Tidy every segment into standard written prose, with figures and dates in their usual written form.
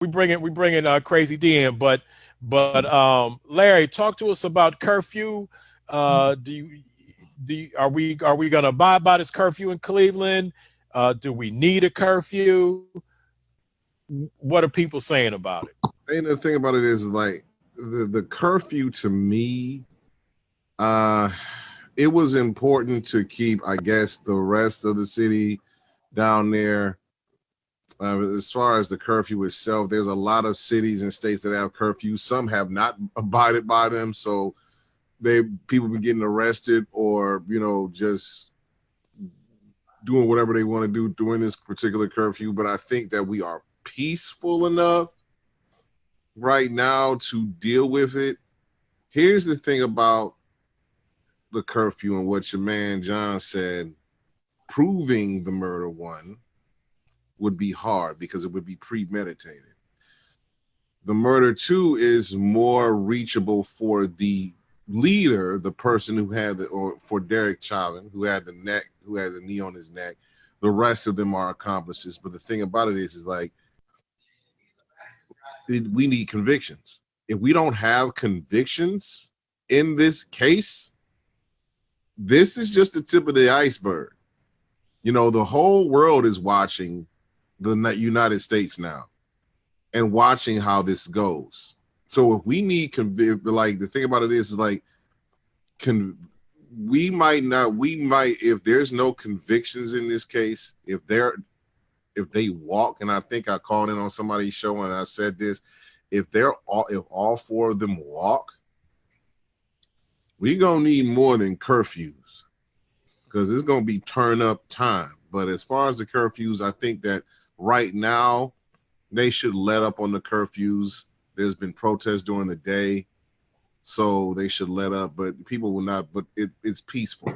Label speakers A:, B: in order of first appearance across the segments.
A: we bring in Crazy D in, but Larry, talk to us about curfew. Do you are we gonna abide by this curfew in Cleveland? Do we need a curfew? What are people saying about it?
B: And the thing about it is like the curfew to me, uh, it was important to keep, I guess, the rest of the city down there. As far as the curfew itself, there's a lot of cities and states that have curfews. Some have not abided by them, so people been getting arrested or just doing whatever they want to do during this particular curfew. But I think that we are peaceful enough right now to deal with it. Here's the thing about the curfew and what your man John said. Proving the murder one would be hard because it would be premeditated. The murder two is more reachable for the leader, the person who had or for Derek Chauvin, who had the knee on his neck. The rest of them are accomplices. But the thing about it is like we need convictions. If we don't have convictions in this case, this is just the tip of the iceberg. The whole world is watching the United States now and watching how this goes. So if we need like the thing about it is like we might, if there's no convictions in this case, if they walk, and I think I called in on somebody's show and I said this, if all four of them walk, we gonna need more than curfews because it's gonna be turn up time. But as far as the curfews, I think that right now they should let up on the curfews. There's been protests during the day, so they should let up, but people will not. But it's peaceful.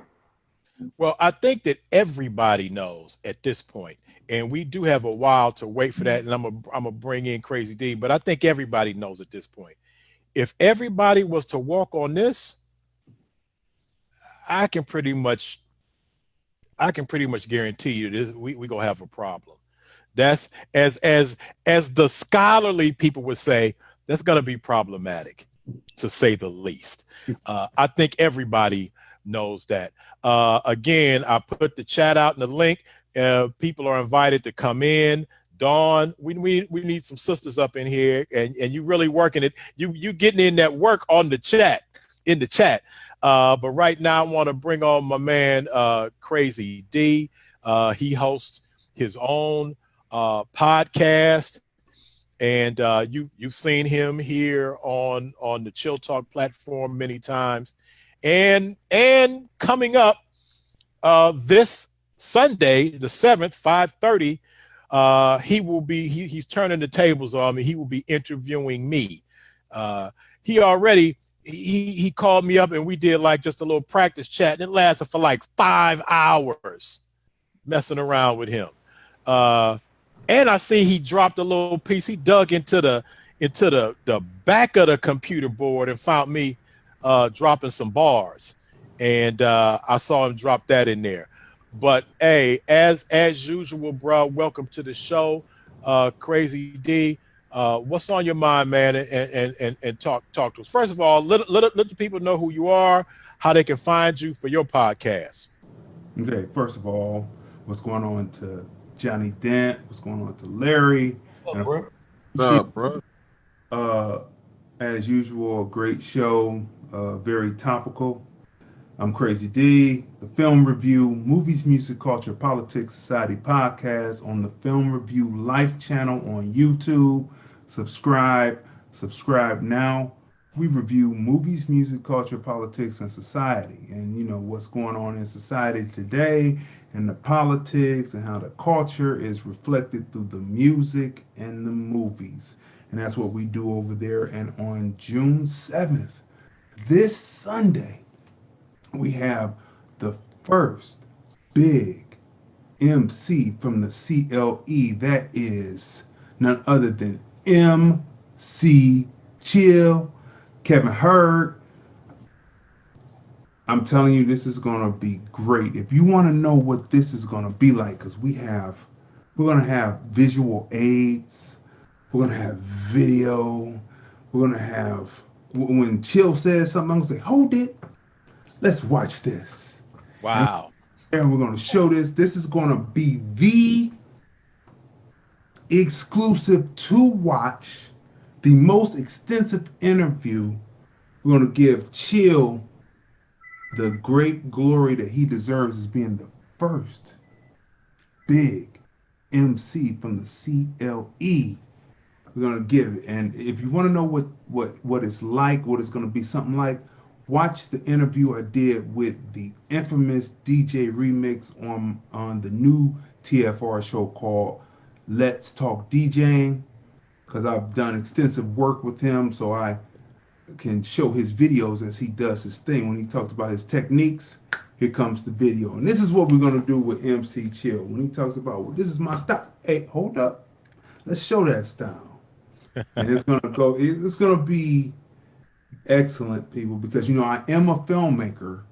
A: Well, I think that everybody knows at this point, and we do have a while to wait for that. And I'm gonna bring in Crazy D, but I think everybody knows at this point. If everybody was to walk on this, I can pretty much I can pretty much guarantee you this we gonna have a problem. That's as the scholarly people would say, that's gonna be problematic, to say the least. I think everybody knows that. Again, I put the chat out in the link. People are invited to come in. Dawn, we need some sisters up in here, and you really working it. You getting in that work on the chat in the chat. But right now, I want to bring on my man Crazy D. He hosts his own podcast, and you've seen him here on the Chill Talk platform many times, and coming up this Sunday, the 7th, 5:30. He's turning the tables on me. He will be interviewing me. He already he called me up and we did like just a little practice chat, and it lasted for like 5 hours messing around with him. Uh, and I see he dropped a little piece. He dug into the back of the computer board and found me dropping some bars, and I saw him drop that in there. But hey, as usual, bro, welcome to the show, Crazy D. What's on your mind, man? And talk to us. First of all, let the people know who you are, how they can find you for your podcast.
C: Okay, first of all, what's going on to Johnny Dent? What's going on to Larry?
A: What's
C: And
A: up,
C: of
A: bro?
C: course,
B: What's up, bro?
C: uh, as usual, a great show, very topical. I'm Crazy D, the film review, movies, music, culture, politics, society podcast on the Film Review Life channel on YouTube. Subscribe, subscribe now. We review movies, music, culture, politics, and society, and what's going on in society today, and the politics, and how the culture is reflected through the music and the movies. And that's what we do over there. And on June 7th, this Sunday, we have the first big MC from the CLE. That is none other than MC Chill, Kevin Hurd. I'm telling you, this is gonna be great. If you want to know what this is gonna be like, because we're gonna have visual aids. We're gonna have video. We're gonna have when Chill says something, I'm gonna say, hold it, let's watch this. And
A: Wow.
C: we're gonna show this. This is gonna be the exclusive to watch, the most extensive interview. We're gonna give Chill the great glory that he deserves as being the first big MC from the CLE. We're gonna give it. And if you want to know what it's like, what it's gonna be something like, watch the interview I did with the infamous DJ Remix on the new TFR show called Let's Talk DJing, because I've done extensive work with him, so I can show his videos as he does his thing. When he talks about his techniques, here comes the video. And this is what we're gonna do with MC Chill. When he talks about, well, this is my style. Hey, hold up. Let's show that style. And it's gonna be excellent, people, because I am a filmmaker.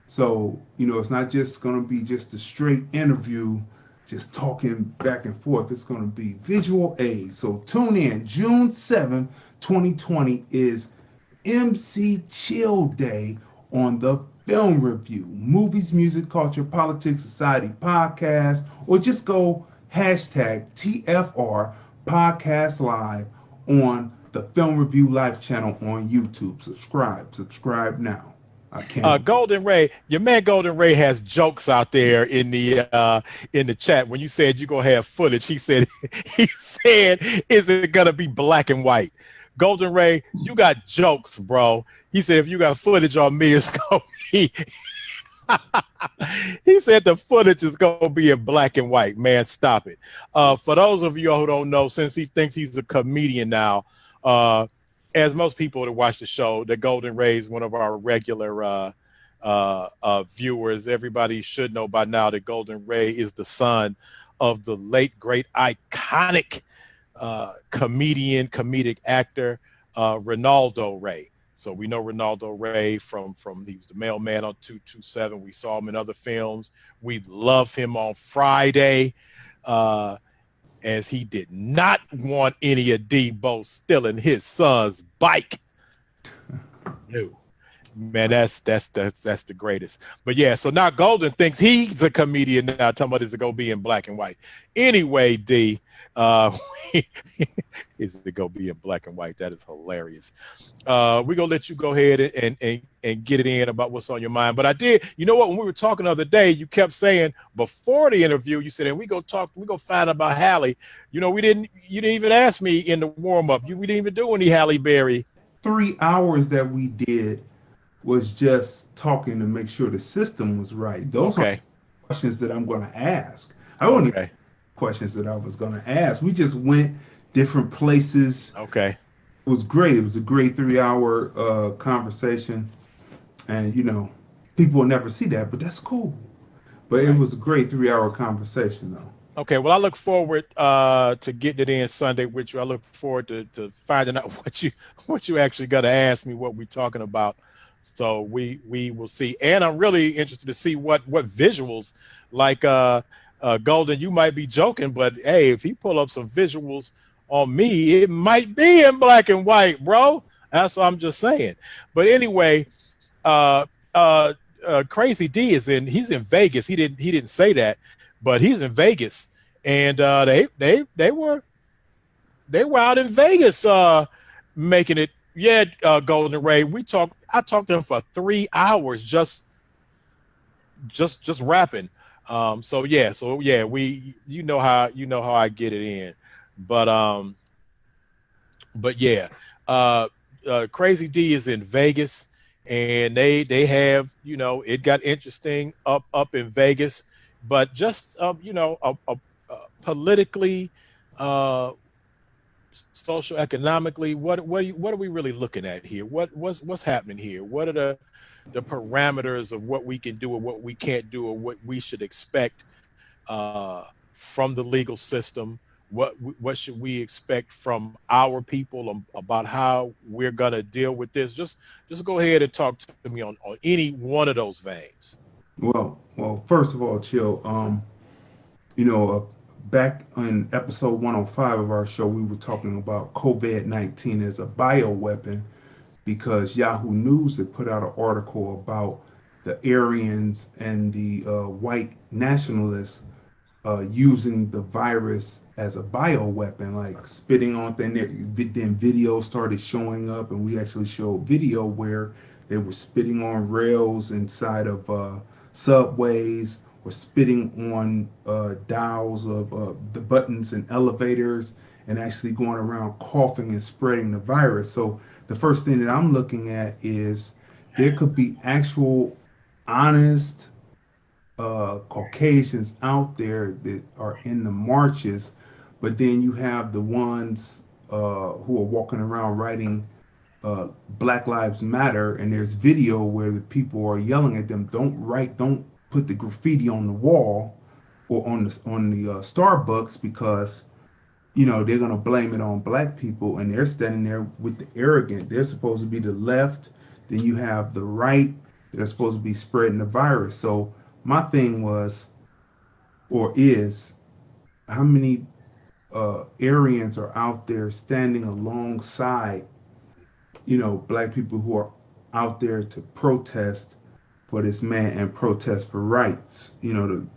C: So, it's not just gonna be just a straight interview, just talking back and forth. It's gonna be visual aids. So tune in. June 7th, 2020 is MC Chill Day on the Film Review, Movies, Music, Culture, Politics, Society podcast, or just go hashtag TFR Podcast Live on the Film Review Live channel on YouTube. Subscribe now. I can't.
A: Golden Ray, your man Golden Ray has jokes out there in the chat. When you said you gonna have footage, he said he said, "Is it gonna be black and white?" Golden Ray, you got jokes, bro. He said if you got footage on me, it's gonna be. He said the footage is gonna be in black and white. Man, stop it. For those of you who don't know, since he thinks he's a comedian now, uh, as most people that watch the show, the Golden Ray is one of our regular viewers. Everybody should know by now that Golden Ray is the son of the late, great, iconic comedic actor, Ronaldo Ray. So we know Ronaldo Ray from he was the mailman on 227. We saw him in other films. We love him on Friday. Uh, as he did not want any of Debo stealing his son's bike. No, man, that's the greatest. But yeah, so now Golden thinks he's a comedian now. Talking about is it gonna be in black and white? Anyway, D, uh, is it gonna be in black and white? That is hilarious. We're gonna let you go ahead and get it in about what's on your mind. But I did, you know what? When we were talking the other day, you kept saying before the interview, you said, and we go find out about Halle. You didn't even ask me in the warm up. We didn't even do any Halle Berry.
C: 3 hours that we did was just talking to make sure the system was right. Those are
A: Okay,
C: questions that I'm going to ask. I wouldn't even
A: okay,
C: questions that I was going to ask. We just went different places.
A: okay.
C: It was great. It was a great 3 hour conversation, and people will never see that, but that's cool. But it
A: Right.
C: was a great 3 hour conversation, though.
A: Okay, well, I look forward to getting it in Sunday with you. I look forward to finding out what you actually got to ask me, what we're talking about. So we will see, and I'm really interested to see what visuals like Golden. You might be joking, but hey, if he pull up some visuals on me, it might be in black and white, bro. That's what I'm just saying. But anyway, uh, uh, Crazy D is in. He's in Vegas. He didn't say that, but he's in Vegas, and they were out in Vegas making it. Yeah, Golden Ray. I talked to him for 3 hours just rapping. So yeah, we you know how I get it in, but but yeah, uh, Crazy D is in Vegas, and they have it got interesting up in Vegas, but just politically, uh, social economically, what are we really looking at here? What's happening here? What are the parameters of what we can do or what we can't do or what we should expect from the legal system? What should we expect from our people about how we're gonna deal with this? Just go ahead and talk to me on any one of those veins.
C: Well, first of all, chill. You know, back in episode 105 of our show, we were talking about COVID-19 as a bioweapon because Yahoo News had put out an article about the Aryans and the white nationalists using the virus as a bioweapon, like spitting on things. Then videos started showing up, and we actually showed video where they were spitting on rails inside of subways or spitting on dials of the buttons in elevators and actually going around coughing and spreading the virus. So the first thing that I'm looking at is there could be actual honest Caucasians out there that are in the marches, but then you have the ones who are walking around writing Black Lives Matter, and there's video where the people are yelling at them, don't put the graffiti on the wall or on the Starbucks because they're gonna blame it on black people, and they're standing there with the arrogant. They're supposed to be the left, then you have the right that are supposed to be spreading the virus. So my thing was or is how many Aryans are out there standing alongside black people who are out there to protest for this man and protest for rights, to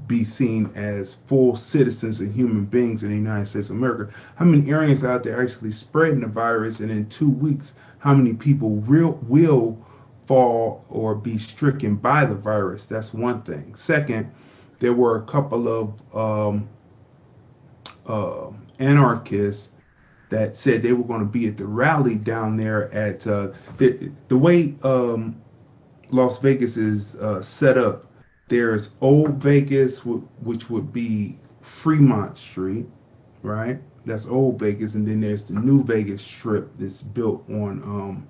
C: be seen as full citizens and human beings in the United States of America. How many Aryans out there actually spreading the virus, and in 2 weeks, how many people will fall or be stricken by the virus? That's one thing. Second, there were a couple of anarchists that said they were going to be at the rally down there at the way Las Vegas is set up. There's Old Vegas, which would be Fremont Street, right? That's Old Vegas, and then there's the New Vegas Strip that's built on,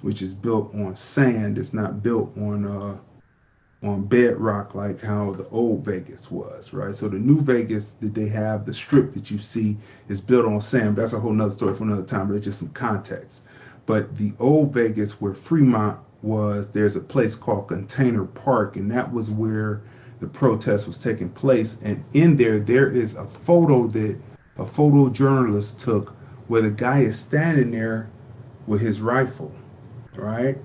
C: which is built on sand. It's not built on bedrock like how the old Vegas was, right? So the new Vegas that they have, the strip that you see, is built on sand. That's a whole nother story for another time, but it's just some context. But the old Vegas where Fremont was, there's a place called Container Park, and that was where the protest was taking place. And in there is a photo that a photojournalist took where the guy is standing there with his rifle, right?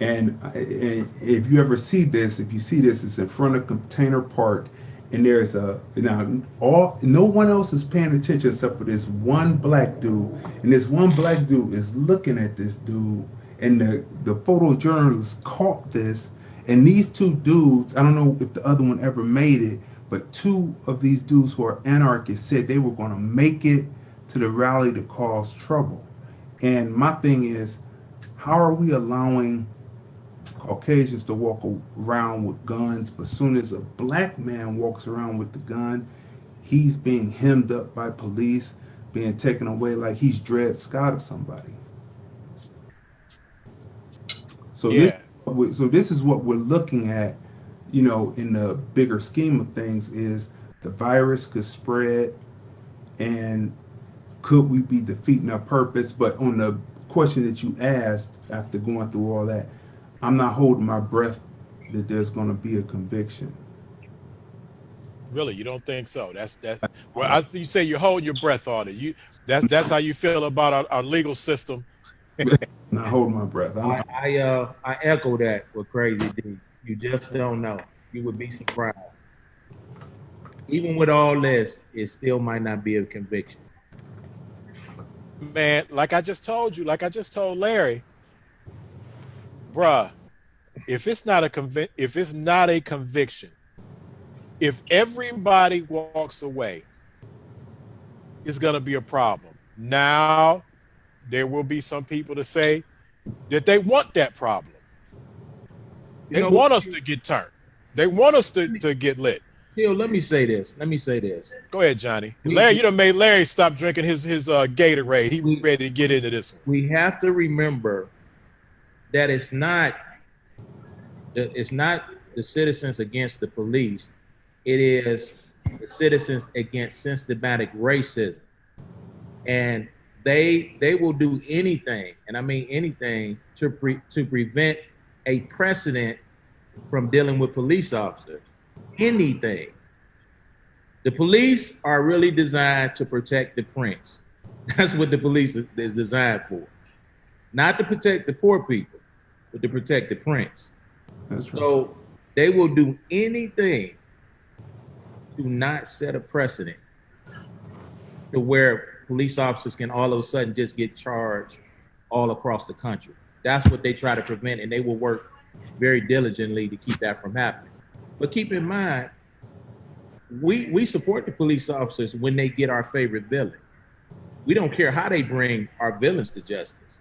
C: And if you ever see this, if you see this, it's in front of Container Park, and there's no one else is paying attention except for this one black dude, and this one black dude is looking at this dude, and the photojournalist caught this, and these two dudes, I don't know if the other one ever made it, but two of these dudes who are anarchists said they were going to make it to the rally to cause trouble. And my thing is, how are we allowing Caucasians to walk around with guns, but as soon as a black man walks around with the gun, he's being hemmed up by police, being taken away like he's Dred Scott or somebody. So this,
A: Yeah.
C: so this is what we're looking at, in the bigger scheme of things, is the virus could spread, and could we be defeating our purpose? But on the question that you asked after going through all that, I'm not holding my breath that there's going to be a conviction.
A: Really, you don't think so? That. Well,
C: I'm
A: you say you're holding your breath on it. That's how you feel about our legal system.
C: not holding my breath.
D: I echo that with Crazy D. You just don't know. You would be surprised. Even with all this, it still might not be a conviction.
A: Man, like I just told you, like I just told Larry, bruh, if it's not a conviction, if everybody walks away, it's gonna be a problem. Now, there will be some people to say that they want that problem.
D: You
A: They
D: know,
A: want us to get turned. They want us
D: let me,
A: to get lit.
D: Phil, let me say this. Let me say this.
A: Go ahead, Johnny.
D: We,
A: Larry, you done made Larry stop drinking his Gatorade. He
D: we,
A: ready to get into this one.
D: we have to remember that it's not the citizens against the police. It is the citizens against systematic racism, and they will do anything, and I mean anything, to prevent a precedent from dealing with police officers. Anything. The police are really designed to protect the prince. That's what the police is designed for. Not to protect the poor people, but to protect the prince.
C: That's right.
D: So they will do anything to not set a precedent to where police officers can all of a sudden just get charged all across the country. That's what they try to prevent, and they will work very diligently to keep that from happening. But keep in mind, we support the police officers when they get our favorite villain. We don't care how they bring our villains to justice.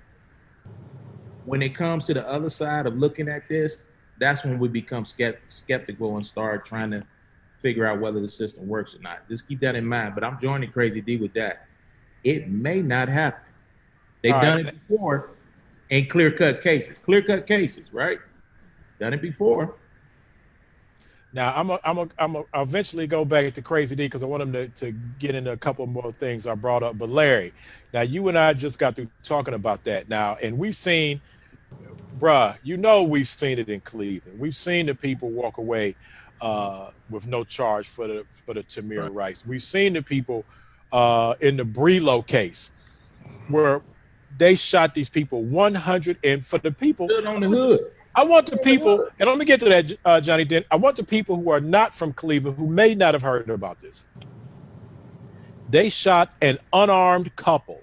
D: When it comes to the other side of looking at this, that's when we become skeptical and start trying to figure out whether the system works or not. Just keep that in mind. But I'm joining Crazy D with that. It may not happen.
A: All
D: They've
A: right.
D: done it before in clear cut cases. Clear cut cases, right? Done it before.
A: Now I'm eventually go back to Crazy D because I want him to get into a couple more things I brought up. But Larry, now you and I just got through talking about that now, and we've seen, bruh, we've seen it in Cleveland. We've seen the people walk away with no charge for the Tamir
B: Right.
A: Rice. We've seen the people in the Brelo case where they shot these people 100, and for the people,
D: Stood on the hood.
A: I want the people, and let me get to that, Johnny Dent. I want the people who are not from Cleveland, who may not have heard about this. They shot an unarmed couple,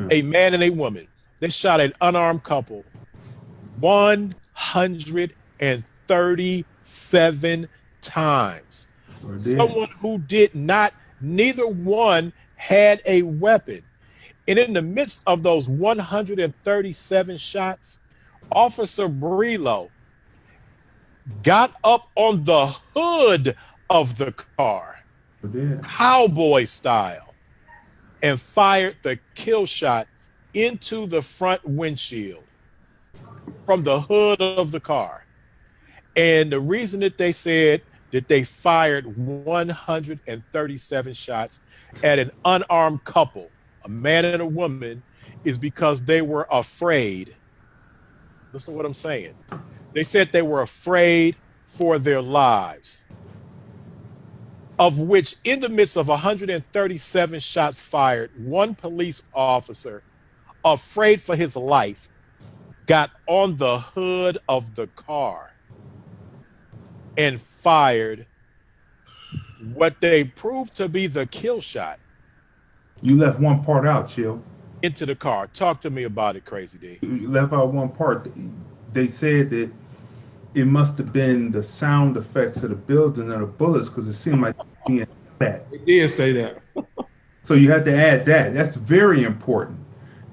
A: a man and a woman. They shot an unarmed couple 137 times.
C: Or did.
A: Someone who did not, neither one had a weapon. And in the midst of those 137 shots, Officer Brelo got up on the hood of the car,
C: Or did.
A: cowboy style, and fired the kill shot into the front windshield from the hood of the car. And the reason that they said that they fired 137 shots at an unarmed couple, a man and a woman, is because they were afraid. Listen to what I'm saying. They said they were afraid for their lives, of which, in the midst of 137 shots fired, one police officer, afraid for his life, got on the hood of the car and fired what they proved to be the kill shot
C: You left one part out, Chill.
A: into the car. Talk to me about it, Crazy D.
C: You left out one part. They said that it must have been the sound effects of the building and the bullets because it seemed like being that.
D: They did say that.
C: So you had to add that. That's very important.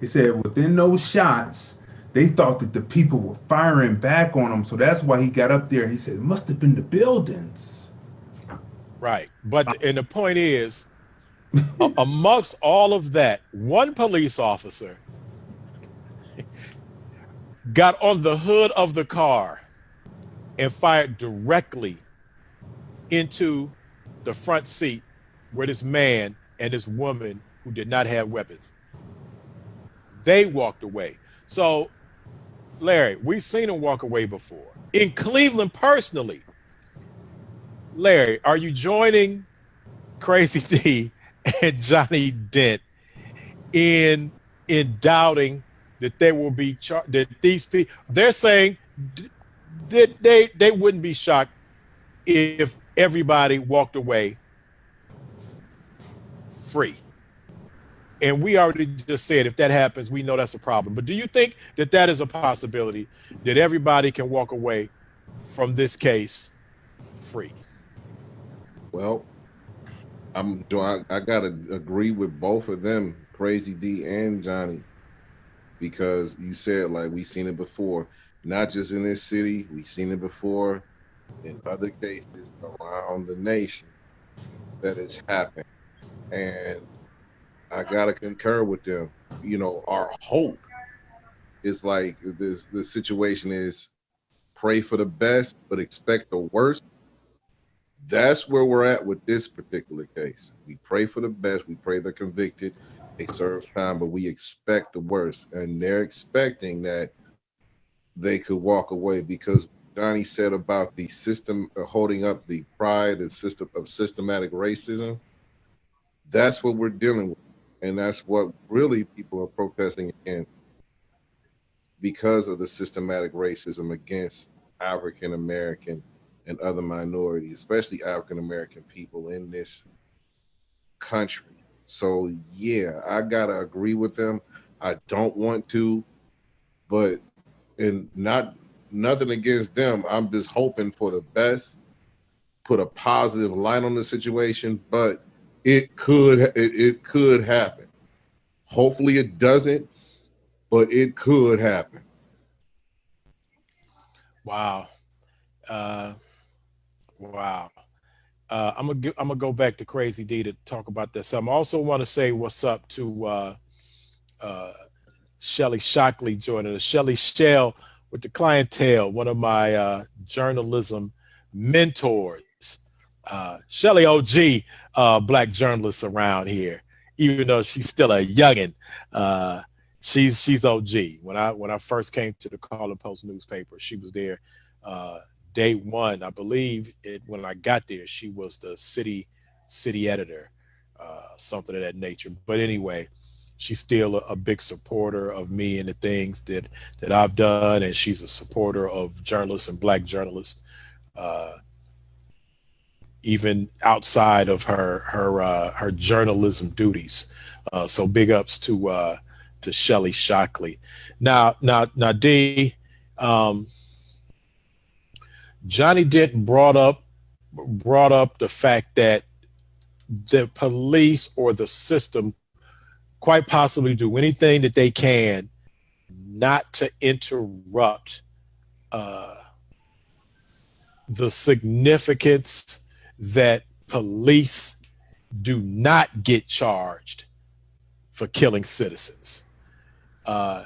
C: He said within those shots, they thought that the people were firing back on him. So that's why he got up there and he said it must have been the buildings.
A: Right. And the point is, amongst all of that, one police officer got on the hood of the car and fired directly into the front seat where this man and this woman who did not have weapons, they walked away. So, Larry, we've seen him walk away before. In Cleveland personally, Larry, are you joining Crazy D and Johnny Dent in doubting that there will be that these people, they're saying that they wouldn't be shocked if everybody walked away free. And we already just said if that happens, we know that's a problem. But do you think that that is a possibility that everybody can walk away from this case free?
B: Well, I gotta agree with both of them, Crazy D and Johnny, because you said like we seen it before, not just in this city, we seen it before in other cases around the nation that it's happened. And I gotta concur with them. Our hope is like the situation is pray for the best, but expect the worst. That's where we're at with this particular case. We pray for the best. We pray they're convicted. They serve time, but we expect the worst. And they're expecting that they could walk away because Donnie said about the system holding up the pride and system of systematic racism. That's what we're dealing with, and that's what really people are protesting against because of the systematic racism against African American and other minorities, especially African American people in this country. So yeah, I gotta agree with them. I don't want to, but and not nothing against them. I'm just hoping for the best, put a positive light on the situation, but it could happen. Hopefully it doesn't, but it could happen.
A: Wow. Uh, wow. I'm gonna go back to Crazy D to talk about this. I also want to say what's up to uh, Shelly Shockley joining us. Shelly Shell with the clientele, one of my journalism mentors. Shelly OG, black journalist around here, even though she's still a youngin. Uh, she's OG. When I first came to the Call and Post newspaper, she was there uh, day one. I believe when I got there, she was the city editor, something of that nature. But anyway, she's still a big supporter of me and the things that I've done, and she's a supporter of journalists and black journalists, uh, even outside of her journalism duties. So big ups to Shelly Shockley. Now, D, um, Johnny Dent brought up the fact that the police or the system quite possibly do anything that they can not to interrupt uh, the significance that police do not get charged for killing citizens. Uh,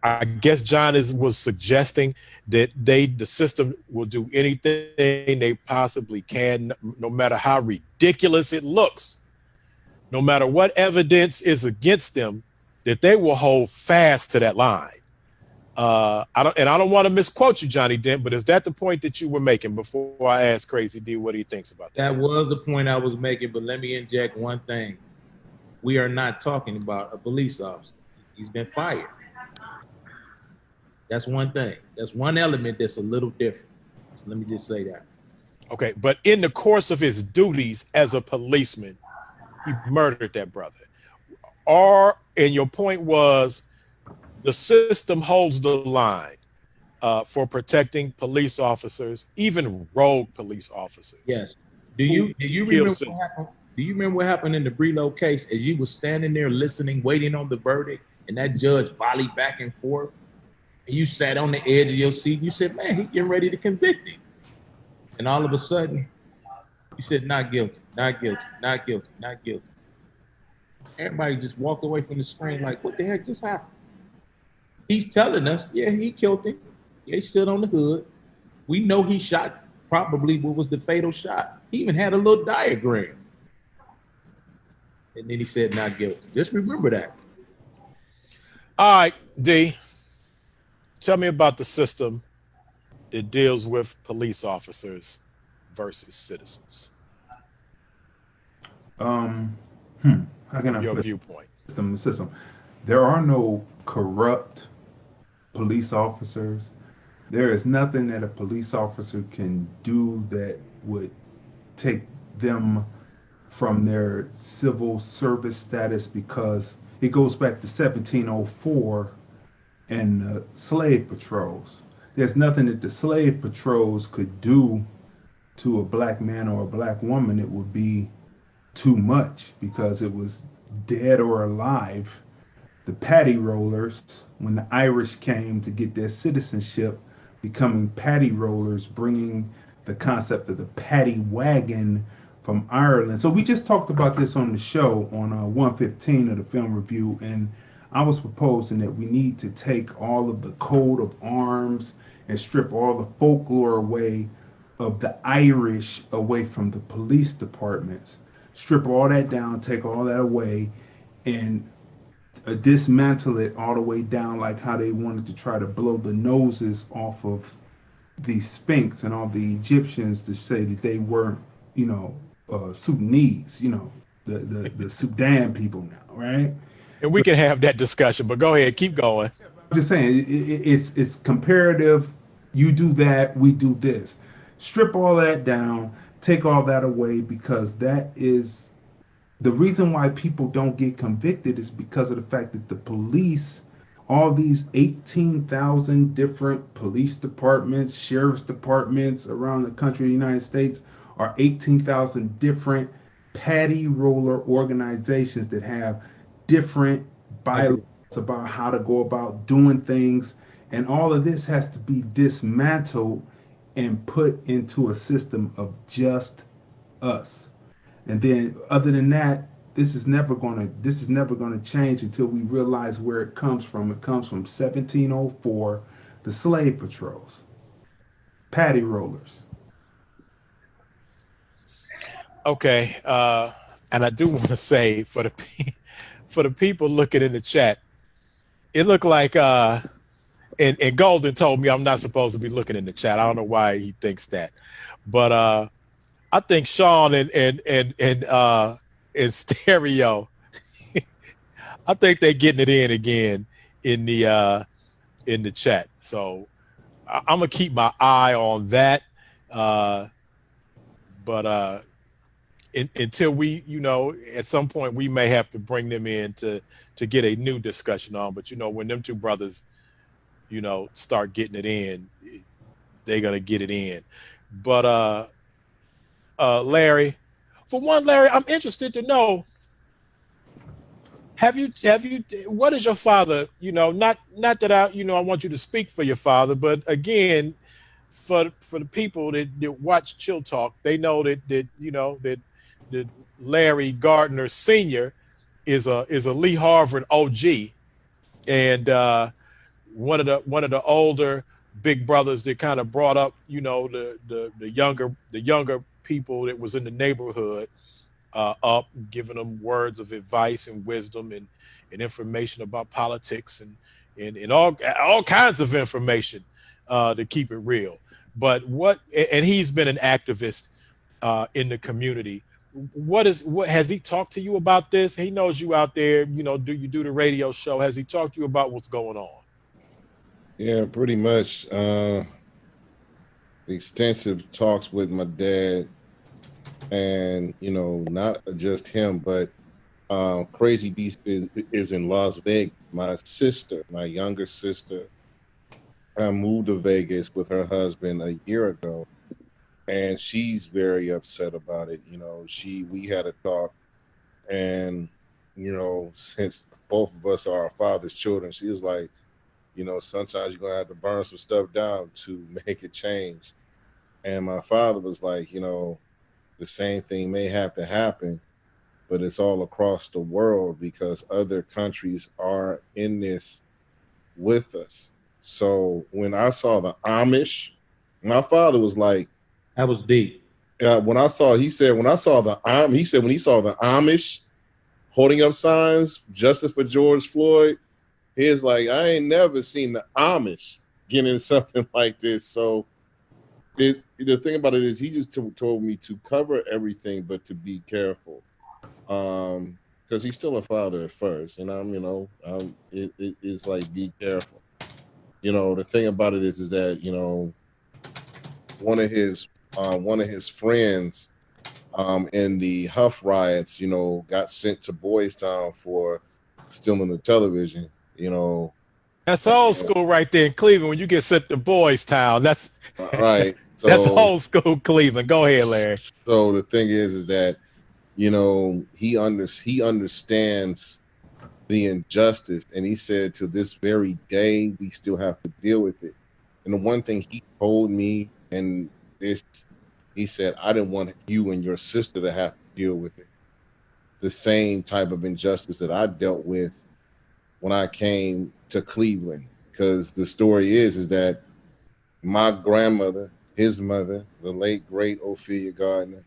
A: I guess John was suggesting that the system will do anything they possibly can, no matter how ridiculous it looks, no matter what evidence is against them, that they will hold fast to that line. I don't want to misquote you, Johnny Dent, but is that the point that you were making before I asked Crazy D what he thinks about that?
D: That was the point I was making, but let me inject one thing. We are not talking about a police officer. He's been fired. That's one thing. That's one element that's a little different. So let me just say that.
A: Okay, but in the course of his duties as a policeman, he murdered that brother. And your point was the system holds the line for protecting police officers, even rogue police officers
D: Yes. Do
A: who
D: you
A: kill
D: remember what
A: citizens.
D: happened? Do you remember what happened in the Brelo case as you were standing there listening, waiting on the verdict, and that judge volleyed back and forth, and you sat on the edge of your seat. You said, "Man, he getting ready to convict him," and all of a sudden, he said, "Not guilty, not guilty, not guilty, not guilty." Everybody just walked away from the screen like, "What the heck just happened?" He's telling us, "Yeah, he killed him. Yeah, he stood on the hood. We know he shot probably what was the fatal shot. He even had a little diagram." And then he said, "Not guilty." Just remember that.
A: All right, D, tell me about the system that deals with police officers versus citizens
C: Um, hmm, how can
A: from
C: I
A: your
C: put
A: viewpoint.
C: system? There are no corrupt police officers. There is nothing that a police officer can do that would take them from their civil service status because it goes back to 1704 and the slave patrols. There's nothing that the slave patrols could do to a black man or a black woman. It would be too much because it was dead or alive. The patty rollers, when the Irish came to get their citizenship, becoming patty rollers, bringing the concept of the paddy wagon from Ireland. So we just talked about this on the show on 115 of the film review, and I was proposing that we need to take all of the coat of arms and strip all the folklore away of the Irish away from the police departments. Strip all that down, take all that away, and dismantle it all the way down, like how they wanted to try to blow the noses off of the Sphinx and all the Egyptians to say that they weren't, you know, Sudanese, you know, the Sudan people now, right?
A: And we
C: So
A: can have that discussion, but go ahead, keep going.
C: I'm just saying it's comparative. You do that, we do this. Strip all that down, take all that away, because that is the reason why people don't get convicted is because of the fact that the police, all these 18,000 different police departments, sheriff's departments around the country of the United States, are 18,000 different patty roller organizations that have different bylaws about how to go about doing things. And all of this has to be dismantled and put into a system of just us. And then other than that, this is never gonna change until we realize where it comes from. It comes from 1704, the slave patrols, patty rollers.
A: Okay, and I do want to say for the for the people looking in the chat, it looked like and Golden told me I'm not supposed to be looking in the chat. I don't know why he thinks that, but I think Sean and Stereo, I think they're getting it in again in the chat. So I'm gonna keep my eye on that. Uh, but until we, at some point we may have to bring them in to get a new discussion on. But when them two brothers, start getting it in, they're gonna get it in. But Larry, for one, Larry, I'm interested to know, have you what is your father, not that I want you to speak for your father, but again, for the people that watch Chill Talk, they know that Larry Gardiner Sr. is a Lee Harvard OG, and one of the older big brothers that kind of brought up the younger people that was in the neighborhood up, and giving them words of advice and wisdom and information about politics and all kinds of information to keep it real. But and he's been an activist in the community. What has he talked to you about this? He knows you out there. Do you do the radio show? Has he talked to you about what's going on?
B: Yeah, pretty much. Extensive talks with my dad, and not just him, but Crazy Beast is in Las Vegas. My sister, my younger sister, moved to Vegas with her husband a year ago, and she's very upset about it. We had a talk, and since both of us are our father's children, she was like, sometimes you're gonna have to burn some stuff down to make it change. And my father was like, the same thing may have to happen, but it's all across the world because other countries are in this with us. So when I saw the Amish, my father was like,
D: That was deep.
B: he said, when I saw he said, when he saw the Amish holding up signs, justice for George Floyd, he was like, I ain't never seen the Amish getting something like this. So the thing about it is, he just told me to cover everything, but to be careful. Because he's still a father at first, and it's like, be careful. The thing about it is that one of his friends in the Huff riots, got sent to Boys Town for stealing the television.
A: That's old
B: And,
A: school right there in Cleveland. When you get sent to Boys Town, that's
B: right.
A: that's
B: So
A: old school Cleveland. Go ahead, Larry.
B: the thing is that he understands the injustice, and he said to this very day we still have to deal with it. And the one thing he told me, and this, he said, I didn't want you and your sister to have to deal with it, the same type of injustice that I dealt with when I came to Cleveland. Because the story is that my grandmother, his mother, the late great Ophelia Gardiner,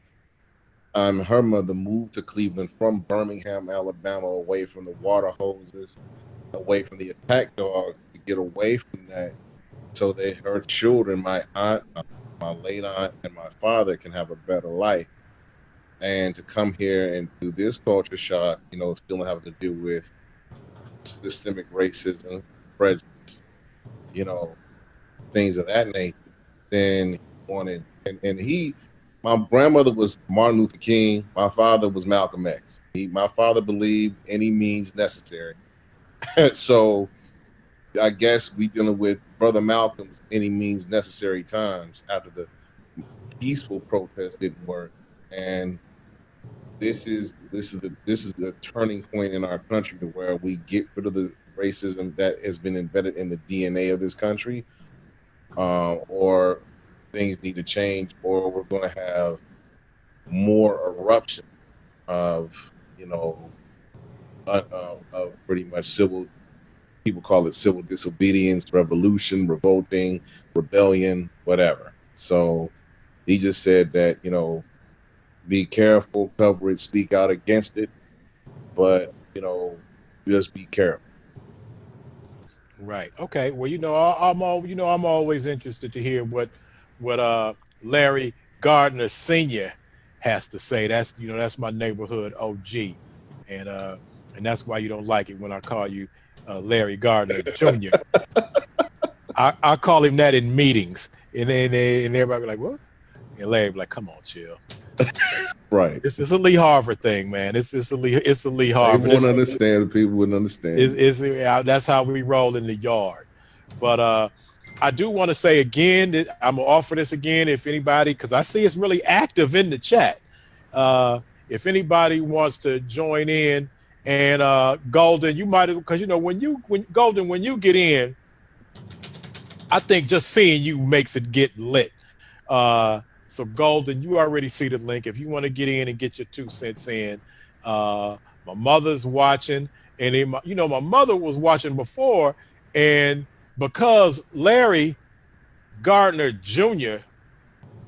B: her mother moved to Cleveland from Birmingham, Alabama, away from the water hoses, away from the attack dogs, to get away from that, so that her children, my aunt, my late aunt, and my father, can have a better life. And to come here and do this culture shock, still having to deal with systemic racism, prejudice, you know, things of that nature, then he wanted, and my grandmother was Martin Luther King. My father was Malcolm X. My father believed any means necessary. So I guess we dealing with Brother Malcolm's any means necessary times after the peaceful protest didn't work. And this is the turning point in our country to where we get rid of the racism that has been embedded in the DNA of this country, or things need to change, or we're going to have more eruption of of pretty much civil. People call it civil disobedience, revolution, revolting, rebellion, whatever. So he just said that be careful, cover it, speak out against it, but just be careful.
A: Right. Okay. Well, I'm always interested to hear what Larry Gardner Senior has to say. That's my neighborhood OG, and uh, and that's why you don't like it when I call you Larry Gardner Jr. I call him that in meetings, and everybody be like, "What?" And Larry be like, "Come on, chill."
B: Right.
A: It's a Lee Harvard thing, man. It's a Lee
B: They
A: Harvard.
B: won't understand. People wouldn't understand.
A: That's how we roll in the yard. But I do want to say again that I'm gonna offer this again if anybody, because I see it's really active in the chat. If anybody wants to join in, and Golden, you might, because when you get in, I think just seeing you makes it get lit. So Golden, you already see the link. If you want to get in and get your 2 cents in, my mother's watching, and my mother was watching before, and because Larry Gardner Jr.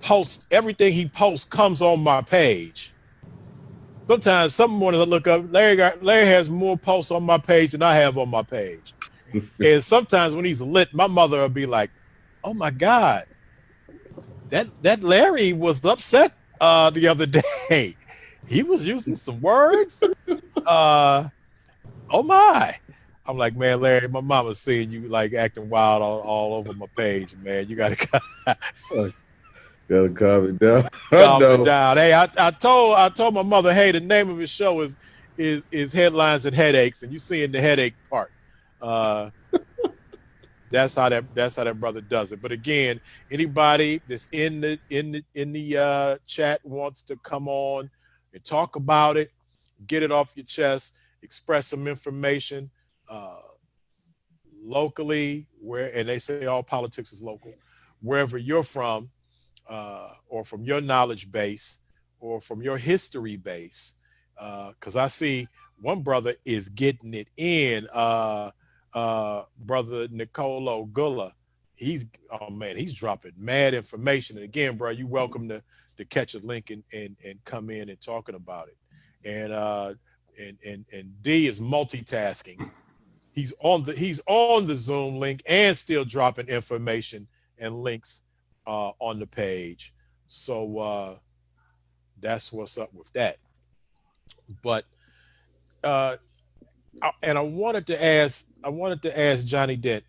A: posts everything he posts comes on my page. Sometimes some mornings I look up, Larry has more posts on my page than I have on my page. And sometimes when he's lit, my mother will be like, "Oh my God, that Larry was upset the other day. He was using some words. Uh, oh my." I'm like, "Man, Larry, my mama's seeing you like acting wild all over my page, man. You gotta
B: Gotta calm it down. I
A: calm it
B: know.
A: down." Hey, I told my mother, hey, the name of his show is Headlines and Headaches, and you seeing the headache part. Uh, that's how that brother does it. But again, anybody that's in the chat wants to come on and talk about it, get it off your chest, express some information uh, locally, and they say all politics is local, wherever you're from, or from your knowledge base, or from your history base. Because I see one brother is getting it in. Brother Nicolo Gulla, oh man, he's dropping mad information. And again, bro, you welcome to catch a link and come in and talking about it. And D is multitasking. He's on the Zoom link and still dropping information and links on the page. So that's what's up with that. But and I wanted to ask Johnny Dent,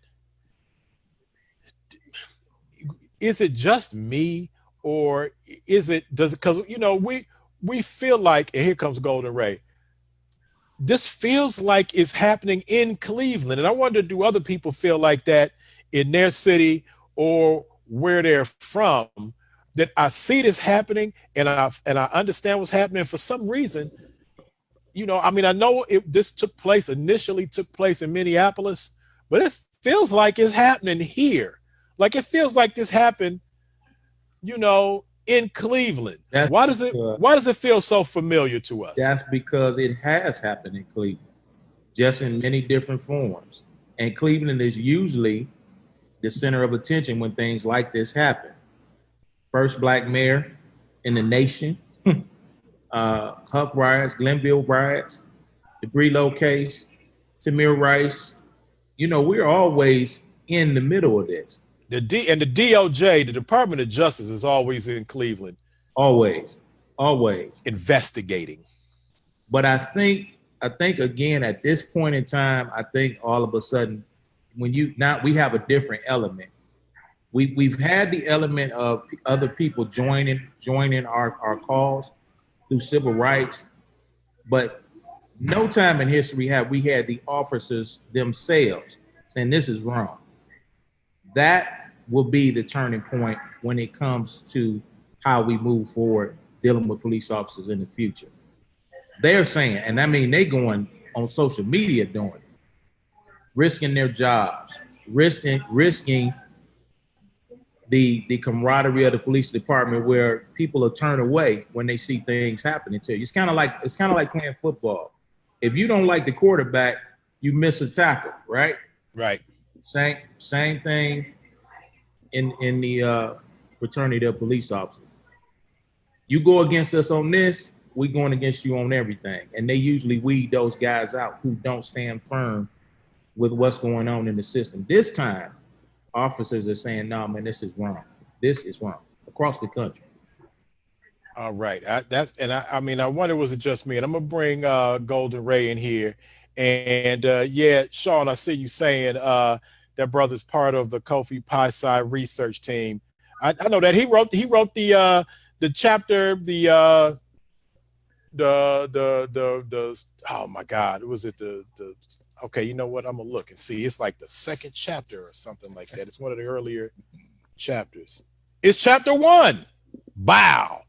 A: is it just me, or does it, because we feel like, and here comes Golden Ray, this feels like it's happening in Cleveland. And I wonder, do other people feel like that in their city or where they're from? That I see this happening, and I understand what's happening. For some reason, I mean, I know this initially took place in Minneapolis, but it feels like it's happening here. Like it feels like this happened, in Cleveland.
D: That's
A: Why does it
D: because,
A: why does it feel so familiar to us?
D: that's because it has happened in Cleveland, just in many different forms. And Cleveland is usually the center of attention when things like this happen. First black mayor in the nation, Huck riots, Glenville riots, the Brelow case, Tamir Rice. You know, we're always in the middle of this.
A: The DOJ, the Department of Justice, is always in Cleveland
D: Always, always.
A: investigating.
D: But I think again at this point in time, I think all of a sudden, when you now we have a different element. We've had the element of other people joining our cause through civil rights, but no time in history have we had the officers themselves saying this is wrong. That will be the turning point when it comes to how we move forward dealing with police officers in the future. They're saying, and I mean they going on social media doing it, risking their jobs, risking the camaraderie of the police department where people are turned away when they see things happening to you. It's kind of like playing football. If you don't like the quarterback, you miss a tackle, right?
A: Right.
D: Same thing in the fraternity of police officers. You go against us on this, we going against you on everything. And they usually weed those guys out who don't stand firm with what's going on in the system. This time, officers are saying, no, man, this is wrong. This is wrong across the country.
A: All right. I mean, I wonder was it just me? And I'm gonna bring Golden Ray in here. And yeah, Sean, I see you saying that brother's part of the Kofi Pi Psi research team. I know that he wrote the chapter, the oh my God, was it the okay, you know what? I'm gonna look and see. It's like the second chapter or something like that. It's one of the earlier chapters. It's chapter 1. Wow.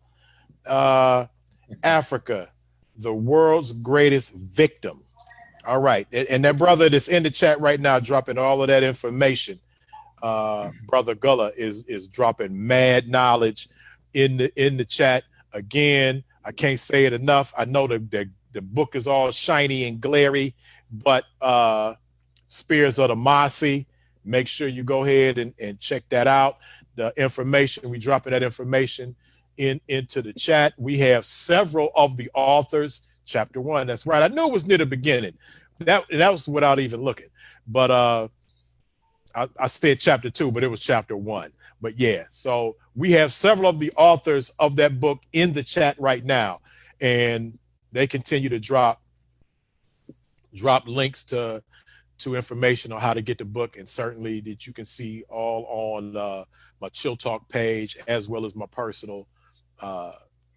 A: Africa, the world's greatest victim. All right. And that brother that's in the chat right now, dropping all of that information. Brother Gullah is dropping mad knowledge in the chat. Again, I can't say it enough. I know the book is all shiny and glary, but Spears of the Mossy, make sure you go ahead and check that out. The information, we dropping that information into the chat. We have several of the authors. Chapter 1, that's right. I knew it was near the beginning. That was without even looking. But I said chapter 2, but it was chapter 1. But yeah, so we have several of the authors of that book in the chat right now, and they continue to drop links to information on how to get the book, and certainly that you can see all on my Chill Talk page as well as my personal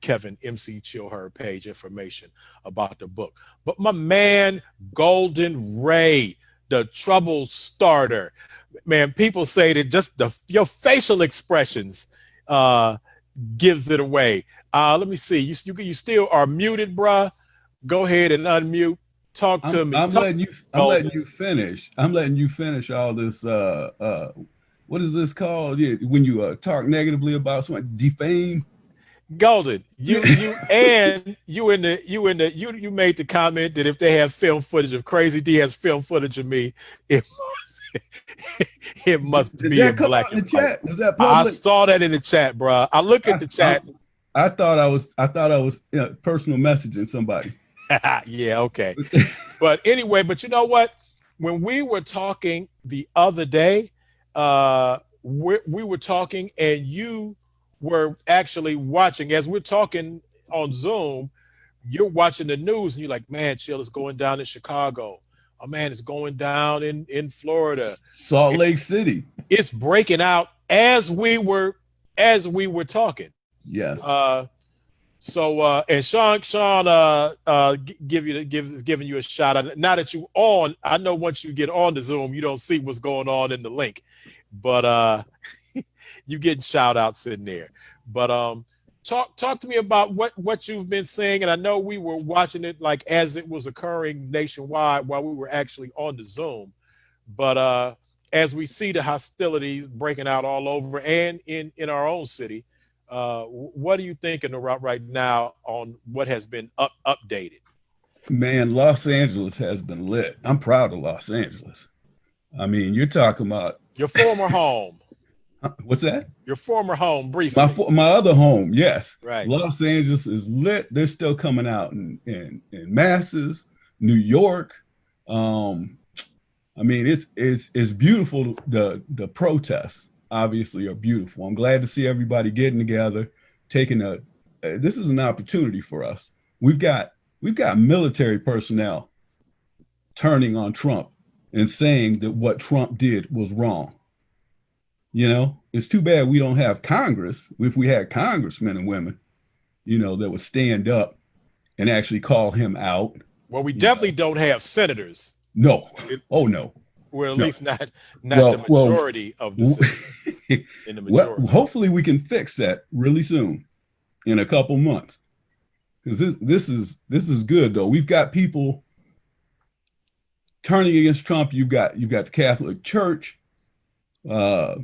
A: Kevin MC Chillher page, information about the book. But my man Golden Ray, the trouble starter, man, people say that just your facial expressions gives it away. Let me see. You still are muted, bruh. Go ahead and unmute. Talk to me.
E: I'm letting you finish. I'm letting you finish all this. What is this called? Yeah, when you talk negatively about someone, defame.
A: Golden, you made the comment that if they have film footage of Crazy D has film footage of me, it must
E: Did
A: be
E: that
A: in
E: come
A: black
E: out in
A: and
E: the
A: white.
E: chat? Was that public?
A: I saw that in the chat, bro. I look at the chat.
E: I thought I was personal messaging somebody.
A: Yeah, okay. But anyway, but you know what? When we were talking the other day, we were talking and you were actually watching. As we're talking on Zoom, you're watching the news and you're like, man, chill, it's going down in Chicago. Oh man, it's going down in Florida.
E: Salt Lake City.
A: It's breaking out as we were talking.
E: Yes.
A: So and Sean giving you a shout out. Now that you on, I know once you get on the Zoom, you don't see what's going on in the link, but you getting shout outs in there. But talk to me about what you've been saying. And I know we were watching it like as it was occurring nationwide while we were actually on the Zoom. But as we see the hostilities breaking out all over and in our own city, what are you thinking right now on what has been updated?
E: Man, Los Angeles has been lit. I'm proud of Los Angeles. I mean, you're talking about
A: your former home.
E: What's that?
A: Your former home,
E: My
A: briefly.
E: my other home, yes.
A: Right.
E: Los Angeles is lit. They're still coming out in masses. New York. Um, I mean, it's beautiful. The protests obviously are beautiful. I'm glad to see everybody getting together, taking a. This is an opportunity for us. We've got we've got military personnel turning on Trump and saying that what Trump did was wrong. You know, it's too bad we don't have Congress. If we had congressmen and women, that would stand up and actually call him out.
A: Well, we
E: You
A: definitely
E: know,
A: don't have senators.
E: no,
A: It,
E: oh no,
A: well, at
E: no.
A: least not the
E: Well,
A: majority of the senators in the
E: well,
A: majority.
E: hopefully we can fix that really soon, in a couple months, because this is good though. We've got people turning against Trump. You've got the Catholic Church uh,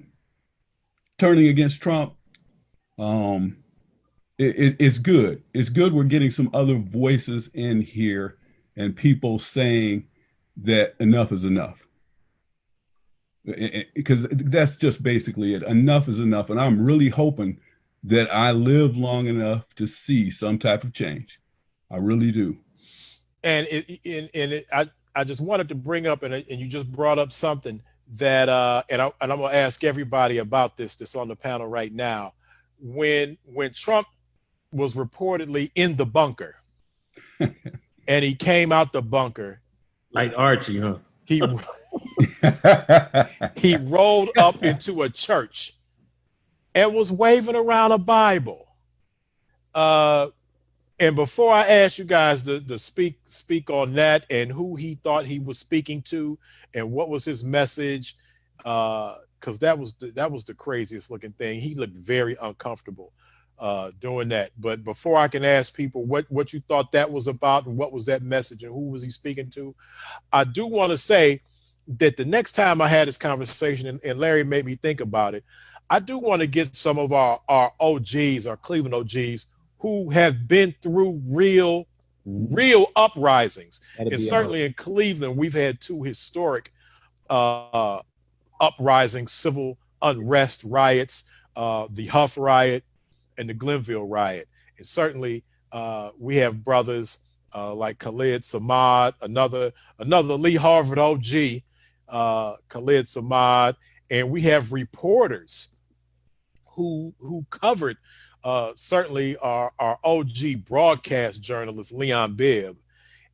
E: turning against Trump. Um, it's good. It's good. We're getting some other voices in here and people saying that enough is enough. Because that's just basically it. Enough is enough. And I'm really hoping that I live long enough to see some type of change. I really do.
A: And I just wanted to bring up, and you just brought up something that, and I'm gonna ask everybody about this that's on the panel right now. When Trump was reportedly in the bunker, and he came out the bunker,
D: Like Archie, huh?
A: he he rolled up into a church and was waving around a Bible. Uh, and before I ask you guys to speak on that and who he thought he was speaking to and what was his message, because that was the craziest looking thing. He looked very uncomfortable doing that. But before I can ask people what you thought that was about and what was that message and who was he speaking to, I do want to say that the next time I had this conversation, and Larry made me think about it, I do want to get some of our OGs, our Cleveland OGs, who have been through real uprisings.
D: That'd
A: And
D: be awesome.
A: certainly in Cleveland, we've had two historic uh, uprisings, civil unrest riots, the Huff riot and the Glenville riot. And certainly we have brothers like Khalid Samad, another Lee Harvard OG, Khalid Samad, and we have reporters who covered certainly our OG broadcast journalist Leon Bibb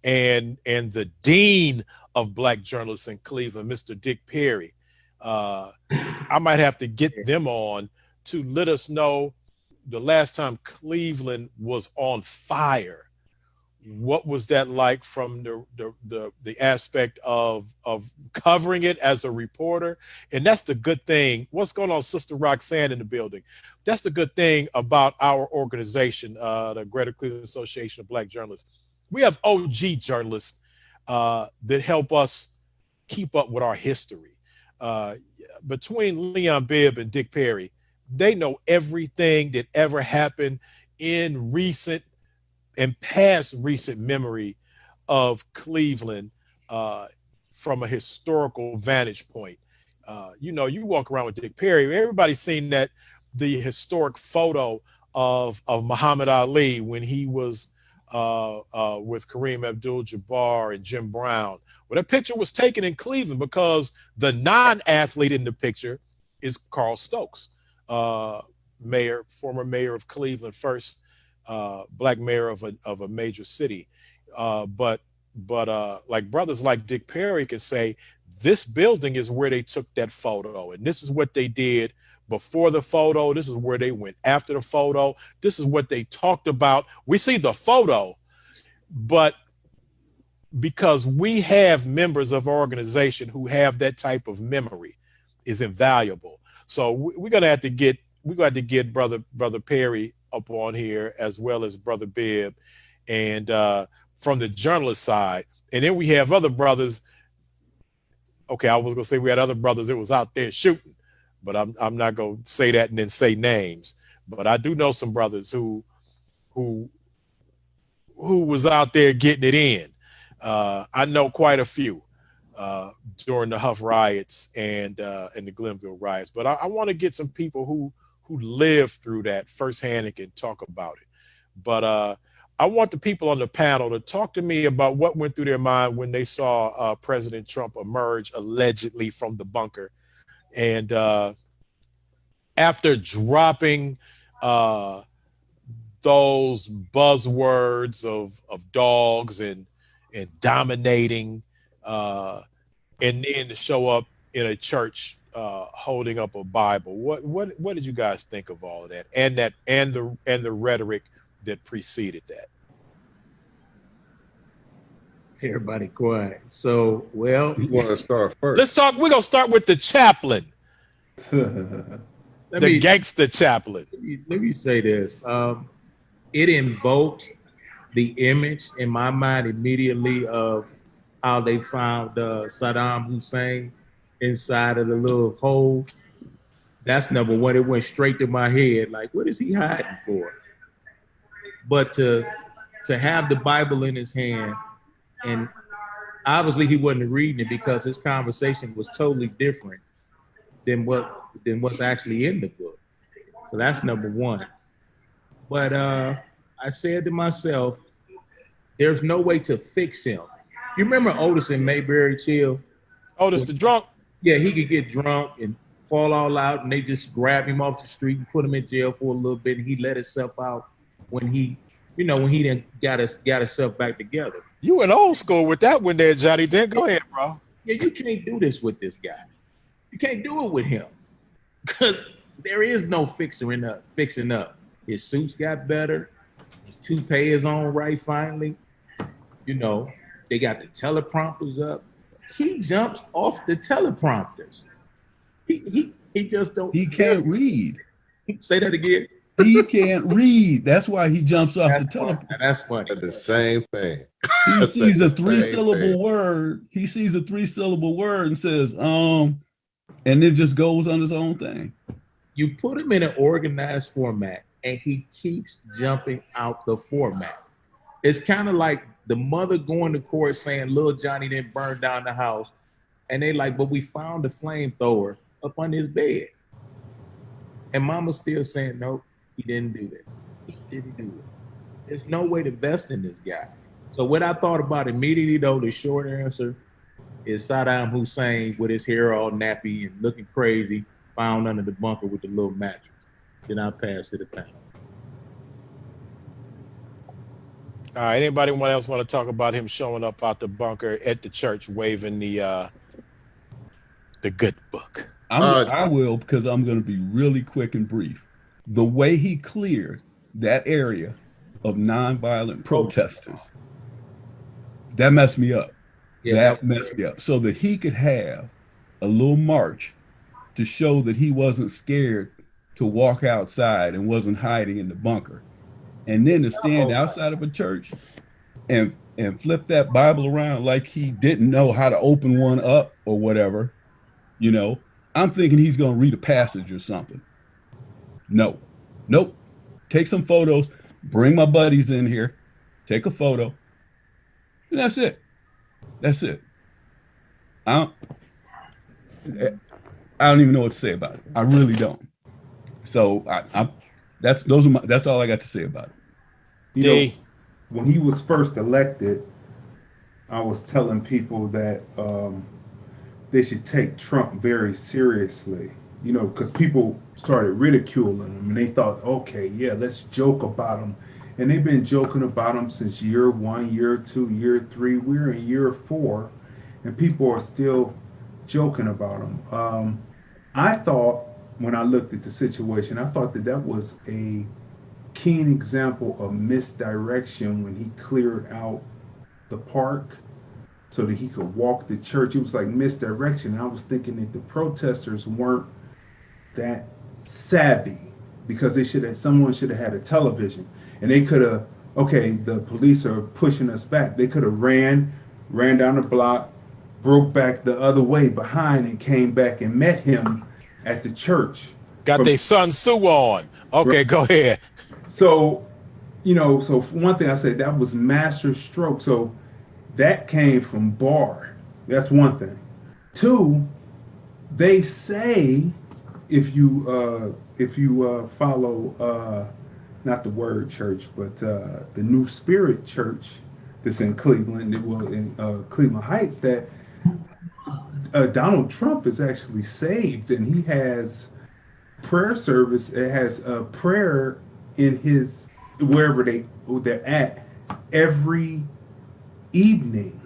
A: and the dean of black journalists in Cleveland, Mr. Dick Perry. I might have to get them on to let us know the last time Cleveland was on fire. What was that like from the aspect of covering it as a reporter? And that's the good thing. What's going on, Sister Roxanne in the building? That's the good thing about our organization, the Greater Cleveland Association of Black Journalists. We have OG journalists that help us keep up with our history. Uh, Between Leon Bibb and Dick Perry, they know everything that ever happened in recent and past recent memory of Cleveland uh, from a historical vantage point. You walk around with Dick Perry, everybody's seen that the historic photo of Muhammad Ali when he was with Kareem Abdul-Jabbar and Jim Brown. Well, that picture was taken in Cleveland because the non-athlete in the picture is Carl Stokes, uh, former mayor of Cleveland, first black mayor of a major city. But like brothers like Dick Perry can say, this building is where they took that photo, and this is what they did before the photo. This is where they went after the photo. This is what they talked about. We see the photo, but because we have members of our organization who have that type of memory is invaluable. So we're gonna have to get brother Perry up on here as well as brother Bibb, and from the journalist side, and then we have other brothers. Okay, I was gonna say we had other brothers that was out there shooting, but I'm not gonna say that and then say names. But I do know some brothers who who was out there getting it in. I know quite a few. during the Huff riots and the Glenville riots. But I want to get some people who lived through that firsthand and can talk about it. But I want the people on the panel to talk to me about what went through their mind when they saw President Trump emerge allegedly from the bunker, and after dropping uh, those buzzwords of dogs and dominating, uh, and then to show up in a church holding up a Bible. What did you guys think of all of that, and the rhetoric that preceded that?
D: Everybody quiet. So, well,
B: You want to start first?
A: Let's talk. We're gonna start with the chaplain,
D: let
A: the
D: me
A: gangster chaplain.
D: let me say this. It invoked the image in my mind immediately of how they found Saddam Hussein inside of the little hole. That's number one. It went straight to my head. Like, what is he hiding for? But to have the Bible in his hand, and obviously he wasn't reading it because his conversation was totally different than what's actually in the book. So that's number one. But I said to myself, there's no way to fix him. You remember Otis and Mayberry Chill?
A: Otis the drunk.
D: Yeah, he could get drunk and fall all out, and they just grab him off the street and put him in jail for a little bit, and he let himself out when he didn't got himself back together.
A: You went old school with that one there, Johnny. Then go ahead, bro.
D: Yeah, you can't do this with this guy. You can't do it with him because there is no fixing up. His suits got better. His toupee is on right finally. They got the teleprompters up. He jumps off the teleprompters. He just don't.
E: He can't read.
D: Say that again.
E: He can't read. That's why he jumps off the teleprompter.
D: That's funny.
B: The same thing.
E: He sees a three-syllable word. He sees a three-syllable word and says, and it just goes on his own thing.
D: You put him in an organized format, and he keeps jumping out the format. It's kind of like the mother going to court saying, little Johnny didn't burn down the house. And they like, but we found the flamethrower up on his bed. And mama's still saying, nope, he didn't do this. He didn't do it. There's no way to vest in this guy. So what I thought about immediately, though, the short answer is Saddam Hussein with his hair all nappy and looking crazy, found under the bunker with the little mattress. Then I'll pass to the panel.
A: All right. Anybody else want to talk about him showing up out the bunker at the church waving the good book?
E: I will, because I'm going to be really quick and brief. The way he cleared that area of nonviolent protesters, that messed me up. That messed me up. So that he could have a little march to show that he wasn't scared to walk outside and wasn't hiding in the bunker. And then to stand outside of a church and flip that Bible around like he didn't know how to open one up or whatever, I'm thinking he's going to read a passage or something. Nope. Take some photos, bring my buddies in here, take a photo, and that's it. I don't even know what to say about it. I really don't. So that's all I got to say about it.
C: When he was first elected, I was telling people that they should take Trump very seriously, because people started ridiculing him and they thought, okay, yeah, let's joke about him. And they've been joking about him since year 1, year 2, year 3. We're in year 4 and people are still joking about him. I thought, when I looked at the situation, I thought that was a keen example of misdirection when he cleared out the park so that he could walk the church. It was like misdirection. I was thinking that the protesters weren't that savvy, because someone should have had a television and they could have, okay, the police are pushing us back. They could have ran down the block, broke back the other way behind and came back and met him at the church.
A: Got their Sun Tzu on. Okay, right. Go ahead.
C: So, so one thing I said, that was master stroke. So that came from Barr. That's one thing. Two, they say if you follow not the Word Church, but the New Spirit Church that's in Cleveland, well in Cleveland Heights, that Donald Trump is actually saved, and he has prayer service. It has a prayer in his wherever they're at every evening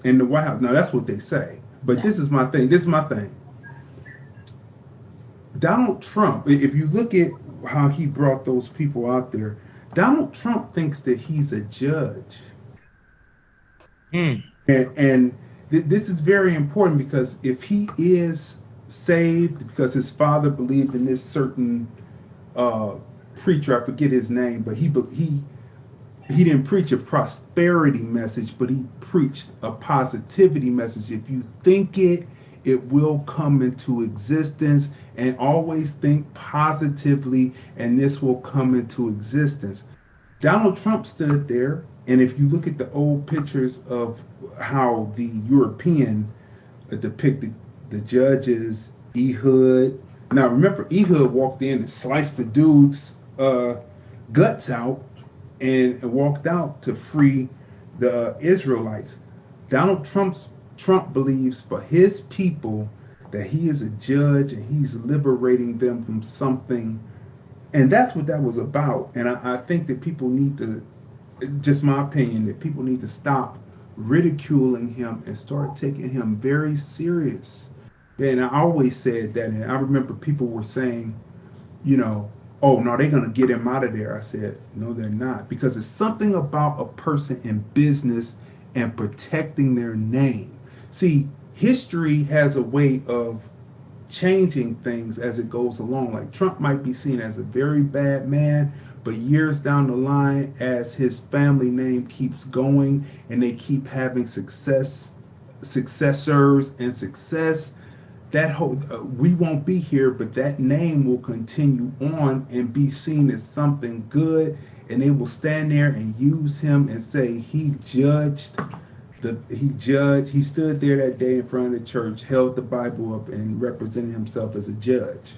C: in the White House. Now that's what they say. But this is my thing. This is my thing. Donald Trump, if you look at how he brought those people out there, Donald Trump thinks that he's a judge.
D: Mm.
C: And this is very important because if he is saved because his father believed in this certain uh, preacher, I forget his name, but he didn't preach a prosperity message, but he preached a positivity message. If you think it, it will come into existence, and always think positively, and this will come into existence. Donald Trump stood there, and if you look at the old pictures of how the European depicted the judges, Ehud. Now remember, Ehud walked in and sliced the dude's guts out and walked out to free the Israelites. Trump believes for his people that he is a judge and he's liberating them from something, and that's what that was about. And I think that people need to, just my opinion, that people need to stop ridiculing him and start taking him very serious. And I always said that, and I remember people were saying, you know, oh no, they're gonna get him out of there. I said, no, they're not, because it's something about a person in business and protecting their name. See, history has a way of changing things as it goes along. Like Trump might be seen as a very bad man, but years down the line, as his family name keeps going and they keep having successors and success, that whole we won't be here, but that name will continue on and be seen as something good, and they will stand there and use him and say he stood there that day in front of the church, held the Bible up, and represented himself as a judge.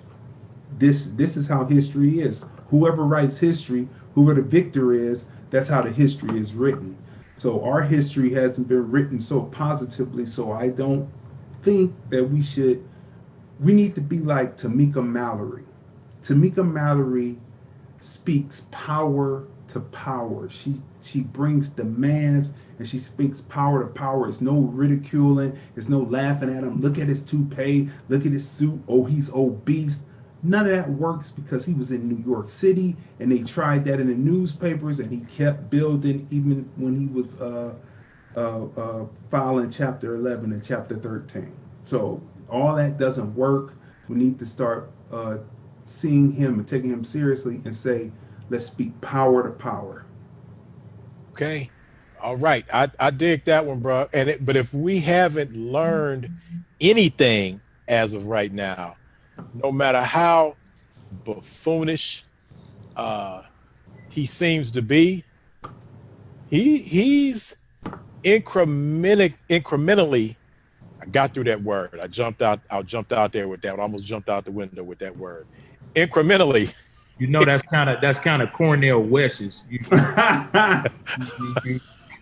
C: This is how history is. Whoever writes history, whoever the victor is, that's how the history is written. So our history hasn't been written so positively, so I don't think that we need to be like Tamika Mallory. Tamika Mallory speaks power to power. She brings demands, and she speaks power to power. It's no ridiculing, it's no laughing at him. Look at his toupee, look at his suit. Oh, he's obese. None of that works because he was in New York City and they tried that in the newspapers, and he kept building even when he was filing chapter 11 and chapter 13. So all that doesn't work. We need to start seeing him and taking him seriously and say, let's speak power to power.
A: Okay. All right. I dig that one, bro. But if we haven't learned anything as of right now, no matter how buffoonish uh, he seems to be, he's incrementally. I got through that word. I jumped out. I jumped out there with that. I almost jumped out the window with that word. Incrementally.
D: You know that's kind of Cornell West's. You,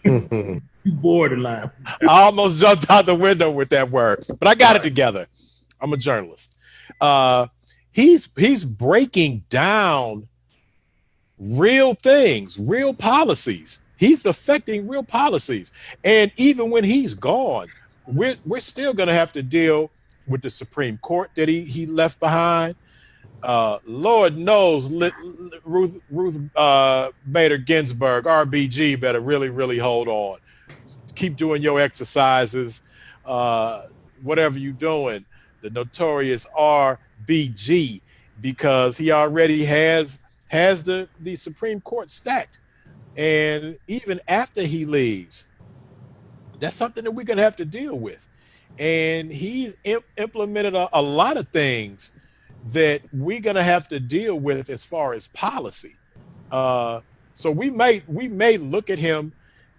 D: you borderline.
A: I almost jumped out the window with that word, but I got it together. I'm a journalist. Uh, he's breaking down real things, real policies. He's affecting real policies, and even when he's gone, we're still going to have to deal with the Supreme Court that he left behind. Lord knows, Ruth Bader Ginsburg, RBG, better really hold on. Keep doing your exercises, uh, whatever you're doing. The notorious RBG, because he already has the Supreme Court stacked, and even after he leaves, that's something that we're gonna have to deal with. And he's implemented a lot of things that we're gonna have to deal with as far as policy. Uh, so we may look at him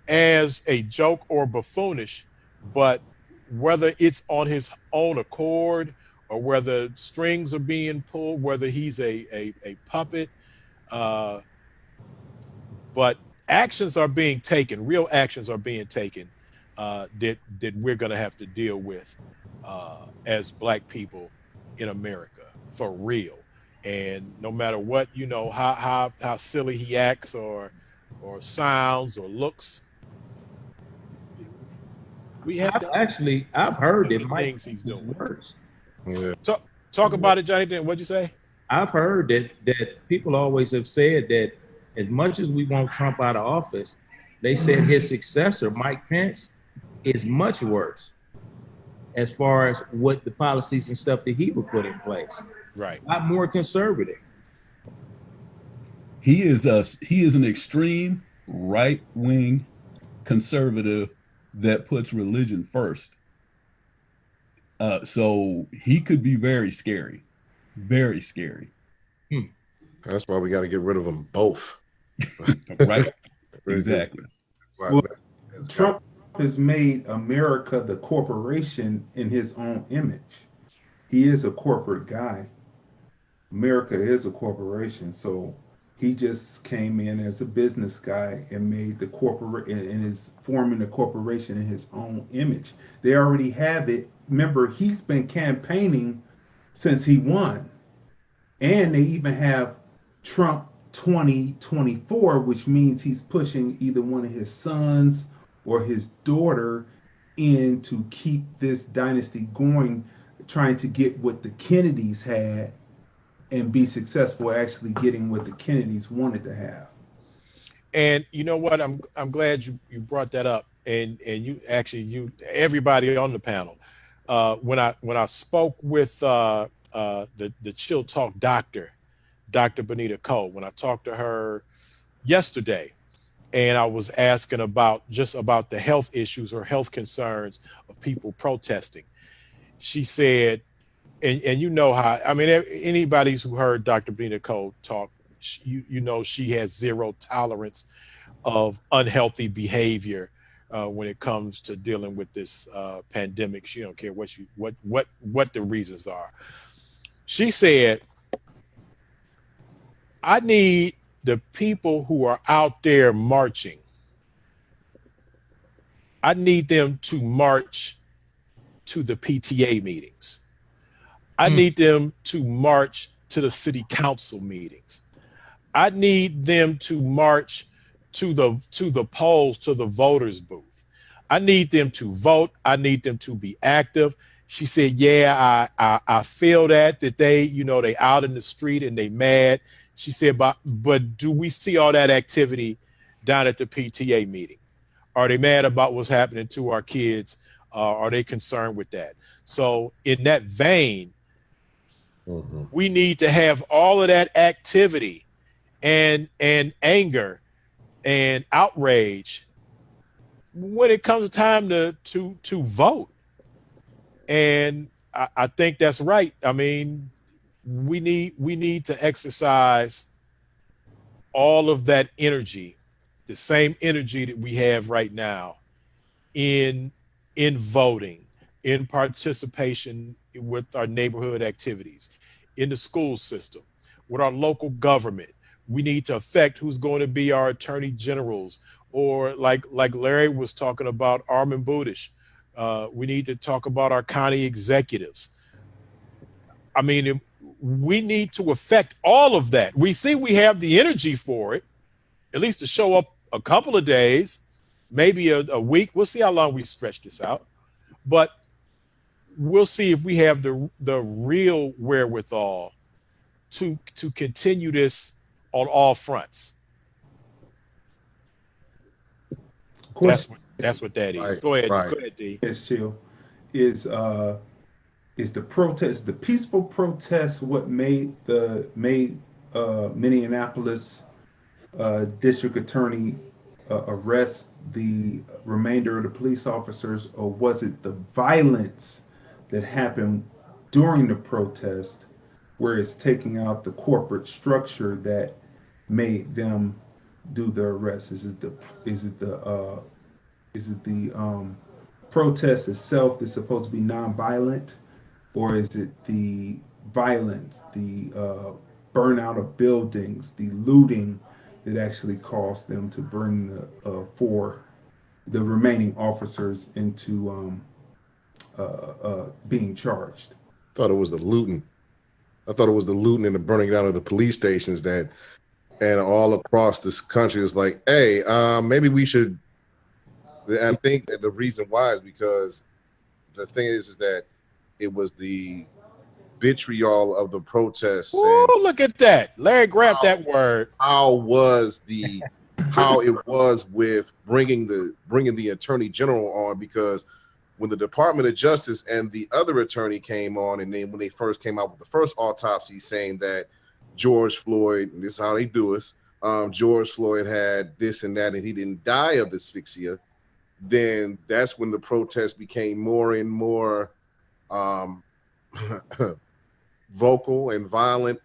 A: as a joke or buffoonish, but whether it's on his own accord or whether strings are being pulled, whether he's a puppet, uh, but actions are being taken, real actions are being taken that we're going to have to deal with as Black people in America for real. And no matter what, how silly he acts or sounds or looks, we have to
D: I've heard
A: do
D: that
A: the
D: Mike
A: things he's
D: Pence is
A: doing.
D: worse.
B: Yeah.
A: Talk about it, Johnny. Then what'd you say?
D: I've heard that people always have said that as much as we want Trump out of office, they said his successor, Mike Pence, is much worse as far as what the policies and stuff that he would put in place.
A: Right.
D: A lot more conservative.
E: He is an extreme right wing conservative that puts religion first. So he could be very scary, very scary.
B: That's why we got to get rid of them both.
E: Right?
B: Really good.
E: Exactly.
C: Well, Trump has made America the corporation in his own image. He is a corporate guy. America is a corporation, so he just came in as a business guy and made the corporate and is forming a corporation in his own image. They already have it. Remember, he's been campaigning since he won, and they even have Trump 2024, which means he's pushing either one of his sons or his daughter in to keep this dynasty going, trying to get what the Kennedys had and be successful actually getting what the Kennedys wanted to have.
A: And you know what? I'm glad you brought that up. And you actually you everybody on the panel. When I spoke with the Chill Talk doctor, Dr. Bonita Cold, when I talked to her yesterday, and I was asking about the health issues or health concerns of people protesting. She said, and you know how I mean anybody's who heard Dr. Bonita Cold talk, you know she has zero tolerance of unhealthy behavior when it comes to dealing with this pandemic. She don't care what the reasons are. She said, "I need the people who are out there marching. I need them to march to the PTA meetings. I need them to march to the city council meetings. I need them to march to the polls, to the voters booth. I need them to vote. I need them to be active." She said, "Yeah, I feel that they they out in the street and they mad." She said, but do we see all that activity down at the PTA meeting? Are they mad about what's happening to our kids? Are they concerned with that? So in that vein, we need to have all of that activity and anger and outrage when it comes time to vote. And I think that's right. I mean, we need to exercise all of that energy, the same energy that we have right now in in voting, in participation with our neighborhood activities, in the school system, with our local government. We need to affect who's going to be our attorney generals, or like Larry was talking about, Armin Budish. We need to talk about our county executives. I mean, we need to affect all of that. We see we have the energy for it, at least to show up a couple of days, maybe a week. We'll see how long we stretch this out, but we'll see if we have the real wherewithal to continue this on all fronts.
C: Question
A: That's what that is.
B: Right,
A: Go ahead,
B: right.
A: go ahead, D.
C: is chill. Is uh is the protest, the peaceful protest, what made Minneapolis district attorney arrest the remainder of the police officers, or was it the violence that happened during the protest, where it's taking out the corporate structure that made them do the arrest? Is it the protest itself is supposed to be nonviolent, or is it the violence, the burnout of buildings, the looting that actually caused them to bring the remaining officers into being charged?
B: Thought it was the looting. I thought it was the looting and the burning down of the police stations that, and all across this country is like, hey, maybe we should. I think that the reason why is because the thing is that it was the vitriol of the protests
A: Ooh,
B: and
A: look at that. Larry grabbed
B: how
A: that word.
B: how it was with bringing the attorney general on, because when the Department of Justice and the other attorney came on, and then when they first came out with the first autopsy saying that George Floyd, and this is how they do us, George Floyd had this and that, and he didn't die of asphyxia, then that's when the protest became more and more um, vocal and violent.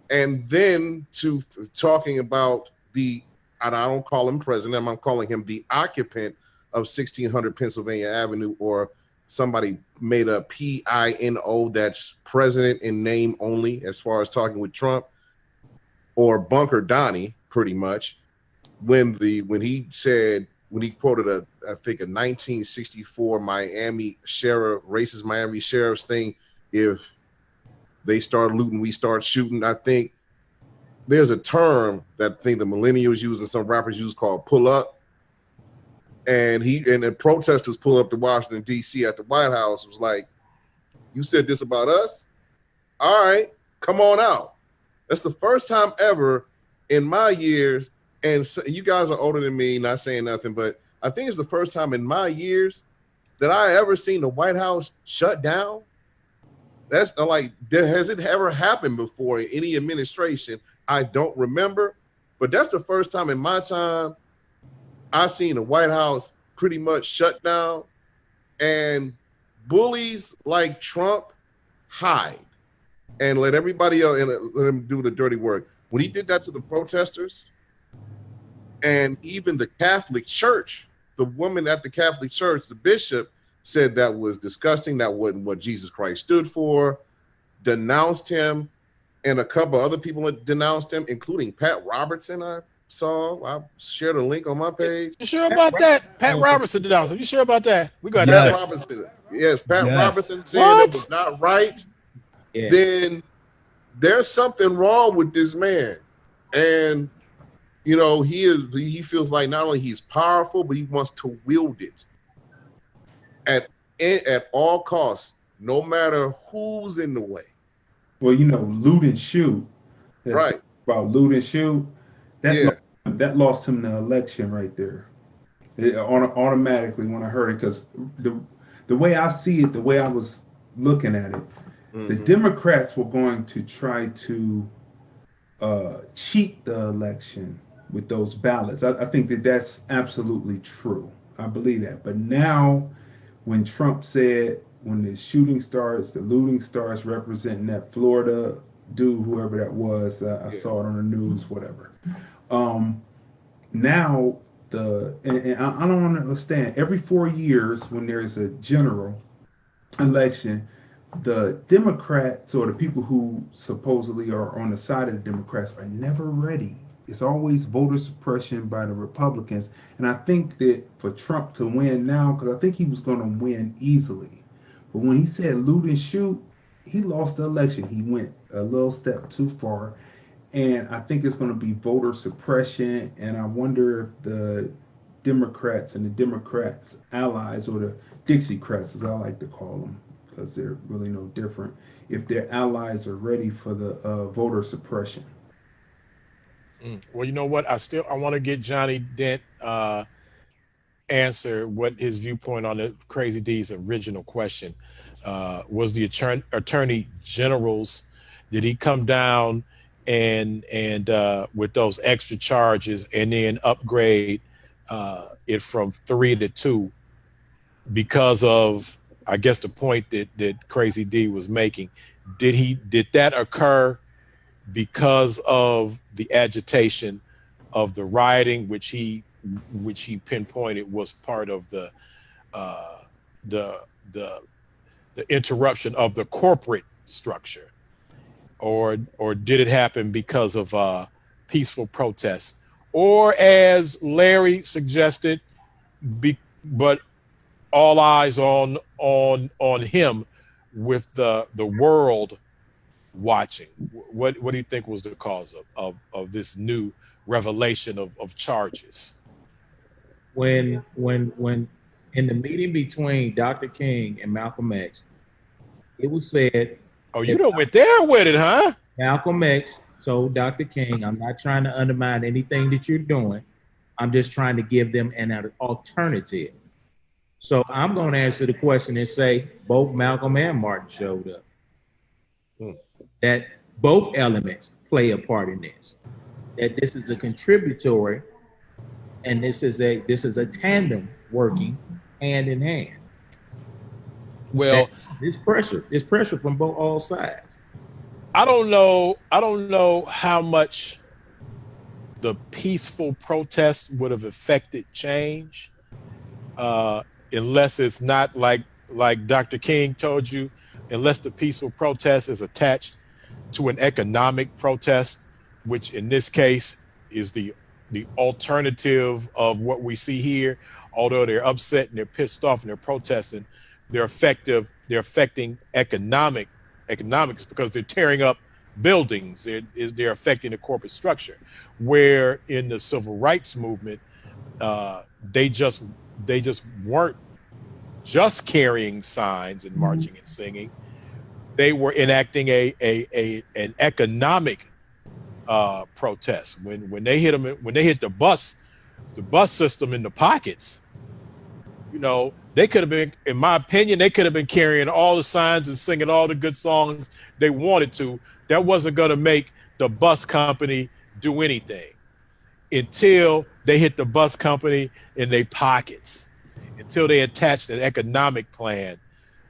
B: And then to talking about and I don't call him president, I'm calling him the occupant of 1600 Pennsylvania Avenue, or somebody made a PINO, that's president in name only, as far as talking with Trump, or Bunker Donnie, pretty much, when he quoted I think a 1964 Miami sheriff, racist Miami sheriff's thing, if they start looting, we start shooting. I think there's a term that I think the millennials use and some rappers use called pull up. And the protesters pull up to Washington, D.C. at the White House. It was like, you said this about us? All right, come on out. That's the first time ever in my years, and so, you guys are older than me, not saying nothing, but I think it's the first time in my years that I ever seen the White House shut down. That's like, has it ever happened before in any administration? I don't remember, but that's the first time in my time I seen the White House pretty much shut down, and bullies like Trump hide and let everybody else and let him do the dirty work. When he did that to the protesters, and even the Catholic Church, the woman at the Catholic Church, the bishop, said that was disgusting. That wasn't what Jesus Christ stood for, denounced him, and a couple other people denounced him, including Pat Robertson. I shared a link on my page.
A: You sure about that? Pat Robertson denounced him. You sure about that? We got to
B: Pat
A: check.
E: Yes.
B: Robinson, yes, Pat
E: Yes.
B: Robertson saying it was
A: What?
B: not right.
D: Yeah.
B: Then there's something wrong with this man. And he feels like not only he's powerful, but he wants to wield it at all costs, no matter who's in the way.
C: Well, loot and shoot. That's
B: Right.
C: about loot and shoot. That
B: Yeah.
C: lost, that lost him the election right there. Automatically when I heard it, because the way I see it, the way I was looking at it, the
B: Mm-hmm.
C: Democrats were going to try to cheat the election with those ballots. I think that that's absolutely true. I believe that. But now, when Trump said, when the shooting starts, the looting starts, representing that Florida dude, whoever that was, I saw it on the news, whatever. Um, Now, and I don't understand. Every 4 years, when there's a general election, the Democrats, or the people who supposedly are on the side of the Democrats, are never ready. It's always voter suppression by the Republicans. And I think that for Trump to win now, because I think he was going to win easily, but when he said loot and shoot, he lost the election. He went a little step too far. And I think it's going to be voter suppression. And I wonder if the Democrats and the Democrats' allies, or the Dixiecrats, as I like to call them, because they're really no different, if their allies are ready for the voter suppression.
A: Well, you know what? I want to get Johnny Dent answer what his viewpoint on the Crazy D's original question was. The attorney general's, did he come down and with those extra charges and then upgrade it from 3 to 2 because of, I guess, the point that Crazy D was making? Did that occur because of the agitation of the rioting, which he pinpointed was part of the uh, the the the interruption of the corporate structure, or did it happen because of peaceful protests, or as Larry suggested, but all eyes on him with the world watching? What do you think was the cause of this new revelation of charges?
D: When in the meeting between Dr. King and Malcolm X, it was said
A: Oh, you
D: that
A: don't went there with it, huh?
D: Malcolm X told Dr. King, I'm not trying to undermine anything that you're doing. I'm just trying to give them an alternative. So I'm going to answer the question and say both Malcolm and Martin showed up.
A: Hmm.
D: That both elements play a part in this. That this is a contributory, and this is a tandem working hand in hand. That
A: Well,
D: there's pressure from both all sides.
A: I don't know how much the peaceful protest would have affected change, uh, unless it's not like Dr. King told you, unless the peaceful protest is attached to an economic protest, which in this case is the alternative of what we see here. Although they're upset and they're pissed off and they're protesting, they're affecting economics because they're tearing up buildings. They're affecting the corporate structure. Where in the civil rights movement, they just weren't just carrying signs and marching and singing. They were enacting a an economic protest. When they hit them, when they hit the bus system in the pockets, they could have been, in my opinion, they could have been carrying all the signs and singing all the good songs they wanted to. That wasn't going to make the bus company do anything until they hit the bus company in their pockets, until they attached an economic plan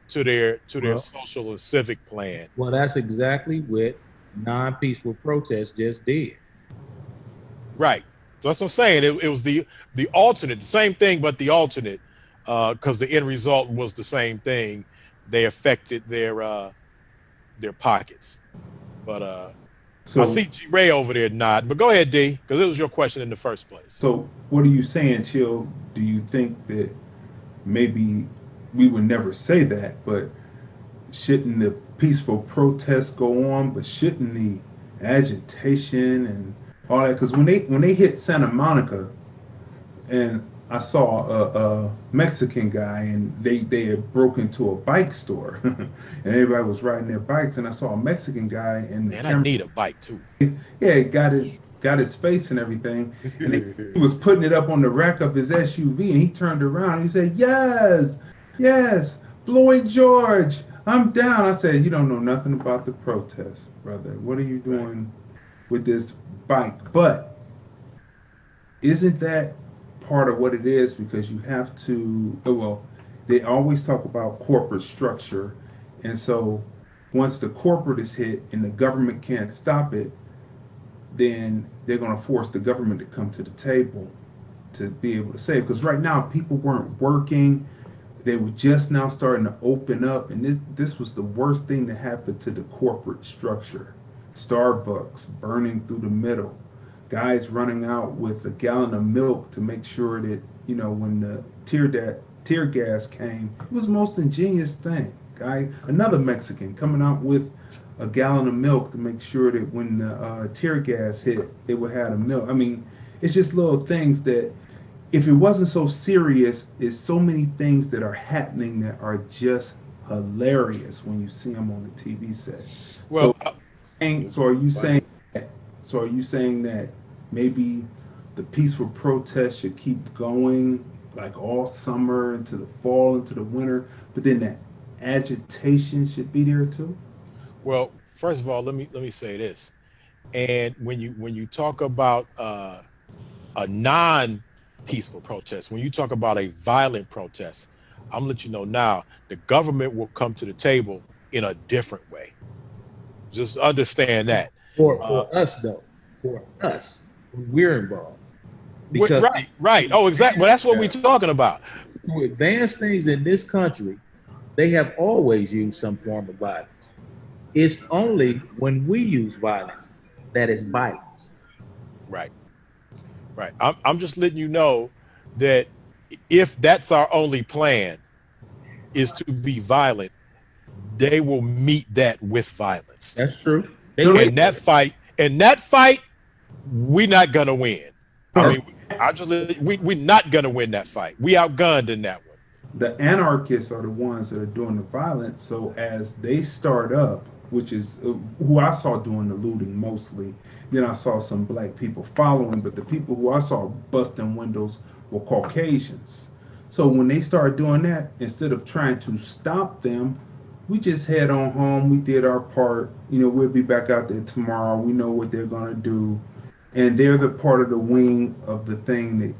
A: to their
D: Well,
A: social and civic plan.
D: well, that's exactly what non-peaceful protests just did.
A: Right. So that's what I'm saying. It was the alternate, the same thing, but the alternate, because the end result was the same thing. They affected their pockets. But I
C: So
A: see G Ray over there nodding. But go ahead, D, because it was your question in the first place.
C: so what are you saying, Chill? Do you think that maybe we would never say that, but shouldn't the peaceful protests go on, but shouldn't the agitation and all that? Because when they hit Santa Monica, and I saw a Mexican guy, and they had broke into a bike store, and everybody was riding their bikes, and I saw a Mexican guy, and the
A: Man, I
C: camera,
A: need a bike too.
C: yeah, got his face and everything, and he was putting it up on the rack of his SUV, and he turned around and he said, "Yes, yes, Floyd George, I'm down." I said, "You don't know nothing about the protest, brother. What are you
A: Right.
C: doing with this bike?" But isn't that part of what it is? Because you have to, well, they always talk about corporate structure. And so once the corporate is hit and the government can't stop it, then they're going to force the government to come to the table to be able to save. Because right now, people weren't working. They were just now starting to open up. And this was the worst thing that happened to the corporate structure. Starbucks burning through the middle, guys running out with a gallon of milk to make sure that, when the tear gas came, it was the most ingenious thing. Guy, another Mexican coming out with a gallon of milk to make sure that when the tear gas hit, it would have the milk. I mean, it's just little things that, if it wasn't so serious, is so many things that are happening that are just hilarious when you see them on the TV set. So,
A: Well,
C: so are you
A: go ahead.
C: saying that? So are you saying that maybe the peaceful protest should keep going like all summer into the fall into the winter, but then that agitation should be there too?
A: Well, first of all, let me say this. And when you talk about a non-peaceful protest, when you talk about a violent protest, I'm gonna let you know now the government will come to the table in a different way. Just understand that. Uh,
D: For us though, for us, when we're involved, because
A: right, right. Oh, exactly. Well, that's what we're talking about.
D: to advance things in this country, they have always used some form of violence. It's only when we use violence that it's violence.
A: Right. Right. I'm just letting you know that if that's our only plan is to be violent, they will meet that with violence.
D: That's true. They
C: No,
D: wait
A: And
D: for
A: that
D: it.
A: fight, and that fight, we're not gonna win. I
C: no.
A: mean, we're not gonna win that fight. We outgunned in that one.
C: The anarchists are the ones that are doing the violence. So as they start up, which is who I saw doing the looting mostly, then I saw some black people following, but the people who I saw busting windows were Caucasians. So when they started doing that, instead of trying to stop them, we just head on home. We did our part. We'll be back out there tomorrow. We know what they're gonna do, and they're the part of the wing of the thing that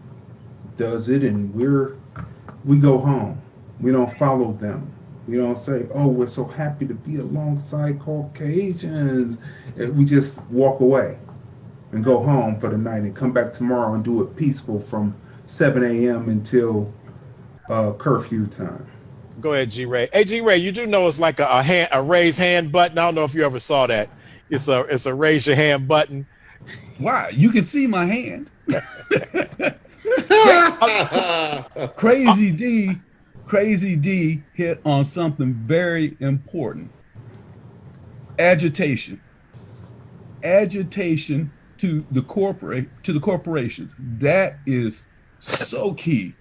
C: does it, and we go home. We don't follow them. We don't say, "Oh, we're so happy to be alongside Caucasians." And we just walk away and go home for the night and come back tomorrow and do it peaceful from 7 a.m. until curfew time.
A: Go ahead, G Ray. Hey, G Ray, you do know it's like a raise hand button. I don't know if you ever saw that. It's a raise your hand button.
E: Why? You can see my hand.
A: Yeah,
E: Crazy D, Crazy D hit on something very important. Agitation. Agitation to the corporations. That is so key.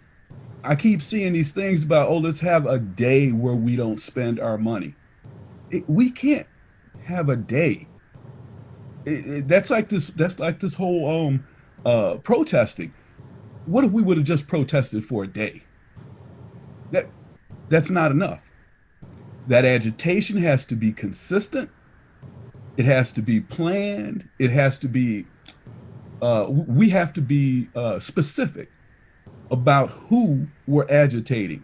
E: I keep seeing these things about, oh, let's have a day where we don't spend our money. We can't have a day. That's like this. That's like this whole protesting. What if we would have just protested for a day? That that's not enough. That agitation has to be consistent. It has to be planned. It has to be. We have to be specific about who we're agitating.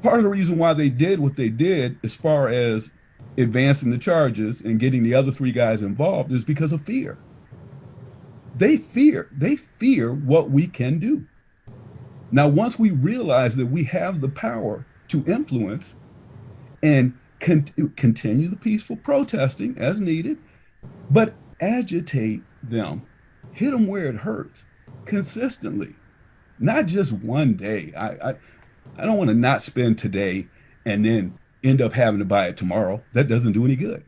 E: Part of the reason why they did what they did, as far as advancing the charges and getting the other three guys involved, is because of fear. They fear what we can do. Now, once we realize that we have the power to influence and continue the peaceful protesting as needed, but agitate them, hit them where it hurts consistently, not just one day. I don't want to not spend today and then end up having to buy it tomorrow. That doesn't do any good.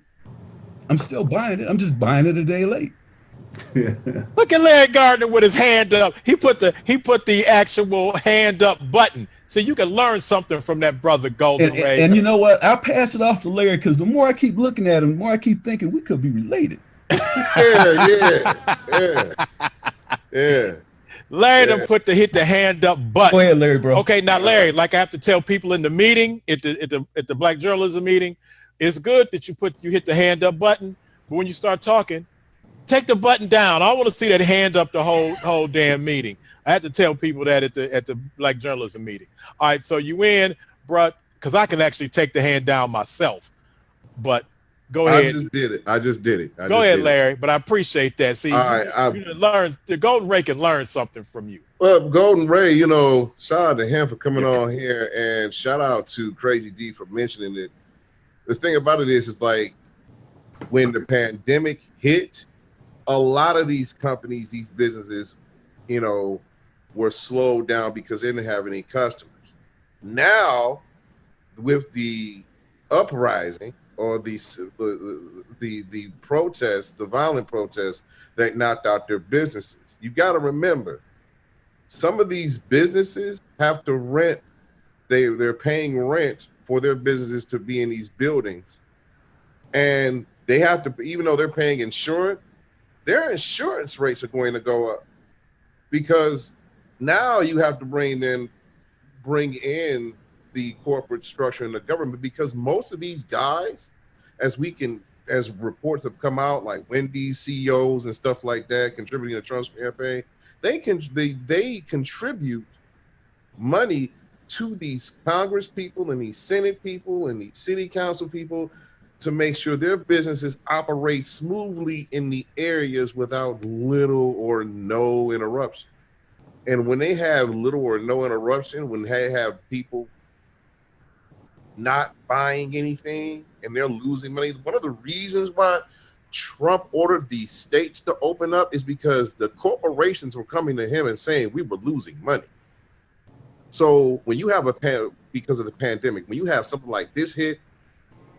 E: I'm still buying it. I'm just buying it a day late.
A: look at Larry Gardner with his hand up. He put the actual hand up button, so you can learn something from that brother
E: And,
A: Golden
E: and,
A: Ray.
E: and you know what? I'll pass it off to Larry because the more I keep looking at him, the more I keep thinking we could be related.
B: Yeah, yeah, yeah,
A: Larry done
B: yeah.
A: hit the hand up
E: Go
A: button.
E: ahead, Larry, bro.
A: Okay, now Larry, like I have to tell people in the meeting, at the Black Journalism meeting, it's good that you hit the hand up button, but when you start talking, take the button down. I want to see that hand up the whole damn meeting. I had to tell people that at the Black Journalism meeting. All right, so you in, bruh, because I can actually take the hand down myself. But go
B: I
A: ahead.
B: just did it. I just did it. I
A: Go
B: just
A: ahead,
B: did it.
A: Larry. But I appreciate that. See,
B: All right.
A: you learn the Golden Ray can learn something from you.
B: Well, Golden Ray, shout out to him for coming on here, and shout out to Crazy D for mentioning it. The thing about it is like when the pandemic hit, a lot of these companies, these businesses, you know, were slowed down because they didn't have any customers. Now, with the uprising or the protests, the violent protests that knocked out their businesses, you got to remember some of these businesses have to rent. They're paying rent for their businesses to be in these buildings, and they have to, even though they're paying insurance, their insurance rates are going to go up because now you have to bring in the corporate structure and the government, because most of these guys, as reports have come out, like Wendy's CEOs and stuff like that, contributing to Trump's campaign, they contribute money to these Congress people and these Senate people and these city council people to make sure their businesses operate smoothly in the areas without little or no interruption. And when they have little or no interruption, when they have people not buying anything and they're losing money, one of the reasons why Trump ordered the states to open up is because the corporations were coming to him and saying we were losing money. So when you have because of the pandemic, when you have something like this hit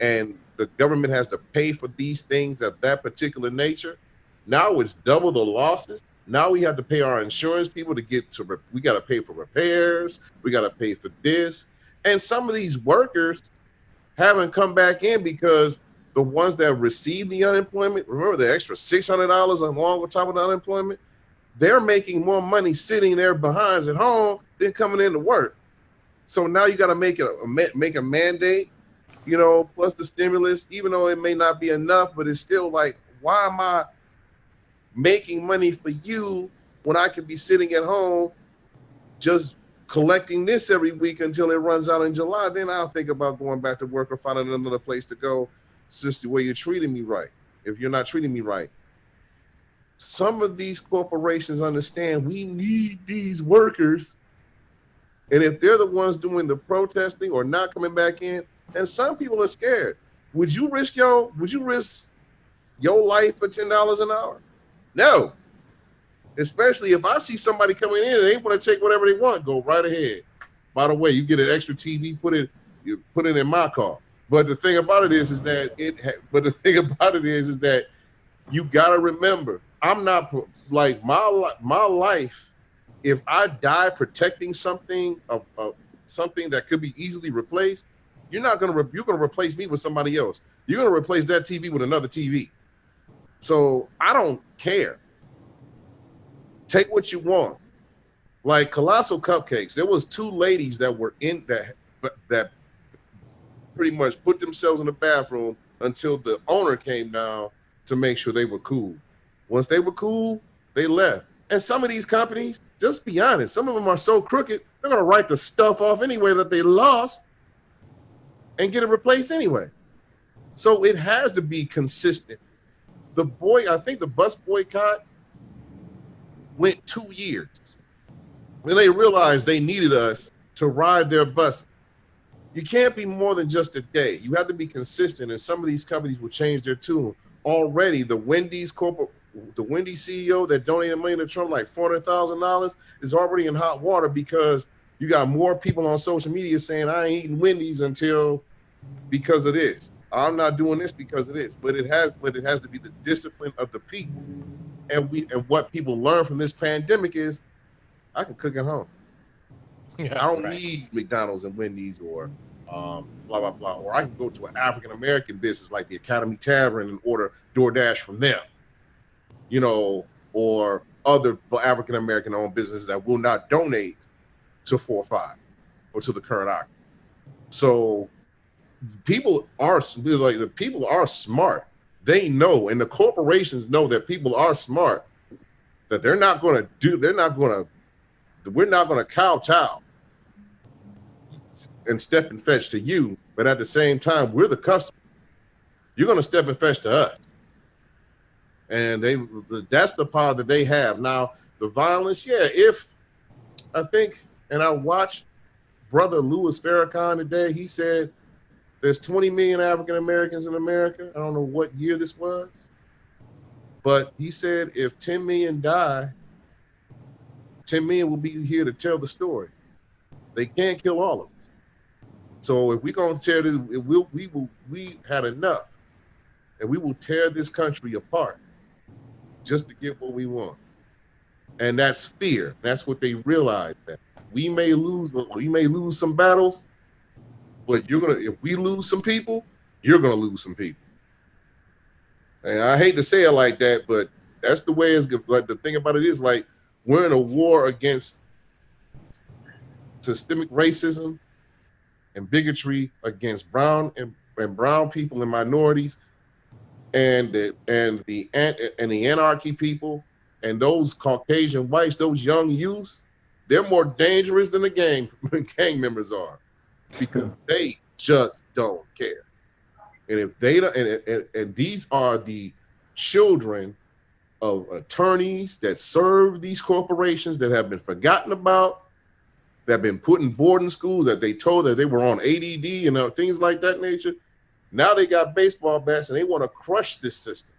B: and the government has to pay for these things of that particular nature, now it's double the losses. Now we have to pay our insurance people to we got to pay for repairs. We got to pay for this. And some of these workers haven't come back in because the ones that receive the unemployment, remember the extra $600 along with top of the unemployment, they're making more money sitting there behinds at home than coming into work. So now you got to make a mandate, plus the stimulus, even though it may not be enough, but it's still like, why am I making money for you when I could be sitting at home just collecting this every week until it runs out in July? Then I'll think about going back to work or finding another place to go, since the way you're treating me right. If you're not treating me right, some of these corporations understand we need these workers. And if they're the ones doing the protesting or not coming back in, and some people are scared, would you risk your life for $10 an hour? No. Especially if I see somebody coming in and they want to take whatever they want, go right ahead. By the way, you get an extra TV, you put it in my car. But the thing about it is that you got to remember, I'm not like my life. If I die protecting something something that could be easily replaced, you're going to replace me with somebody else. You're going to replace that TV with another TV. So I don't care. Take what you want. Like Colossal Cupcakes, there was two ladies that were in that pretty much put themselves in the bathroom until the owner came down to make sure they were cool. Once they were cool, they left. And some of these companies, just be honest, some of them are so crooked, they're going to write the stuff off anyway that they lost and get it replaced anyway. So it has to be consistent. I think the bus boycott went 2 years. When they realized they needed us to ride their bus. You can't be more than just a day. You have to be consistent, and some of these companies will change their tune. Already, the Wendy's CEO that donated money to Trump, like $400,000, is already in hot water because you got more people on social media saying, I ain't eating Wendy's because of this. I'm not doing this because of this. But it has to be the discipline of the people. And what people learn from this pandemic is I can cook at home.
A: Yeah,
B: I don't
A: right.
B: need McDonald's and Wendy's or blah, blah, blah. Or I can go to an African-American business like the Academy Tavern and order DoorDash from them, or other African-American owned businesses that will not donate to 4-5 or to the current occupant. So people are smart. They know, and the corporations know that people are smart, that we're not going to kowtow and step and fetch to you, but at the same time, we're the customer. You're going to step and fetch to us. And that's the power that they have. Now, the violence, and I watched Brother Louis Farrakhan today. He said there's 20 million African Americans in America. I don't know what year this was, but he said if 10 million die, 10 million will be here to tell the story. They can't kill all of us. So if we're going to tear this, we had enough, and we will tear this country apart just to get what we want. And that's fear. That's what they realize, that we may lose some battles, but if we lose some people, you're gonna lose some people. And I hate to say it like that, but that's the way it's good. Like, the thing about it is, like, we're in a war against systemic racism and bigotry against brown people and minorities, and the anarchy people, and those Caucasian whites, those young youths. They're more dangerous than the gang members are, because they just don't care. And if they don't, and these are the children of attorneys that serve these corporations that have been forgotten about, that have been put in boarding schools, that they told that they were on ADD and things like that nature. Now they got baseball bats and they want to crush this system.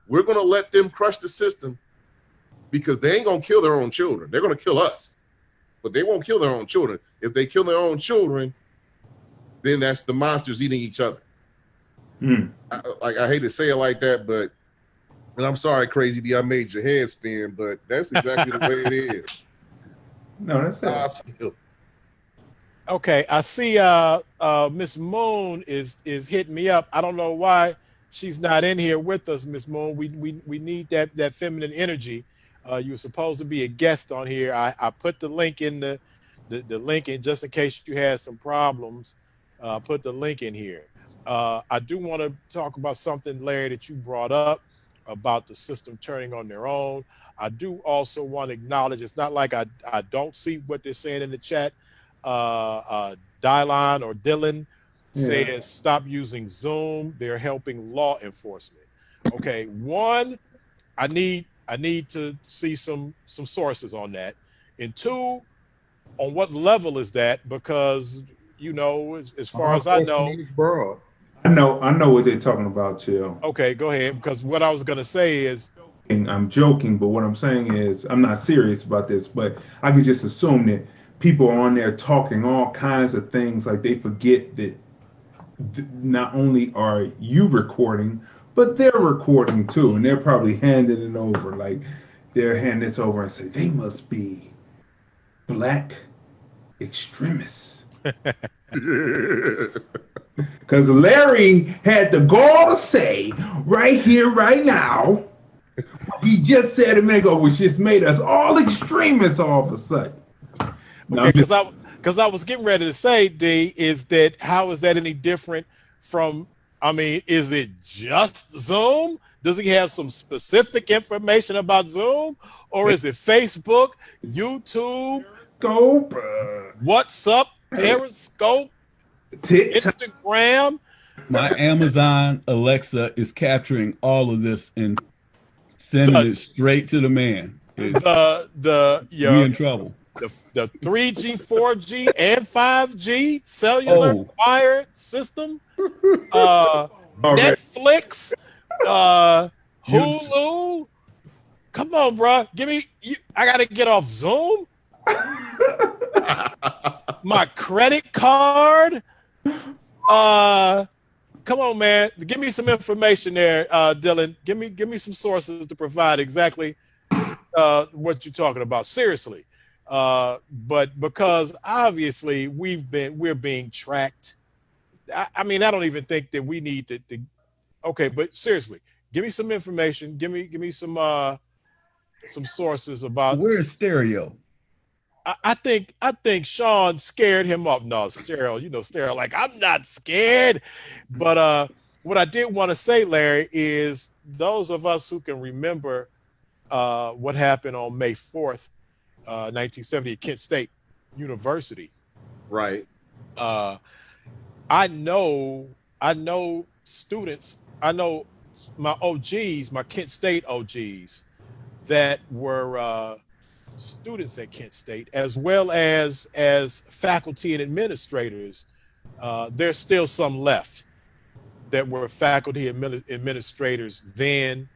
B: We're going to let them crush the system because they ain't going to kill their own children. They're going to kill us, but they won't kill their own children. If they kill their own children, then that's the monsters eating each other. I hate to say it like that, but and I'm sorry, Crazy D, I made your head spin, but that's exactly the way it is.
C: No, that's
B: I
C: it.
B: feel.
A: Okay, I see Miss Moon is hitting me up. I don't know why she's not in here with us, Miss Moon. We need that feminine energy. You're supposed to be a guest on here. I put the link in the link in just in case you had some problems. Put the link in here. I do want to talk about something, Larry, that you brought up about the system turning on their own. I do also want to acknowledge it's not like I don't see what they're saying in the chat. Dylon or Dylan
C: Yeah.
A: says stop using Zoom. They're helping law enforcement. Okay, one, I need to see some sources on that. And two, on what level is that? Because as far
D: Law
A: as I
D: enforcement
A: know,
D: is broad.
C: I know what they're talking about, Chill.
A: okay, go ahead. Because what I was gonna say is,
C: And I'm joking, but what I'm saying is I'm not serious about this, but I could just assume that people are on there talking all kinds of things like they forget that not only are you recording, but they're recording too, and they're probably handing it over. Like they're handing this over and say they must be black extremists. Because Larry had the gall to say right here, right now, what he just said a minute ago, which just made us all extremists all of a sudden. No,
A: okay,
C: I'm just
A: because I was getting ready to say, D, is that how is that any different from? I mean, is it just Zoom? Does he have some specific information about Zoom, or is it Facebook, YouTube,
C: scope,
A: WhatsApp, Periscope,
C: TikTok.
A: Instagram?
E: My Amazon Alexa is capturing all of this and sending
A: The
E: it straight to the man.
A: the
E: We
A: your
E: in trouble.
A: the 3G, 4G, and 5G cellular
E: Oh,
A: wired system, uh,
C: Already.
A: Netflix, uh,
E: you
A: Hulu. Come on, bro. Give me. I gotta get off Zoom. My credit card. Uh, Come on, man. Give me some information there, Dylan. Give me some sources to provide exactly what you're talking about. Seriously. But because obviously we're being tracked. I mean, I don't even think that we need to. Okay, but seriously, give me some information. Give me some sources about.
E: where's stereo?
A: I think Sean scared him off. No, Stereo, Stereo, like I'm not scared. But what I did want to say, Larry, is those of us who can remember what happened on May 4th, 1970 at Kent State University.
B: Right.
A: Uh, I know students, I know my OGs, my Kent State OGs that were students at Kent State, as well as faculty and administrators. There's still some left that were faculty administrators then,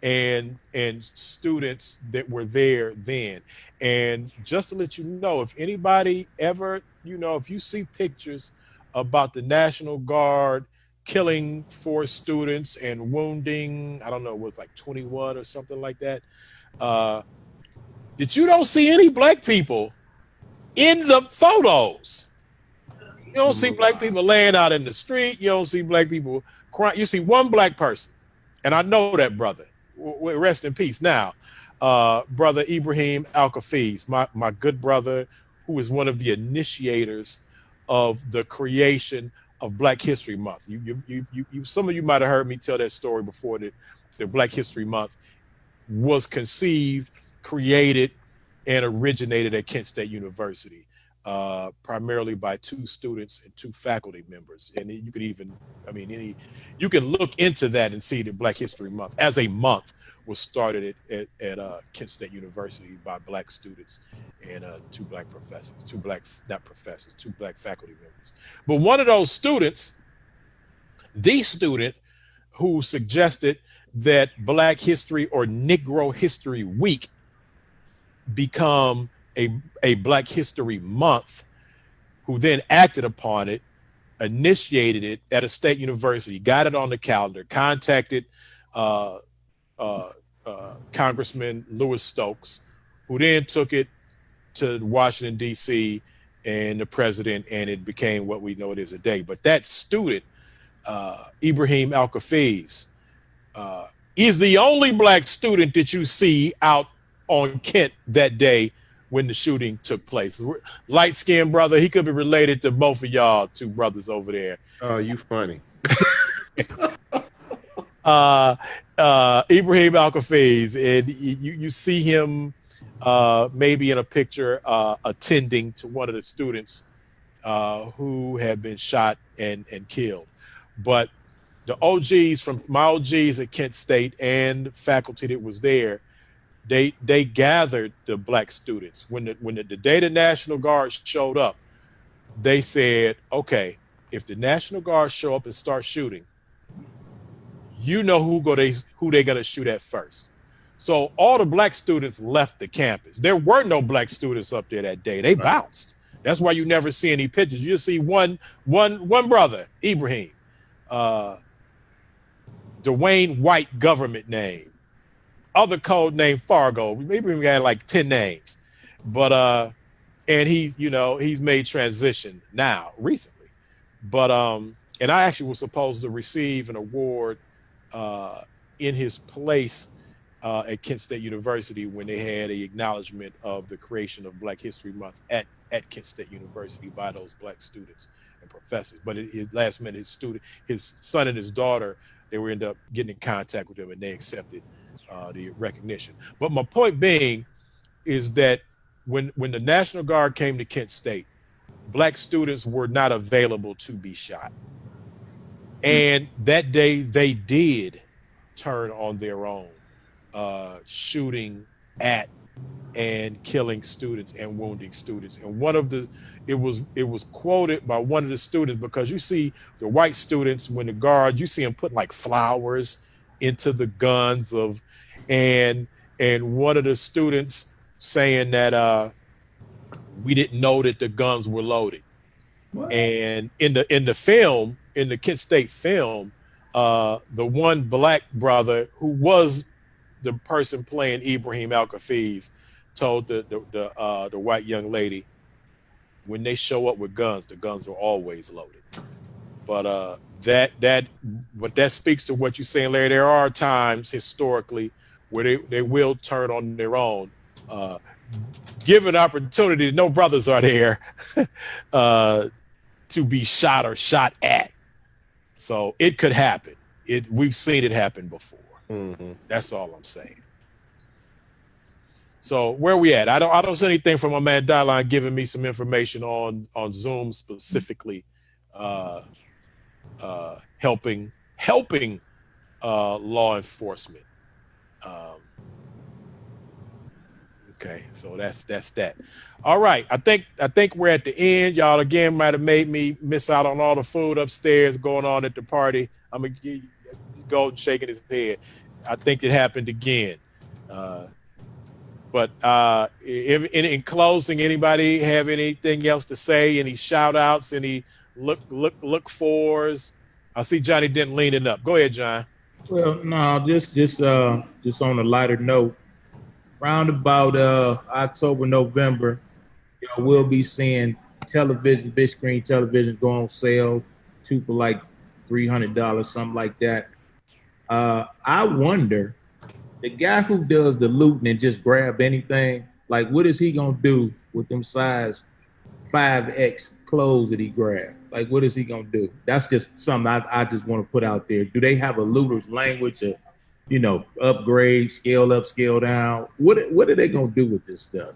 A: and students that were there then. And just to let you know, if anybody ever, if you see pictures about the National Guard killing 4 students and wounding, I don't know, it was like 21 or something like that. Uh, that you don't see any black people in the photos. You don't see black people laying out in the street. You don't see black people crying. You see one black person, and I know that brother. Rest in peace. Now, brother Ibrahim Al Kafiz, my good brother, who is one of the initiators of the creation of Black History Month. Some of you might have heard me tell that story before. That Black History Month was conceived, created, and originated at Kent State University, primarily by 2 students and 2 faculty members. And you could even, you can look into that and see that Black History Month as a month was started at Kent State University by black students and two black professors, two black not professors, two black faculty members. But one of those students, the student who suggested that Black History or Negro History Week become a Black History Month, who then acted upon it, initiated it at a state university, got it on the calendar, contacted uh, uh, Congressman Lewis Stokes, who then took it to Washington, D.C., and the president, and it became what we know it is today. But that student, Ibrahim Al Kafiz, uh, is the only black student that you see out on Kent that day when the shooting took place. Light skinned brother, he could be related to both of y'all, two brothers over there.
B: Oh, you funny.
A: Ibrahim Al Kafiz, and you see him maybe in a picture attending to one of the students who have been shot and killed. But the OGs from my OGs at Kent State and faculty that was there, they gathered the black students. When the day the National Guard showed up, they said, okay, if the National Guard show up and start shooting, you know who they're gonna shoot at first. So all the black students left the campus. There were no black students up there that day. They bounced. That's why you never see any pictures. You see one brother, Ibrahim, Dwayne White government name, other code name Fargo. Maybe we had like 10 names, but and he's made transition now recently, but and I actually was supposed to receive an award in his place at Kent State University when they had a acknowledgement of the creation of Black History Month at Kent State University by those black students and professors. But his last minute, his son and his daughter, they were end up getting in contact with him and they accepted the recognition. But my point being is that when the National Guard came to Kent State, black students were not available to be shot. And that day they did turn on their own, shooting at and killing students and wounding students. And it was quoted by one of the students, because you see the white students, when the guard, you see them put like flowers into the guns of, and one of the students saying that we didn't know that the guns were loaded. What? And in the film, in the Kent State film, the one black brother who was the person playing Ibrahim Al Kafiz told the white young lady, when they show up with guns, the guns are always loaded. But that speaks to what you're saying, Larry. There are times historically where they will turn on their own, given opportunity. No brothers are there to be shot or shot at. So it could happen. We've seen it happen before. Mm-hmm. That's all I'm saying. So where we at? I don't see anything from my man Dylan giving me some information on Zoom specifically, helping law enforcement. Okay, so that's that. All right, I think we're at the end. Y'all again might have made me miss out on all the food upstairs going on at the party. I'm gonna go shaking his head. I think it happened again. But in closing, anybody have anything else to say? Any shout outs? Any look fors? I see Johnny Dent leaning up. Go ahead, John.
D: Well, no, just on a lighter note, round about October, November, we'll be seeing television, big screen television go on sale, two for like $300, something like that. I wonder, the guy who does the looting and just grab anything, like what is he gonna do with them size 5X clothes that he grabbed? Like what is he gonna do? That's just something I just want to put out there. Do they have a looter's language of, upgrade, scale up, scale down? What are they gonna do with this stuff?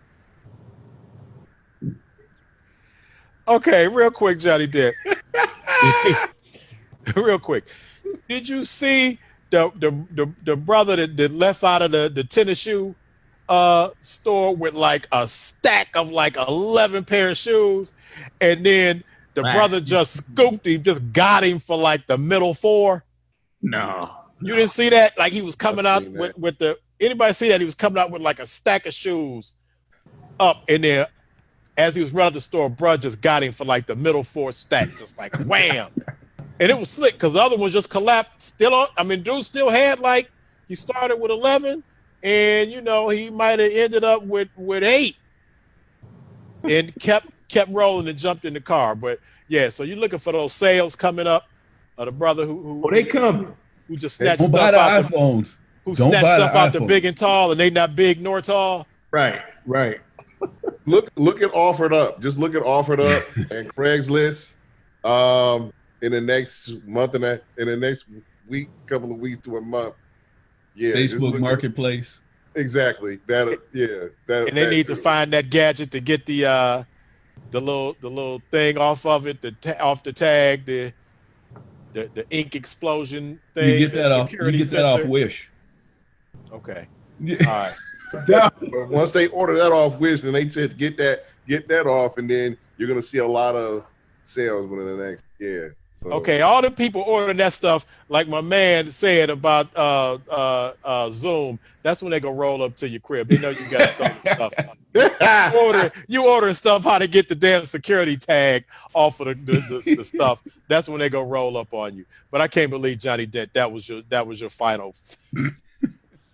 A: Okay, real quick, Johnny Depp. Real quick. Did you see the brother that left out of the tennis shoe store with like a stack of like 11 pair of shoes, and then the brother
D: Relax.
A: just scooped him, just got him for like the middle four.
D: No,
A: You
D: no.
A: didn't see that? Like he was
B: I've
A: coming out
B: seen
A: with
B: that.
A: the anybody see that? He was coming out with like a stack of shoes up in there as he was running the store. Bruh just got him for like the middle four stack, just like wham. And it was slick because the other one just collapsed. Still on. I mean, dude still had like he started with 11, and he might have ended up with 8, and kept rolling and jumped in the car. But yeah, so you're looking for those sales coming up. The brother
D: Oh, they coming.
A: who just
B: Hey,
A: snatched
E: Don't buy
A: stuff
E: the
A: out the
E: iPhones.
A: who
E: Don't
A: snatched
E: buy the
A: stuff out the big
E: iPhones.
A: and tall, and they not big nor tall.
D: Right, right.
B: look at offered up. Just look at offered up and Craigslist. Um, in the next month in the next week, couple of weeks to a month. Yeah, just
E: Facebook
B: look at
E: Marketplace.
B: exactly that. Yeah,
A: And they
B: that
A: need to
B: too.
A: find that gadget to get the little thing off of it, off the tag, the ink explosion
E: You
A: thing,
E: get
A: the
E: that off. You
A: security
E: get that off
A: sensor.
E: Wish.
A: Okay.
E: Yeah.
A: All right.
B: But once they order that off Wish, then they said get that off, and then you're gonna see a lot of sales within the next. Yeah. So
A: Okay, all the people ordering that stuff, like my man said about Zoom, that's when they gonna roll up to your crib. They know you got stolen stuff. You ordering stuff how to get the damn security tag off of the stuff. That's when they go roll up on you. But I can't believe Johnny that was your final.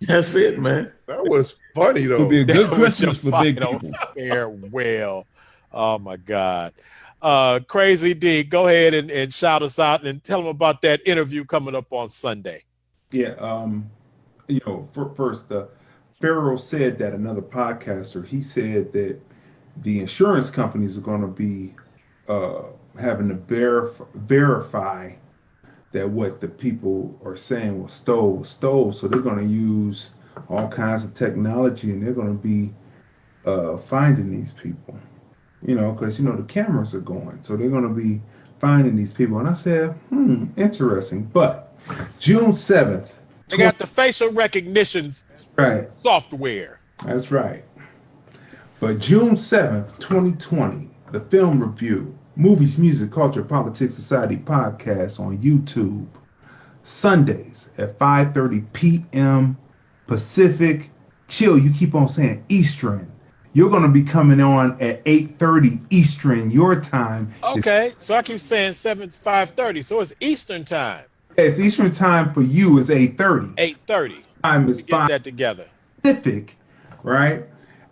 D: That's it, man.
B: that was funny
E: It'll be
B: though.
E: a good
A: That was your
E: Christmas for big
A: final
E: people.
A: farewell. Oh my God. Crazy D, go ahead and shout us out and tell them about that interview coming up on Sunday.
C: Yeah. First, Pharaoh said that another podcaster, he said that the insurance companies are going to be uh, having to verify that what the people are saying was stole was stole. So they're going to use all kinds of technology, and they're going to be finding these people. Because the cameras are going, so they're going to be finding these people. And I said, interesting. But June 7th,
A: They got the facial recognition
C: right,
A: software.
C: that's right. But June 7th, 2020, the film review, movies, music, culture, politics, society podcast on YouTube, Sundays at 5:30 p.m. Pacific. Chill, you keep on saying Eastern. You're going to be coming on at 8:30 Eastern. Your time is
A: Okay, so I keep saying 5:30, so it's Eastern time,
C: yes, Eastern time for you is 8:30.
A: 8:30.
C: Time
A: Let
C: is
A: me get
C: 5
A: that together.
C: Pacific, right?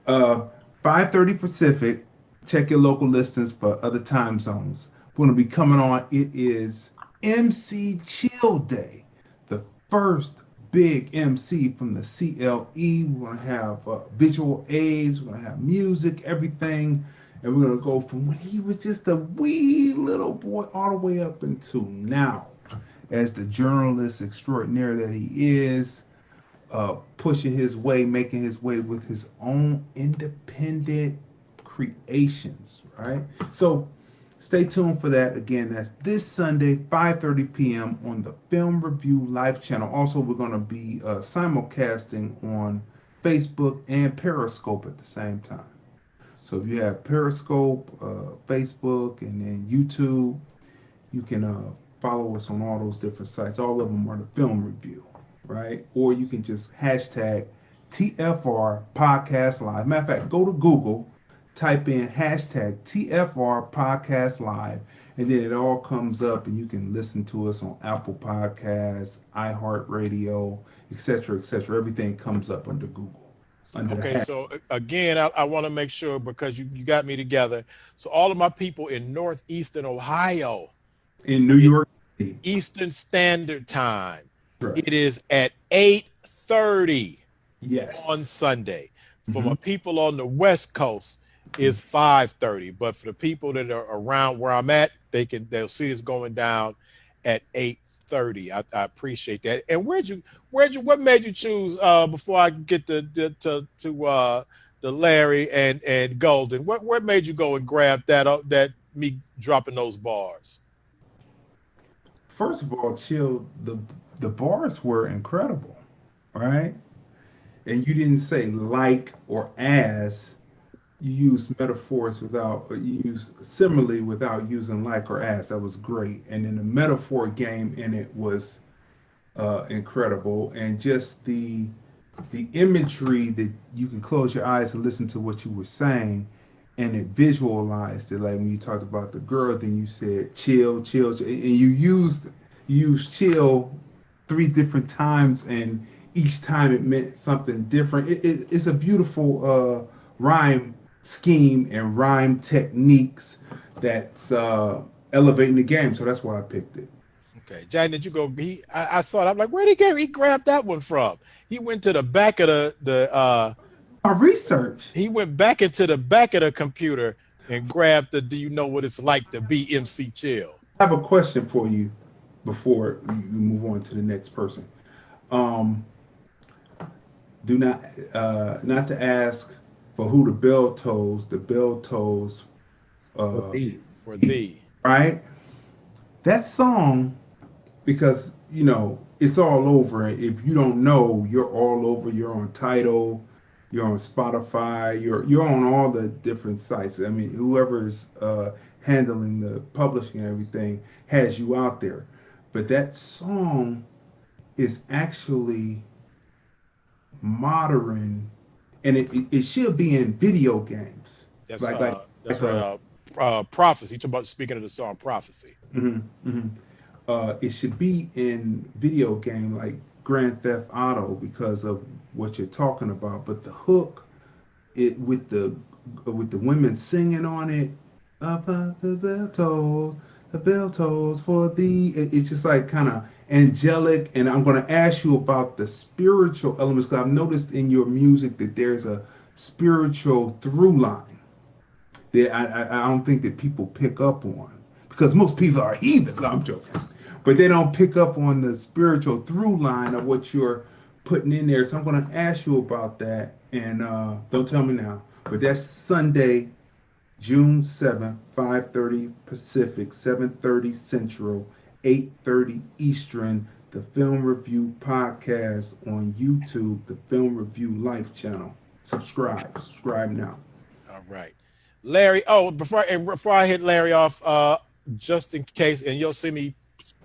C: 5:30 Pacific. Check your local listings for other time zones. We're going to be coming on. It is MC Chill Day, the first big MC from the CLE. We're going to have visual aids. We're going to have music, everything. And we're going to go from when he was just a wee little boy all the way up until now as the journalist extraordinaire that he is, pushing his way, making his way with his own independent creations, right? So stay tuned for that. Again, that's this Sunday, 5:30 p.m. on the Film Review Live channel. Also, we're going to be simulcasting on Facebook and Periscope at the same time. So if you have Periscope, Facebook, and then YouTube, you can follow us on all those different sites. All of them are the film review, right? Or you can just hashtag TFR Podcast Live. Matter of fact, go to Google, type in hashtag TFR Podcast Live, and then it all comes up, and you can listen to us on Apple Podcasts, iHeartRadio, etc., etc. Everything comes up under Google. Under the
A: Okay,
C: hashtag.
A: so again, I want to make sure because you got me together. So all of my people in northeastern Ohio,
C: In New York City.
A: Eastern Standard Time,
C: Right.
A: it is at 8:30 on
C: Yes.
A: Sunday. For
C: Mhm.
A: my people on the West Coast, it's 5:30. But for the people that are around where I'm at, they'll see it's going down at 8:30. I appreciate that. And what made you choose before I get to the Larry and Golden? What made you go and grab that me dropping those bars?
C: First of all, chill. The the bars were incredible, right? And you didn't say like or as. You used metaphors without, you used simile without using like or as. That was great. And then the metaphor game in it was incredible. And just the imagery that you can close your eyes and listen to what you were saying, and it visualized it. Like when you talked about the girl, then you said chill, chill, chill, and you used chill three different times, and each time it meant something different. It's a beautiful rhyme scheme and rhyme techniques that's elevating the game. So that's why I picked it.
A: Okay, John, did you go? I saw it. I'm like, where did he grab that one from? He went to the back of
C: Our research.
A: he went back into the back of the computer and grabbed the. Do you know what it's like to be MC Chill?
C: I have a question for you before you move on to the next person. Um, do not to ask for who the bell tolls. The bell tolls, uh,
A: For thee.
C: right? That song, because it's all over. If you don't know, you're all over. You're on Tidal, you're on Spotify, you're on all the different sites. I mean, whoever's handling the publishing and everything has you out there. But that song is actually modern, and it should be in video games.
A: That's
C: Like like
A: that's
C: like
A: right.
C: a
A: Prophecy. You talking about speaking of the song Prophecy.
C: mhm, mhm. It should be in video game like Grand Theft Auto because of what you're talking about. But the hook, it with the women singing on it, up the bell tolls for thee. It's just like kind of angelic. And I'm going to ask you about the spiritual elements because I've noticed in your music that there's a spiritual through line that I don't think that people pick up on because most people are heathens. No, I'm joking, but they don't pick up on the spiritual through line of what you're putting in there. So I'm going to ask you about that, and don't tell me now. But that's Sunday, June 7th, 5:30 Pacific, 7:30 Central, 8:30 Eastern. The Film Review Podcast on YouTube, the Film Review Life channel. Subscribe now.
A: All right, Larry. Oh, before I hit Larry off, just in case, and you'll see me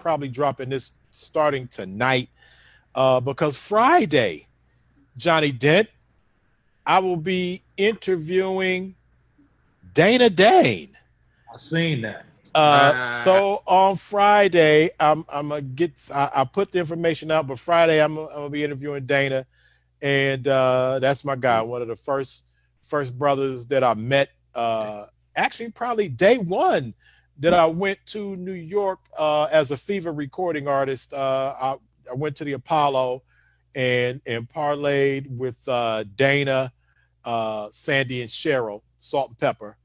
A: probably dropping this starting tonight, because Friday, Johnny Dent, I will be interviewing Dana Dane.
D: I seen that.
A: So on Friday, I'm gonna get. I put the information out, but Friday I'm gonna be interviewing Dana, and that's my guy. One of the first brothers that I met. Actually, probably day one that I went to New York as a Fever recording artist. I went to the Apollo and parlayed with Dana, Sandy, and Cheryl, Salt and Pepper,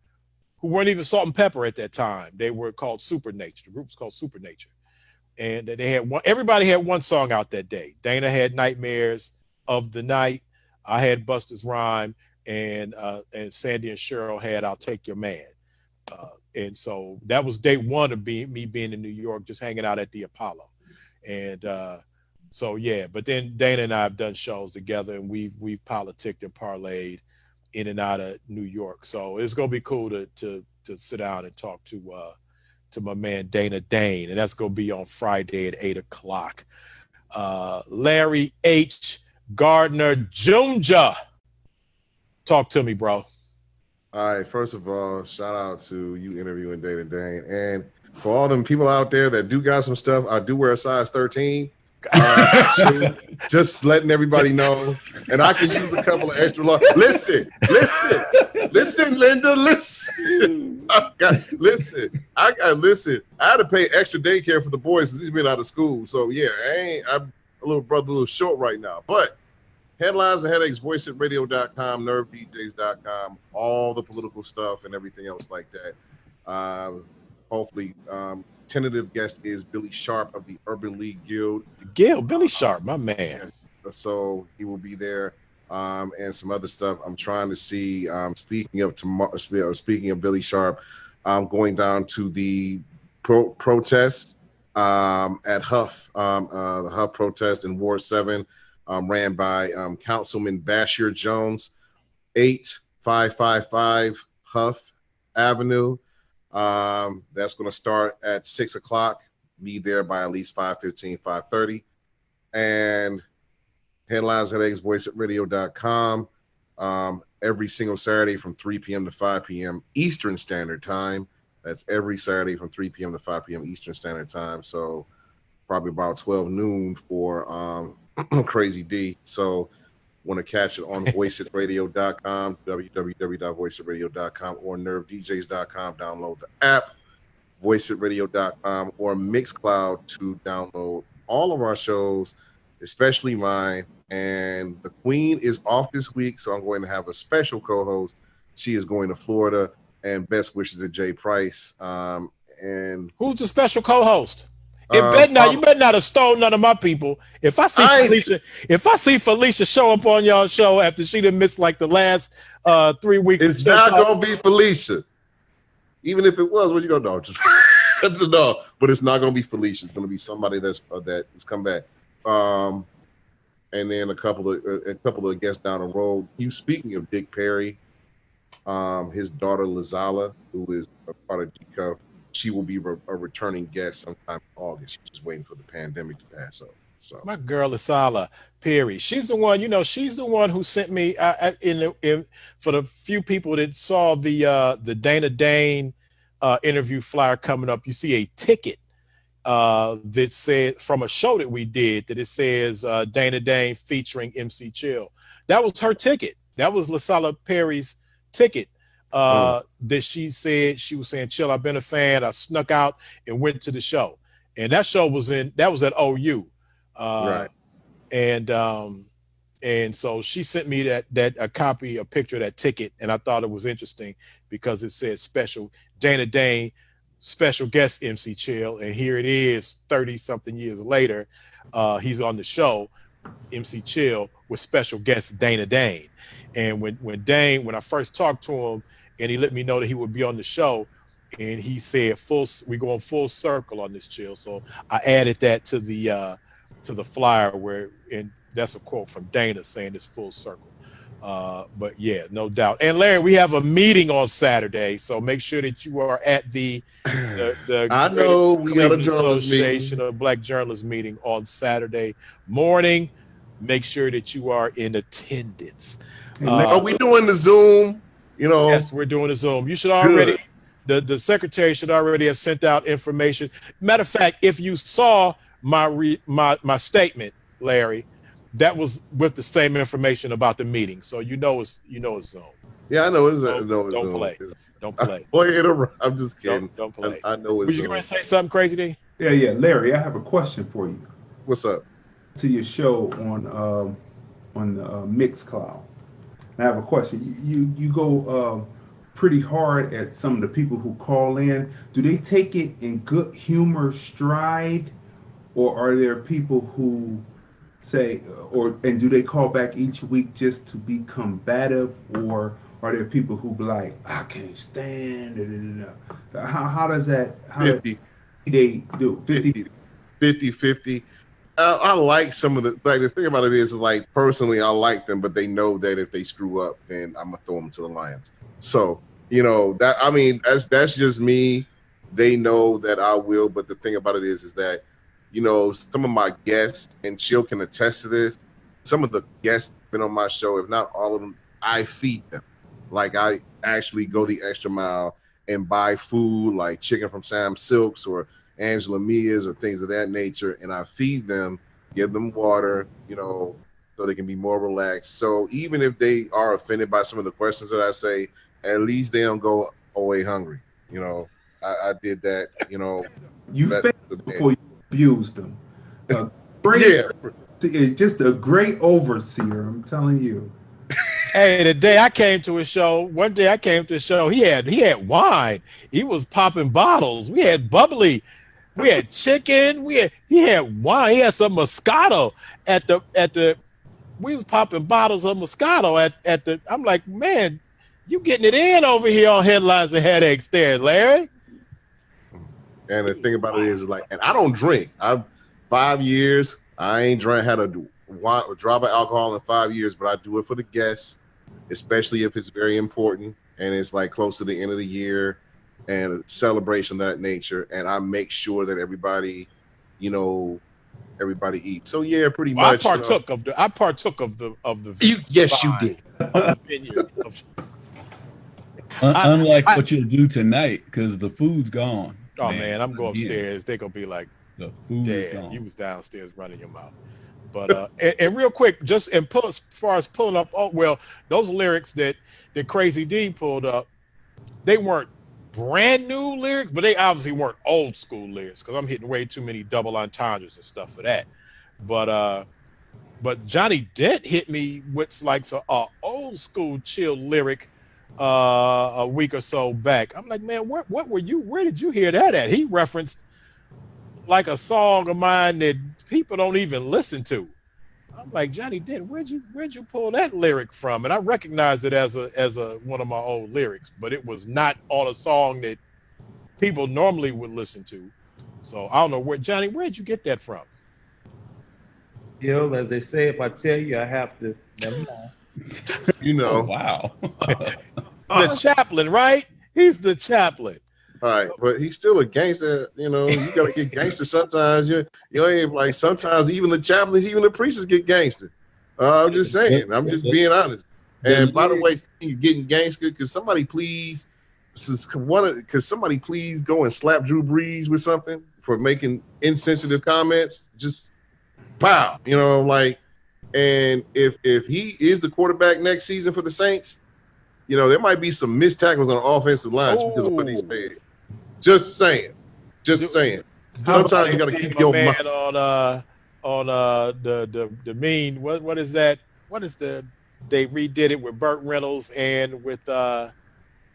A: who weren't even Salt and Pepper at that time. They were called Supernature. The group was called Supernature, and they had one. Everybody had one song out that day. Dana had Nightmares of the Night. I had Buster's Rhyme, and Sandy and Cheryl had I'll Take Your Man. And so that was day one of me being in New York, just hanging out at the Apollo. And so yeah, but then Dana and I have done shows together, and we've politicked and parlayed in and out of New York. So it's gonna be cool to sit down and talk to my man Dana Dane, and that's gonna be on Friday at 8 o'clock. Larry H. Gardner Jr. Talk to me, bro.
B: All right, first of all, shout out to you interviewing Dana Dane. And for all them people out there that do got some stuff, I do wear a size 13. Just letting everybody know. And I can use a couple of extra large. Listen, Linda, listen. Listen. I had to pay extra daycare for the boys since he's been out of school. So yeah, I'm a little brother, a little short right now. But headlines and headaches, voiceitradio.com, nervedjs.com, all the political stuff and everything else like that. Hopefully, tentative guest is Billy Sharp of the Urban League Guild.
A: Billy Sharp, my man.
B: So he will be there, and some other stuff. I'm trying to see. Speaking of Billy Sharp, I'm going down to the protests at Huff, the Huff protest in Ward 7, ran by Councilman Bashir Jones, 8555 Huff Avenue. That's going to start at 6 o'clock. Be there by at least 5:15, 5:30. And headlines at voiceatradio.com. Every single Saturday from 3 p.m. to 5 p.m. Eastern Standard Time. That's every Saturday from 3 p.m. to 5 p.m. Eastern Standard Time. So probably about 12 noon for Crazy D. So want to catch it on voiceitradio.com, www.voiceitradio.com, or nervedjs.com. Download the app, voiceitradio.com, or Mixcloud to download all of our shows, especially mine. And the Queen is off this week, so I'm going to have a special co-host. She is going to Florida, and best wishes to Jay Price. And
A: who's the special co-host? It better not. You better not have stolen none of my people. If I see Felicia show up on y'all show after she done missed like the last 3 weeks,
B: it's not gonna be Felicia. Even if it was, what you gonna do? Just no, but it's not gonna be Felicia. It's gonna be somebody that's come back. And then a couple of guests down the road. You speaking of Dick Perry, his daughter Lazala, who is a part of DCUF, she will be a returning guest sometime in August. She's just waiting for the pandemic to pass up. So
A: my girl Lazala Perry, she's the one. She's the one who sent me for the few people that saw the Dana Dane interview flyer coming up. You see a ticket that said from a show that we did that it says Dana Dane featuring MC Chill. That was her ticket. That was LaSala Perry's ticket. That she said, she was saying, Chill, I've been a fan. I snuck out and went to the show. And that show was at OU.
B: right.
A: And so she sent me a copy, a picture of that ticket, and I thought it was interesting because it said special Dana Dane, special guest MC Chill, and here it is 30 something years later. He's on the show, MC Chill, with special guest Dana Dane. And when I first talked to him and he let me know that he would be on the show, and he said we going full circle on this, Chill. So I added that to the flyer and that's a quote from Dana saying it's full circle. But yeah, no doubt. And Larry, we have a meeting on Saturday, so make sure that you are at the
B: I know we got a journalist
A: Association
B: meeting.
A: of Black Journalists meeting on Saturday morning. Make sure that you are in attendance.
B: Are we doing the Zoom?
A: Yes, we're doing a Zoom. You should already. The secretary should already have sent out information. Matter of fact, if you saw my statement, Larry, that was with the same information about the meeting. So it's Zoom.
B: Yeah, I know it's
A: Don't
B: Zoom.
A: play. Don't play.
B: Play it around. I'm just kidding.
A: Don't play.
B: I know it's
A: Was you
B: Zoom.
A: going to say something crazy, D?
C: Yeah, Larry, I have a question for you.
B: What's up?
C: To your show on Mixcloud. I have a question. You go pretty hard at some of the people who call in. Do they take it in good humor stride, or are there people who say, and do they call back each week just to be combative, or are there people who be like, I can't stand it? How does that? How
B: 50.
C: They do
B: 50. I like some of the thing about it is like personally I like them, but they know that if they screw up, then I'm gonna throw them to the lions. So that's just me. They know that I will, but the thing about it is that some of my guests, and Chill can attest to this. Some of the guests been on my show, if not all of them, I feed them. Like I actually go the extra mile and buy food like chicken from Sam Silks or Angela Mia's or things of that nature, and I feed them, give them water, so they can be more relaxed. So even if they are offended by some of the questions that I say, at least they don't go away hungry. I did that.
C: You fed before you abused them. Just a great overseer. I'm telling you.
A: Hey, one day I came to his show, he had wine. He was popping bottles. We had bubbly. We had chicken. He had wine. He had some Moscato we was popping bottles of Moscato at the. I'm like, man, you getting it in over here on Headlines and Headaches there, Larry.
B: And the thing about it is like, and I don't drink. I've 5 years. I ain't drank had a drop of alcohol in 5 years, but I do it for the guests, especially if it's very important and it's like close to the end of the year and a celebration of that nature. And I make sure that everybody, you know, everybody eats. So yeah, pretty
A: I
B: much.
A: partook of the
B: Yes, you
A: vine,
B: did.
A: of the vineyard. I,
E: Unlike
A: I
E: what you'll do tonight, because the food's gone,
A: oh
E: man.
A: man, I'm going
E: Again,
A: upstairs. They're gonna be like,
E: the food is
A: damn, you
E: gone.
A: was downstairs running your mouth. But and real quick, just and pull as far as pulling up. Oh well, those lyrics that Crazy D pulled up, they weren't brand new lyrics, but they obviously weren't old school lyrics because I'm hitting way too many double entendres and stuff for that. But Johnny Dent hit me with like a old school chill lyric a week or so back. I'm like, man, what were you? Where did you hear that at? He referenced like a song of mine that people don't even listen to. I'm like, Johnny Dent, where'd you pull that lyric from? And I recognized it as a one of my old lyrics, but it was not on a song that people normally would listen to. So I don't know where'd you get that from?
D: Hill, as they say, if I tell you, I have to. Never mind.
B: You
E: Oh
B: know.
E: wow.
A: The chaplain, right? He's the chaplain.
B: All right, but he's still a gangster. You know, you gotta get gangster sometimes. You ain't like sometimes even the chaplains, even the preachers get gangster. I'm just saying. I'm just being honest.
E: The
B: And by the
E: lyric,
B: way, you're getting gangster. Could somebody please, could somebody please go and slap Drew Brees with something for making insensitive comments? Just pow. You know, like, and if he is the quarterback next season for the Saints, you know, there might be some missed tackles on the offensive line just because of what he
A: Oh,
B: said. Just saying. Just
A: do,
B: saying.
A: how
D: How
A: about
B: Sometimes you
D: about
B: got to
A: MD,
B: keep
A: my
B: your
A: man,
B: mind.
A: on the mean what is that? What is they redid it with Burt Reynolds and with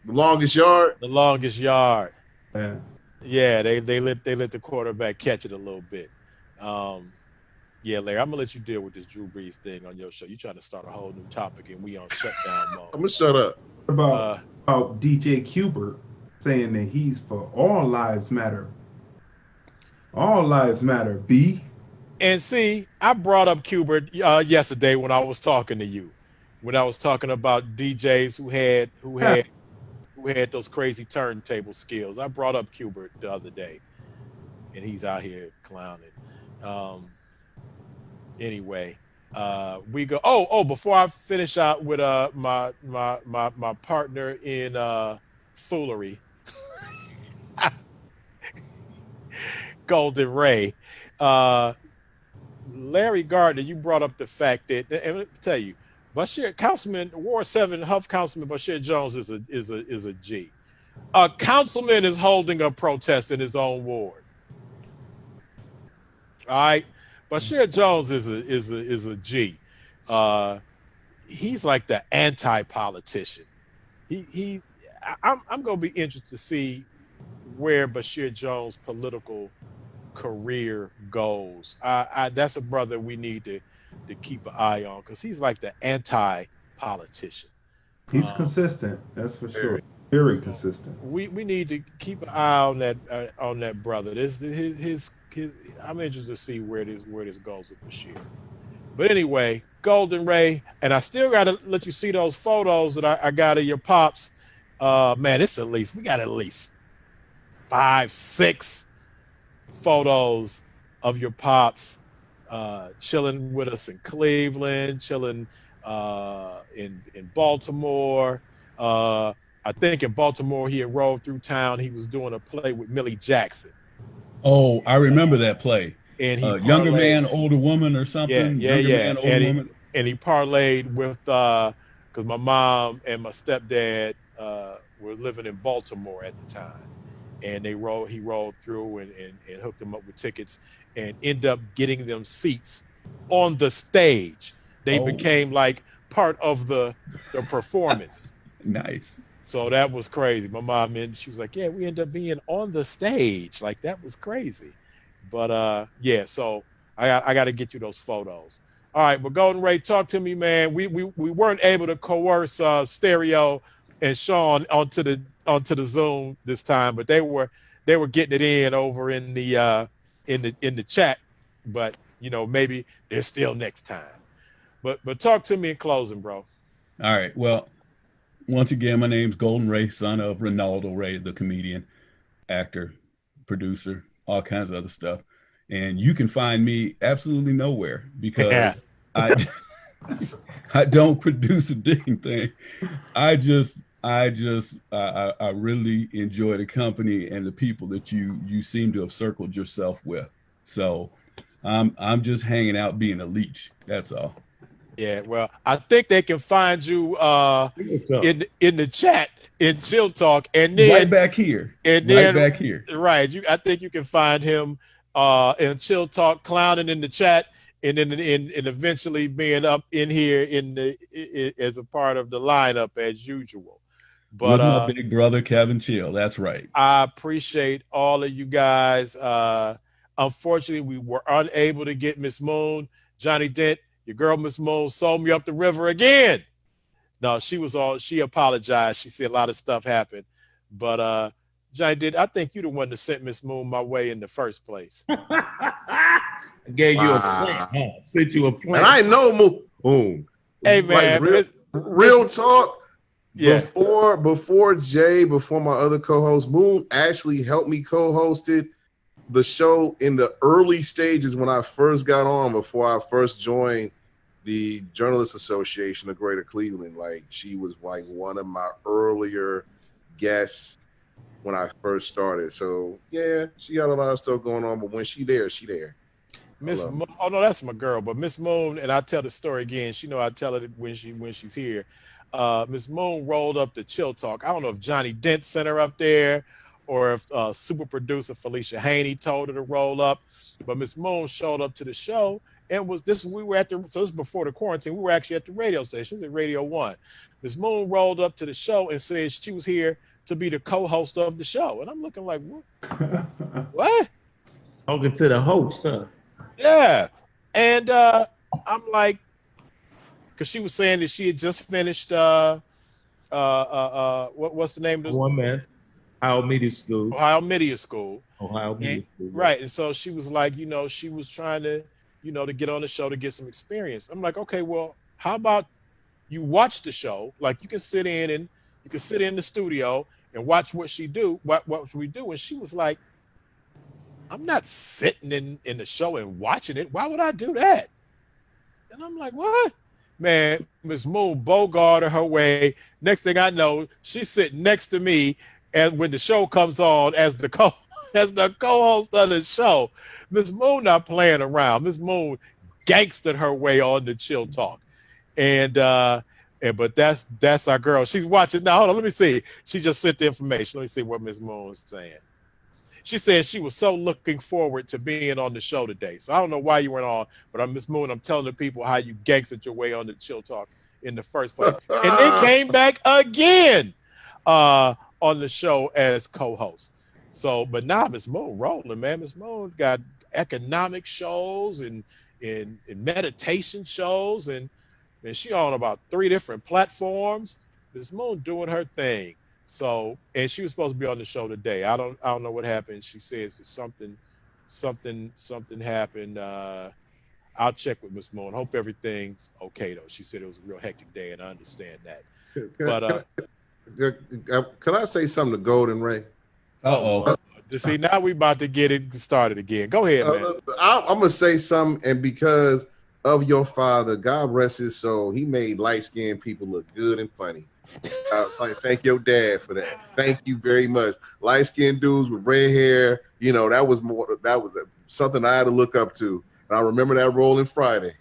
B: The longest yard.
A: the longest yard.
C: Yeah.
A: Yeah, they let the quarterback catch it a little bit. Um, yeah, Larry, I'm gonna let you deal with this Drew Brees thing on your show. You trying to start a whole new topic and we on shutdown mode.
B: I'm gonna shut up.
C: What about
A: Uh,
C: DJ Kubert saying that he's for all lives matter? All lives matter. B.
A: and see, I brought up Cubert yesterday when I was talking to you, when I was talking about DJs who had those crazy turntable skills. I brought up Cubert the other day, and he's out here clowning. Um, anyway, we go. Oh, before I finish out with my partner in foolery, Golden Ray. Uh, Larry Gardner, you brought up the fact that, and let me tell you, Bashir Councilman Ward 7 Huff Councilman Bashir Jones is a G. A councilman is holding a protest in his own ward. All right. Bashir Jones is a G. Uh, he's like the anti-politician. He I'm gonna be interested to see where Bashir Jones' political career goes. That's a brother we need to keep an eye on because he's like the anti-politician.
C: He's
A: Um,
C: consistent. That's for sure.
B: Very.
C: Very
A: so
C: consistent.
A: we need to keep an eye on that brother. This his I'm interested to see where this goes with Bashir. But anyway, Golden Ray, and I still got to let you see those photos that I got of your pops. Man, it's we got at least 5, 6 photos of your pops chilling with us in Cleveland, chilling in Baltimore. I think in Baltimore he had rolled through town. He was doing a play with Millie Jackson,
E: oh, I remember that play.
A: and he
E: Younger
A: parlayed.
E: man, older woman, or
A: Yeah,
E: something.
A: yeah,
E: Younger
A: yeah,
E: man, older woman.
A: and he parlayed with because my mom and my stepdad were living in Baltimore at the time, and he rolled through and hooked them up with tickets and end up getting them seats on the stage. They
E: Oh,
A: became like part of the performance.
E: nice.
A: So that was crazy. My mom, and she was like, yeah, we end up being on the stage. Like that was crazy. But yeah, so I got to get you those photos. All right, but Golden Ray, talk to me, man. We weren't able to coerce Stereo and Sean onto the Zoom this time, but they were getting it in over in the chat, but maybe there's still next time. But talk to me in closing, bro.
E: All right. Well, once again, my name's Golden Ray, son of Ronaldo Ray, the comedian, actor, producer, all kinds of other stuff. And you can find me absolutely nowhere
A: Yeah.
E: because I I don't produce a dang thing. I really enjoy the company and the people that you seem to have circled yourself with. So I'm just hanging out being a leech. That's all.
A: Yeah, well, I think they can find you
D: What's up?
A: in the chat in Chill Talk, and
E: Right
A: then
E: back here.
A: and
E: Right
A: then
E: back here.
A: right, I think you can find him in Chill Talk clowning in the chat, and then in eventually being up in here as a part of the lineup as usual. But
E: With my big brother Kevin Chill. That's right.
A: I appreciate all of you guys. Unfortunately, we were unable to get Miss Moon. Johnny Dent, your girl Miss Moon, sold me up the river again. No, she apologized. She said a lot of stuff happened. But Johnny Dent, I think you the one that sent Miss Moon my way in the first place.
D: I gave you a plant, huh? Sent you a
B: And
D: plant.
B: I know Moon.
A: Hey man,
B: like real talk.
A: yeah.
B: Before Jay, before my other co-host, Moon actually helped me co-hosted the show in the early stages when I first got on, before I first joined the Journalists Association of Greater Cleveland. Like, she was like one of my earlier guests when I first started. So yeah, she got a lot of stuff going on, but when she there, she there.
A: Miss Moon, oh no, that's my girl. But Miss Moon, and I tell the story again. She know I tell it when she's here. Miss Moon rolled up the Chill Talk. I don't know if Johnny Dent sent her up there, or if super producer Felicia Haney told her to roll up. But Miss Moon showed up to the show, and we were at this is before the quarantine. We were actually at the radio station, at Radio One. Miss Moon rolled up to the show and said she was here to be the co-host of the show, and I'm looking like, what?
D: Talking to the host, huh?
A: Yeah. And I'm like, because she was saying that she had just finished what's the name of this?
D: One man. Ohio Media School.
A: Ohio Media School.
D: Ohio Media
A: And,
D: School.
A: right. And so she was like, she was trying to, to get on the show to get some experience. I'm like, okay, well, how about you watch the show? Like, you can sit in the studio and watch what she do, what we do. And she was like, I'm not sitting in the show and watching it. Why would I do that? And I'm like, what? Man, Miss Moon bogarted her way. Next thing I know, she's sitting next to me, and when the show comes on as the co-host of the show. Miss Moon not playing around. Miss Moon gangstered her way on the Chill Talk. But that's our girl. She's watching now. Hold on, let me see. She just sent the information. Let me see what Miss Moon is saying. She said she was so looking forward to being on the show today. So I don't know why you went on, but I'm Miss Moon. I'm telling the people how you gangstered your way on the Chill Talk in the first place, and then came back again on the show as co-host. So, but now Miss Moon rolling, man. Miss Moon got economic shows and meditation shows, and she on about 3 different platforms. Miss Moon doing her thing. So, and she was supposed to be on the show today. I don't know what happened. She says something happened. I'll check with Miss Moon. Hope everything's okay though. She said it was a real hectic day, and I understand that.
B: Can I say something to Golden Ray?
A: See, now we about to get it started again. Go ahead, man.
B: I'm gonna say something, and because of your father, God rest his soul, he made light-skinned people look good and funny. Thank your dad for that. Thank you very much. Light-skinned dudes with red hair, that was something I had to look up to. And I remember that role in Friday.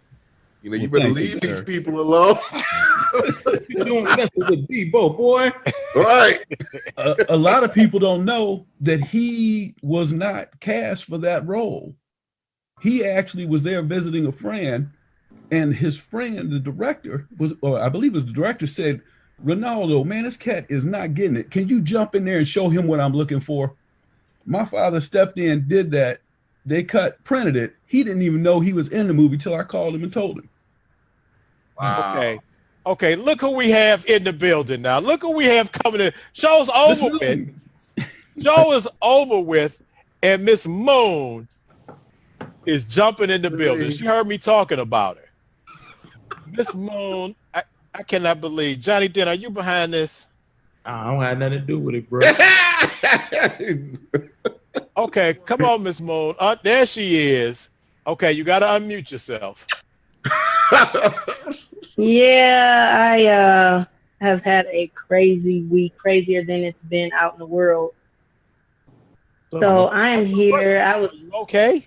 B: You better leave these people alone.
D: You don't mess with Debo, boy.
B: Right.
E: A lot of people don't know that he was not cast for that role. He actually was there visiting a friend, and his friend, the director, I believe it was the director, said, Ronaldo, man, this cat is not getting it. Can you jump in there and show him what I'm looking for? My father stepped in, did that. They printed it. He didn't even know he was in the movie till I called him and told him.
B: Wow.
A: Okay. Look who we have in the building now. Look who we have coming in. Show's over with. Show is over with, and Miss Moon is jumping in the building. She heard me talking about her. Miss Moon, I cannot believe. Johnny Den, are you behind this?
D: I don't have nothing to do with it, bro.
A: Okay, come on, Miss Moon. There she is. Okay, you got to unmute yourself.
F: Yeah, I have had a crazy week, crazier than it's been out in the world. So I am here.
A: Are you okay?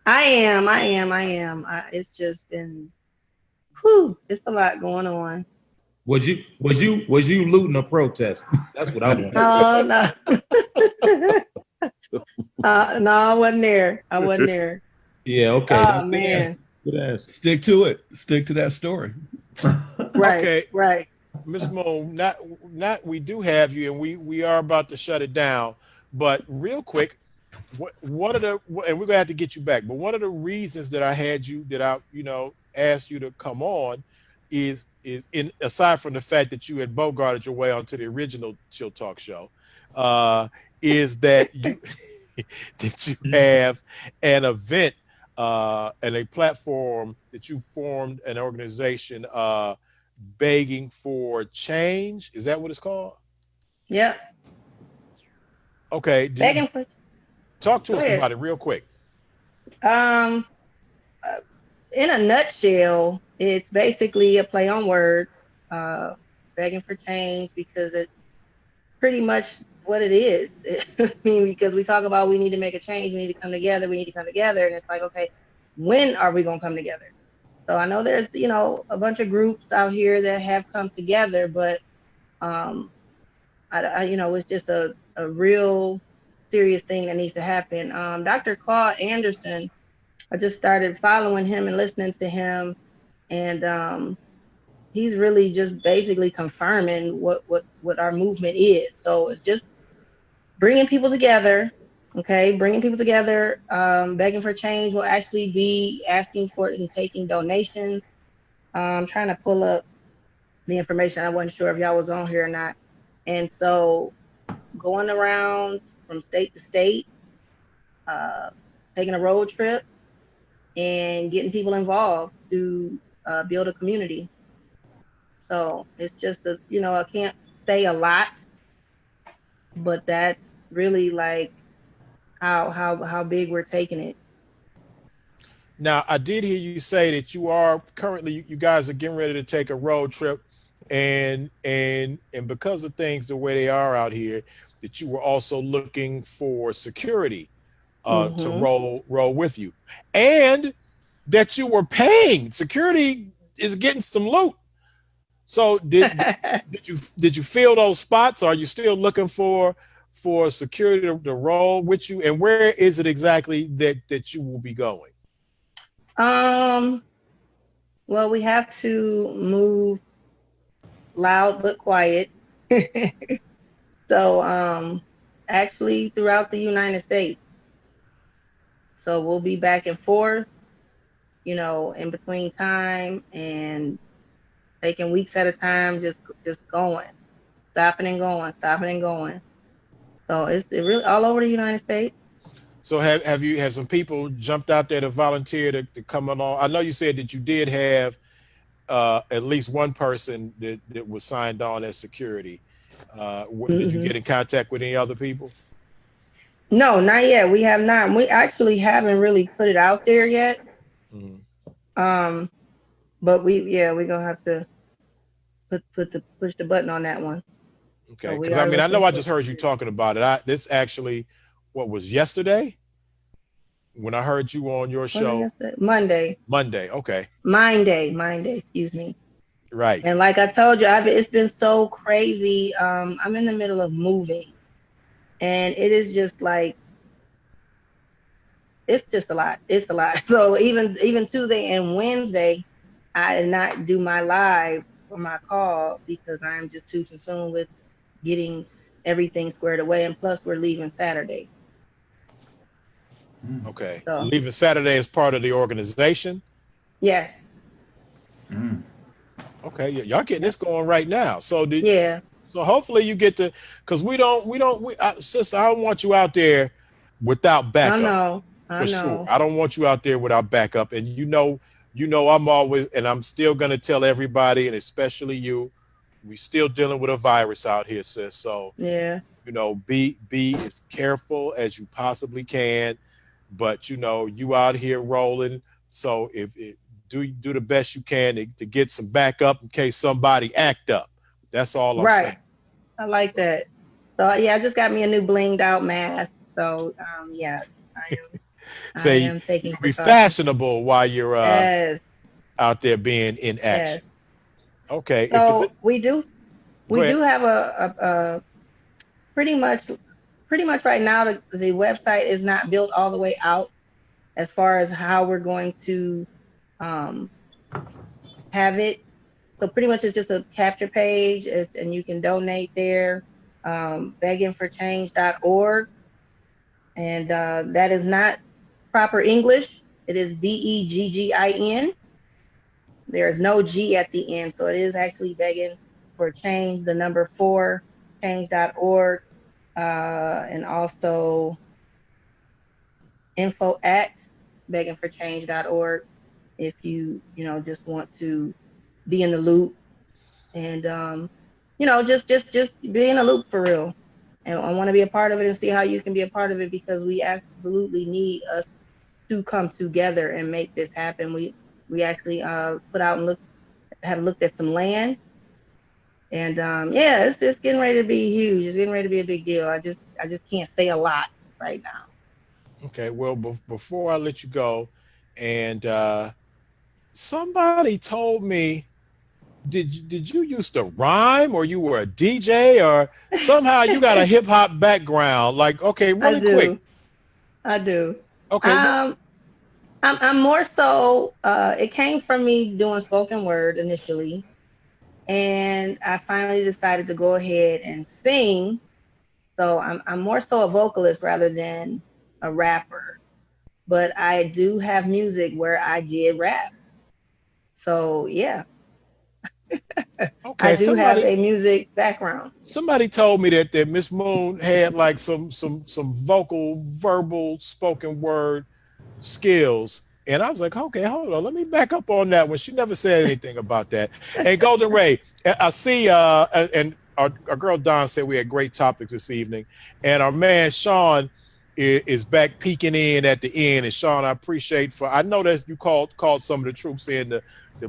F: I am. It's just been, whew, it's a lot going on.
D: Was you looting or protesting? That's what I want.
F: Oh no, no, I wasn't there. I wasn't there.
D: Yeah, okay.
F: Oh man,
D: Good answer.
E: Stick to it. Stick to that story.
F: right,
A: Okay,
F: right.
A: Miss Moon, not we do have you, and we are about to shut it down. But real quick, one of the and we're gonna have to get you back. But one of the reasons that I had you that I asked you to come on is in aside from the fact that you had bogarted your way onto the original Chill Talk show, is that you that you have an event and a platform that you formed an organization begging for change. Is that what it's called?
F: Yep.
A: Okay,
F: Begging for.
A: talk to
F: Go
A: us
F: ahead.
A: about it real quick.
F: Um, in a nutshell, it's basically a play on words. Begging for change because it's pretty much what it is. I mean, because we talk about we need to make a change, we need to come together, we need to come together, and it's like, okay, when are we gonna come together? So I know there's a bunch of groups out here that have come together, but um, it's just a real serious thing that needs to happen. Dr. Claude Anderson, I just started following him and listening to him, and he's really just basically confirming what our movement is. So it's just bringing people together, okay, bringing people together. Begging for change will actually be asking for and taking donations. Trying to pull up the information. I wasn't sure if y'all was on here or not. And so going around from state to state, uh, taking a road trip and getting people involved to build a community. So it's just I can't say a lot, but that's really like how big we're taking it.
A: Now, I did hear you say that you are currently you guys are getting ready to take a road trip, and because of things the way they are out here, that you were also looking for security to
F: Mm-hmm.
A: roll with you, and that you were paying security is getting some loot. So did you fill those spots? Are you still looking for security to roll with you? And where is it exactly that you will be going?
F: um, well, we have to move loud but quiet. So actually throughout the United States. So we'll be back and forth, in between time and taking weeks at a time, just going, stopping and going, stopping and going. So it really all over the United States.
A: So have some people jumped out there to volunteer to come along? I know you said that you did have at least one person that was signed on as security. Did you
F: Hmm.
A: get in contact with any other people?
F: No, not yet. We have not. We actually haven't really put it out there yet.
A: Mhm.
F: Um, but we're gonna have to push the button on that one.
A: Okay,
F: So we
A: because I
F: are
A: mean I
F: looking
A: know I
F: for
A: just heard you talking about it. This actually, what was yesterday when I heard you on your
F: was it
A: show
F: yesterday? Monday.
A: Monday. Okay,
F: Mind Day, excuse me.
A: right.
F: And like I told you, it's been so crazy. I'm in the middle of moving, and it is just like it's just a lot. It's a lot. So even Tuesday and Wednesday, I did not do my live or my call because I'm just too consumed with getting everything squared away. And plus, we're leaving Saturday.
C: Mm,
A: Okay,
F: So
A: leaving Saturday as part of the organization.
F: yes,
C: mm.
A: Okay, y'all getting
F: yep,
A: this going right now. So
F: yeah.
A: So hopefully you get to, because sister, I don't want you out there without
F: I
A: backup
F: know. I
A: for sure.
F: know.
A: I don't want you out there without backup. And I'm always, and I'm still gonna tell everybody, and especially you, we still dealing with a virus out here, sis. So
F: Yeah.
A: be as careful as you possibly can. But you out here rolling. So if do the best you can to get some backup in case somebody act up. That's all I'm saying.
F: Right. I like that. So yeah, I just got me a new blinged out mask. So yes, I
A: Say
F: am
A: you
F: taking
A: can be
F: precautions.
A: fashionable while you're
F: Yes.
A: out there being in action.
F: Yes.
A: Okay, if it's
F: So
A: go
F: we
A: ahead.
F: do have a pretty much pretty much right now the website is not built all the way out as far as how we're going to um, have it. So pretty much it's just a capture page, and you can donate there. Beggingforchange.org, and that is not proper English. It is BEGGIN. There is no G at the end, so it is actually begging for change. The number four change.org, and also info at beggingforchange.org if just want to be in the loop and just be in the loop for real. And I want to be a part of it and see how you can be a part of it, because we absolutely need us to come together and make this happen. We actually put out and have looked at some land, and yeah, it's getting ready to be huge. It's getting ready to be a big deal. I just can't say a lot right now.
A: Okay, well, before I let you go, and somebody told me, did you used to rhyme, or you were a DJ, or somehow you got a hip hop background? Like, okay,
F: I
A: really quick.
F: do. I do.
A: Okay,
F: Um, I'm more so. It came from me doing spoken word initially, and I finally decided to go ahead and sing. So I'm more so a vocalist rather than a rapper. But I do have music where I did rap. So yeah, I
A: okay.
F: do have
A: Somebody
F: a music background.
A: somebody told me that Miss Moon had like some vocal, verbal, spoken word skills. And I was like, okay, hold on, let me back up on that one. She never said anything about that. And Golden Ray, I see, and our girl Don said we had great topics this evening, and our man Sean is back peeking in at the end. And Sean, I appreciate I know that you called some of the troops in to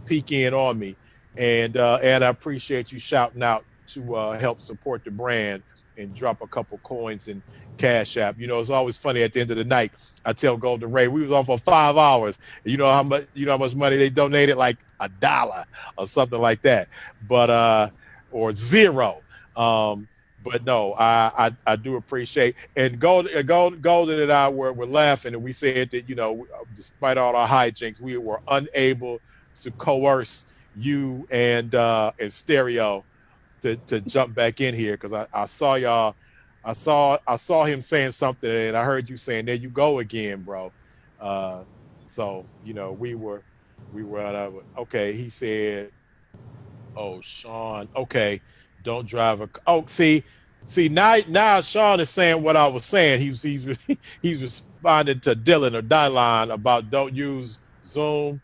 A: peek in on me, and I appreciate you shouting out to help support the brand and drop a couple coins in Cash App. It's always funny at the end of the night. I tell Golden Ray we was on for 5 hours. You know how much money they donated, like $1 or something like that, but or zero. Um, but no, I do appreciate. And Golden and I were laughing, and we said that despite all our hijinks, we were unable to coerce you and Stereo to jump back in here, because I saw y'all. I saw him saying something, and I heard you saying, "There you go again, bro." Uh, so we were okay. He said, "Oh, Sean, okay, don't drive a." Oh, see now Sean is saying what I was saying. He's responding to Dylan or Dylan about don't use Zoom.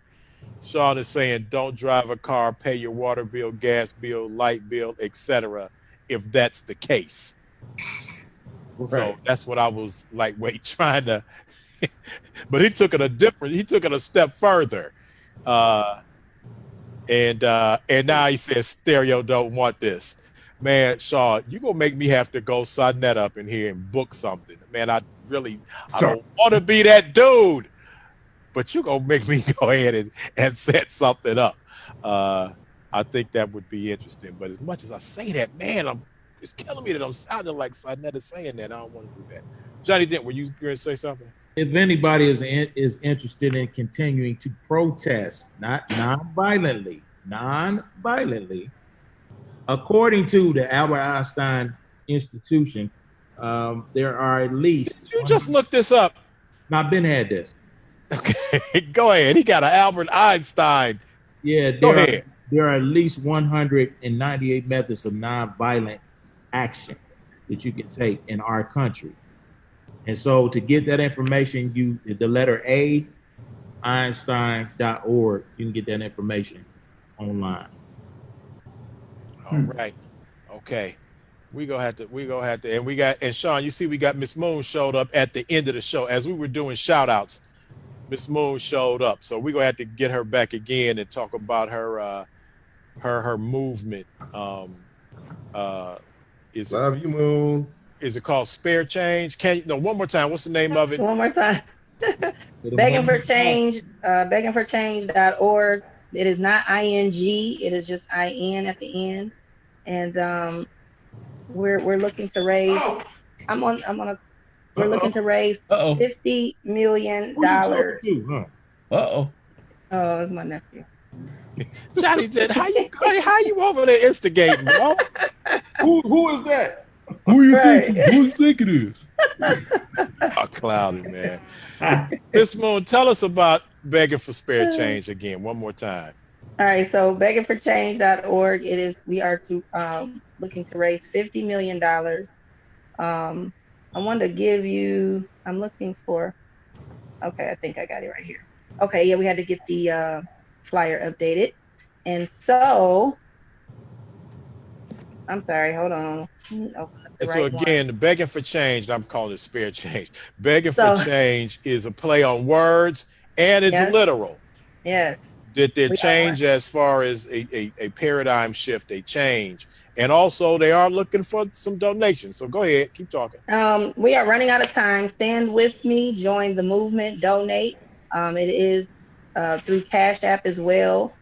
A: Sean is saying don't drive a car, pay your water bill, gas bill, light bill, etc. If that's the case. So
D: Right.
A: that's what I was like, wait, trying to, but he took it a step further. Uh, and now he says stereo don't want this. Man, Sean, you gonna make me have to go sign that up in here and book something. Man, I
C: So
A: don't want to be that dude, but you gonna make me go ahead and set something up. Uh, I think that would be interesting. But as much as I say that, man, it's killing me that I'm sounding like Sinetta saying that. I don't want to do that. Johnny Dent, were you going to say something?
D: If anybody is interested in continuing to protest, not non-violently, according to the Albert Einstein Institution, there are at least
A: Did you just
D: 100.
A: look this up?
D: Now, Ben had this.
A: Okay, go ahead. He got an Albert Einstein.
D: Yeah,
A: Go
D: there are
A: ahead.
D: there are at least 198 methods of non-violent action that you can take in our country. And so to get that information, the letter A, Einstein.org, you can get that information online.
A: All right. Okay. And Sean, you see, we got Miss Moon showed up at the end of the show as we were doing shout outs. Miss Moon showed up. So we're gonna have to get her back again and talk about her movement. Uh is it
B: Love you, Moon.
A: is it called Spare Change? Can you no one more time? What's the name of it?
F: One more time.
D: So the
F: Begging for
D: movement,
F: change, beggingforchange.org. It is not ing, it is just in at the end. And we're looking to raise. I'm on a. We're looking to raise
E: Uh-oh.
D: who you talking
F: $50 million.
D: to, huh?
E: Uh-oh.
F: Oh, it's my nephew.
A: Johnny said, how you over there instigating, bro?
C: Who is that?
E: Who you
F: Right.
E: think? Who you think it is?
A: Oh, cloudy, man. Miss Moon, tell us about begging for spare change again, one more time.
F: All right, so beggingforchange.org. We are looking to raise $50 million. I wanted to give you. I'm looking for. Okay, I think I got it right here. Okay, yeah, we had to get the flyer updated, and so I'm sorry. Hold on. Let me open up the
A: And so
F: right one.
A: again, begging for change, I'm calling it spare change. Begging for
F: So
A: change is a play on words and it's
F: yes,
A: literal.
F: yes,
A: That they
F: we are.
A: change as far as a paradigm shift, a change. And also they are looking for some donations. So go ahead, keep talking.
F: We are running out of time. Stand with me. Join the movement. Donate. It is through Cash App as well.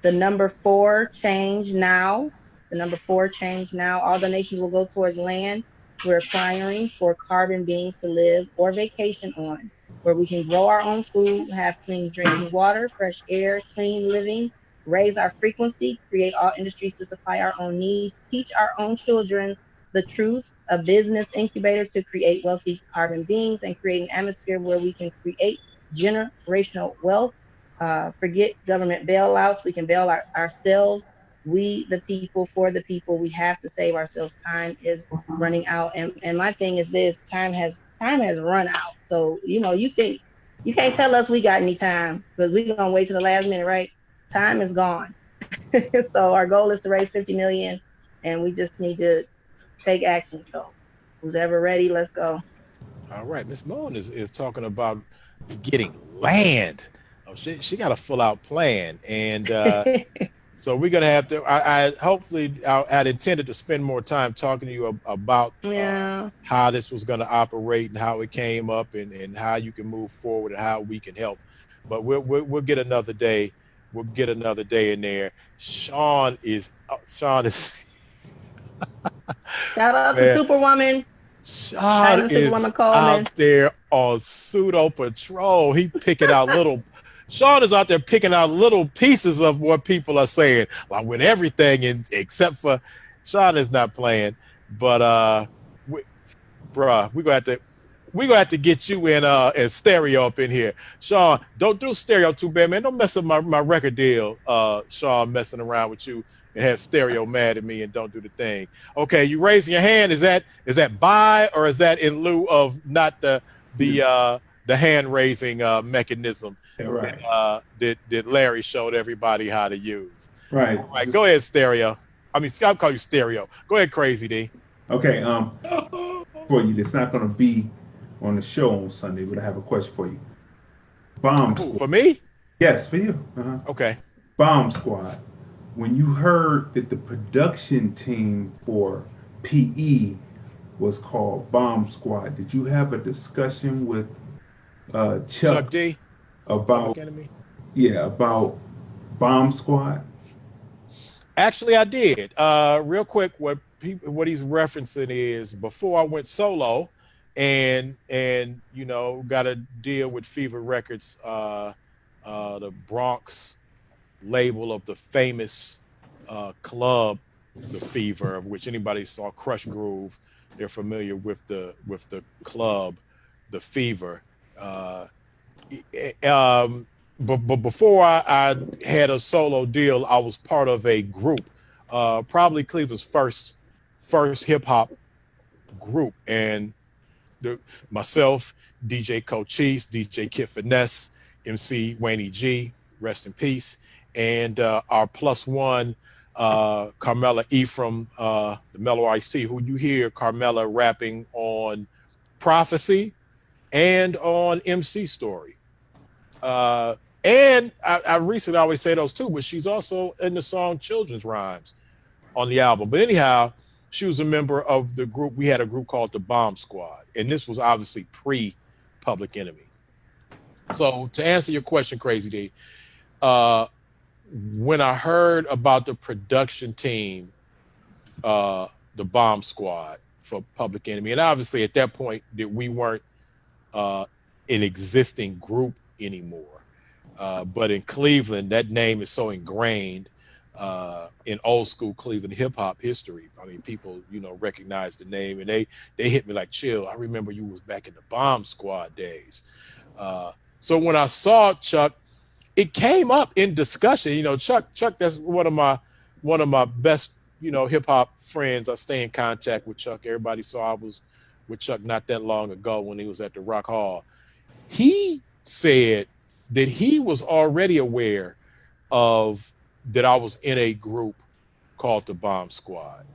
F: The number 4 change now. The number 4 change now. All donations will go towards land we're acquiring for carbon beings to live or vacation on, where we can grow our own food, have clean drinking water, fresh air, clean living, raise our frequency, create all industries to supply our own needs, teach our own children the truth, a business incubator to create wealthy carbon beings, and create an atmosphere where we can create generational wealth. Forget government bailouts. We can bail ourselves. We, the people, for the people, we have to save ourselves. Time is running out. And my thing is this: time has run out. So you can't tell us we got any time because we're gonna wait to the last minute, right? Time is gone. So our goal is to raise 50 million, and we just need to take action. So who's ever ready, let's go.
A: All right. Miss Moon is talking about getting land. Oh, she got a full out plan. And so we're gonna have to. I hopefully I'd intended to spend more time talking to you about
F: Yeah.
A: how this was going to operate and how it came up and how you can move forward and how we can help. But we'll get another day. We'll get another day in there. Sean is
F: Shout out to
A: man.
F: Superwoman. I
A: Sean
F: am
A: is
F: Superwoman Coleman.
A: out there on pseudo patrol. He picking out little. Sean is out there picking out little pieces of what people are saying, like with everything, except for Sean is not playing. But we, bruh, we gonna have to get you in stereo up in here. Sean, don't do stereo too bad, man. Don't mess up my record deal. Sean messing around with you and have stereo mad at me and don't do the thing. Okay, you raising your hand. Is that by or is that in lieu of not the hand raising mechanism
C: Yeah, right.
A: that Larry showed everybody how to use?
C: Right.
A: All right, go ahead, stereo. I mean, Scott call you stereo. Go ahead, crazy D.
C: Okay. For you, that's not gonna be on the show on Sunday, but I have a question for you. Bomb
A: Who
C: Squad.
A: for me?
C: Yes, for you.
A: Okay.
C: Bomb Squad. When you heard that the production team for PE was called Bomb Squad, did you have a discussion with
A: Chuck
C: Chuck
A: D from
C: about
A: Public Enemy.
C: about Bomb Squad?
A: Actually, I did. Real quick, what he's referencing is before I went solo, and got to deal with Fever Records, the Bronx label of the famous club, the Fever, of which anybody saw Crush Groove, they're familiar with the club, the Fever. Uh, but before I had a solo deal, I was part of a group, probably Cleveland's first first hip hop group, and the myself, DJ Cochise, DJ Kid Finesse, MC Wayne G, rest in peace, and our plus one, Carmela Ephraim, the Mellow Ice T, who you hear Carmela rapping on Prophecy and on MC Story. Uh, and I recently always say those two, but she's also in the song Children's Rhymes on the album. But anyhow, she was a member of the group. We had a group called the Bomb Squad, and this was obviously pre Public Enemy. So to answer your question, Crazy D, uh, when I heard about the production team, uh, the Bomb Squad for Public Enemy, and obviously at that point that we weren't uh, an existing group anymore. But in Cleveland, that name is so ingrained in old school Cleveland hip hop history. I mean, people, recognize the name, and they hit me like, chill. I remember you was back in the Bomb Squad days. Uh, so when I saw Chuck, it came up in discussion. Chuck, that's one of my best, hip hop friends. I stay in contact with Chuck. Everybody saw I was with Chuck not that long ago when he was at the Rock Hall. He said that he was already aware of that I was in a group called the Bomb Squad.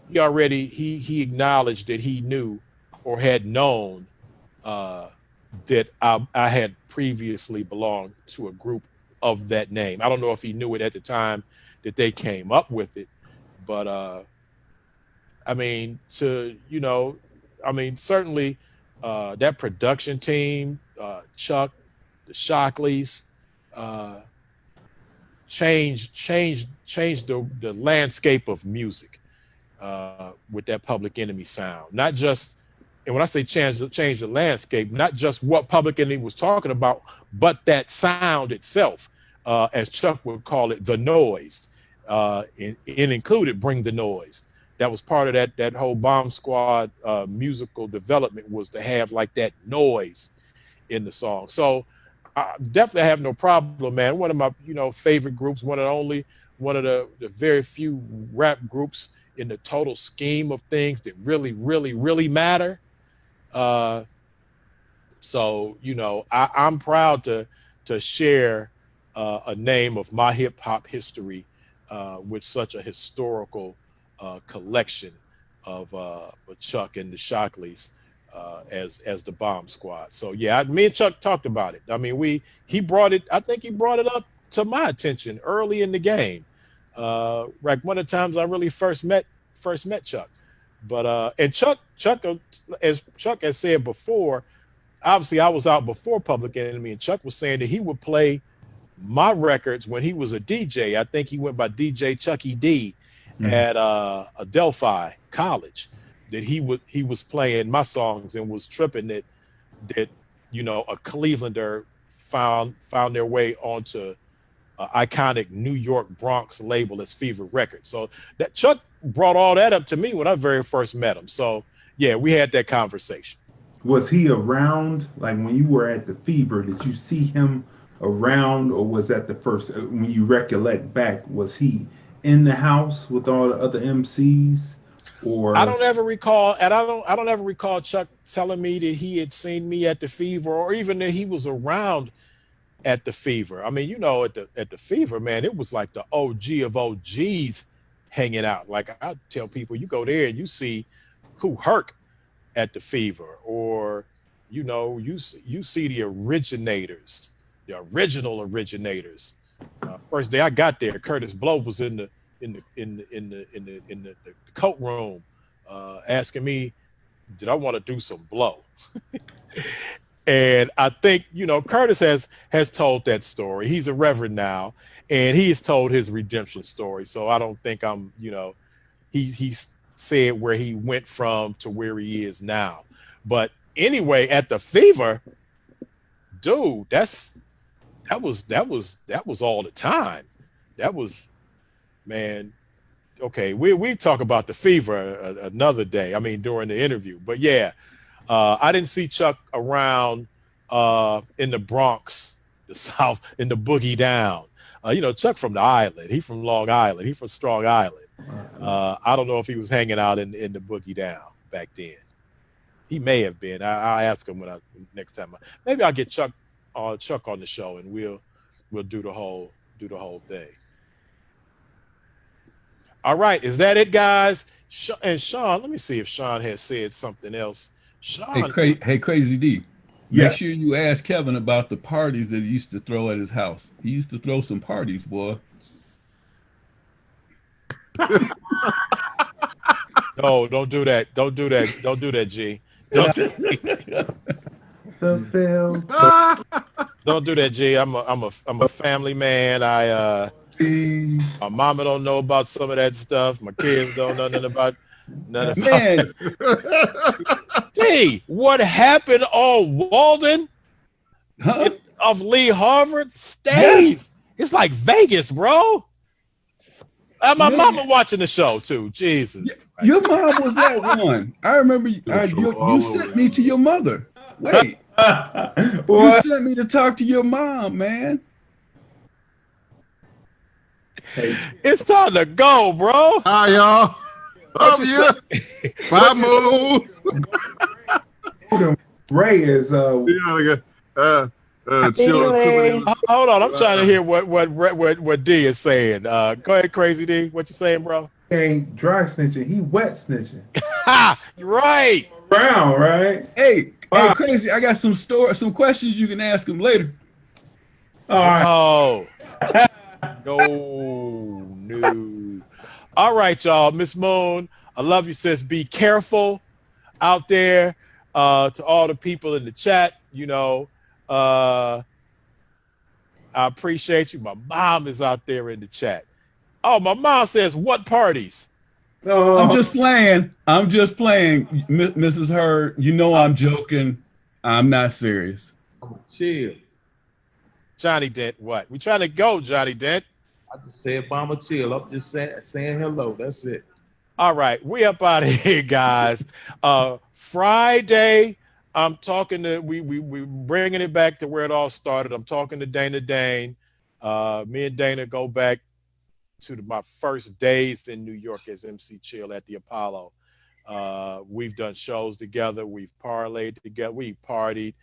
A: He acknowledged that he knew or had known uh, that I had previously belonged to a group of that name. I don't know if he knew it at the time that they came up with it, but I mean, certainly that production team, Chuck, the Shockleys, uh, changed the landscape of music with that Public Enemy sound. Not just, and when I say change the landscape, not just what Public Enemy was talking about, but that sound itself, as Chuck would call it, the noise. It included "Bring the Noise." That was part of that whole Bomb Squad musical development, was to have like that noise in the song. So I definitely have no problem, man. One of my favorite groups, one of the very few rap groups in the total scheme of things that really, really, really matter. Uh, so I'm proud to share a name of my hip hop history with such a historical collection of Chuck and the Shockleys as the Bomb Squad. So yeah, me and Chuck talked about it. I mean, he brought it. I think he brought it up to my attention early in the game. Like one of the times I really first met Chuck. But and Chuck, as Chuck has said before, obviously I was out before Public Enemy, and Chuck was saying that he would play my records when he was a DJ. I think he went by DJ Chucky D
C: Mhm.
A: at Adelphi College. That he was playing my songs and was tripping that a Clevelander found their way onto iconic New York Bronx label as Fever Records. So that Chuck brought all that up to me when I very first met him. So yeah, we had that conversation.
C: Was he around, like when you were at the Fever? Did you see him around, or was that the first? When you recollect back, was he in the house with all the other MCs,
A: I
C: or
A: don't ever recall, and I don't ever recall Chuck telling me that he had seen me at the Fever, or even that he was around at the Fever. I mean, at the Fever, man, it was like the OG of OGs hanging out. Like I tell people, you go there and you see who Herc at the Fever, or you see the originators, the original originators. First day I got there, Curtis Blow was in the coat room, asking me, did I want to do some blow? And I think Curtis has told that story. He's a reverend now, and he has told his redemption story. So I don't think he's said where he went from to where he is now. But anyway, at the Fever, dude, that was all the time. That was, man. Okay, we talk about the Fever another day. I mean, during the interview. But yeah, I didn't see Chuck around in the Bronx, the South, in the Boogie Down. Chuck from the island. He from Long Island. He from Strong Island. I don't know if he was hanging out in the Boogie Down back then. He may have been. I'll ask him when I next time. Maybe I'll get Chuck on the show, and we'll do the whole thing. All right, is that it, guys? And Sean, let me see if Sean has said something else. Sean,
E: Hey, Crazy D. Make
C: Yeah.
E: sure you ask Kevin about the parties that he used to throw at his house. He used to throw some parties, boy.
A: no, don't do that. Don't do that. Don't do that, G. Don't
C: The bell.
A: don't do that, G. I'm a family man. My mama don't know about some of that stuff. My kids don't know nothing about none about
E: Man,
A: G, what happened on Walden
E: huh?
A: of Lee Harvard stays?
E: Yes.
A: It's like Vegas, bro. My
E: Man.
A: mama watching the show too. Jesus.
E: Your mom was at one. I remember you sent me to your mother. Wait, you
C: What?
E: sent me to talk to your mom, man.
C: Hey,
A: It's time to go, bro.
B: Hi, y'all.
A: What
B: Love
A: you
B: you. Bye, Moo.
C: Golden Ray is
F: See you later.
A: Hold on, I'm trying to hear what D is saying. Go ahead, Crazy D. What you saying, bro?
C: ain't dry snitching. He wet snitching.
A: Ha! You're right.
C: Brown, right?
E: Hey,
C: Wow.
E: Crazy. I got some questions you can ask him later.
C: All right.
A: Oh. No. All right, y'all. Miss Moon, I love you, sis. Be careful out there. To all the people in the chat, I appreciate you. My mom is out there in the chat. Oh, my mom says, what parties?
E: I'm
C: Oh,
E: just playing. Mrs. Hurd. You know I'm joking. I'm not serious.
D: Chill.
A: Johnny Dent, what? We trying to go, Johnny Dent.
D: I just said Obama chill. I'm just saying hello. That's it.
A: All right, we up out of here, guys. Friday, I'm talking to we bringing it back to where it all started. I'm talking to Dana Dane. Me and Dana go back to my first days in New York as MC Chill at the Apollo. We've done shows together. We've parlayed together. We partied.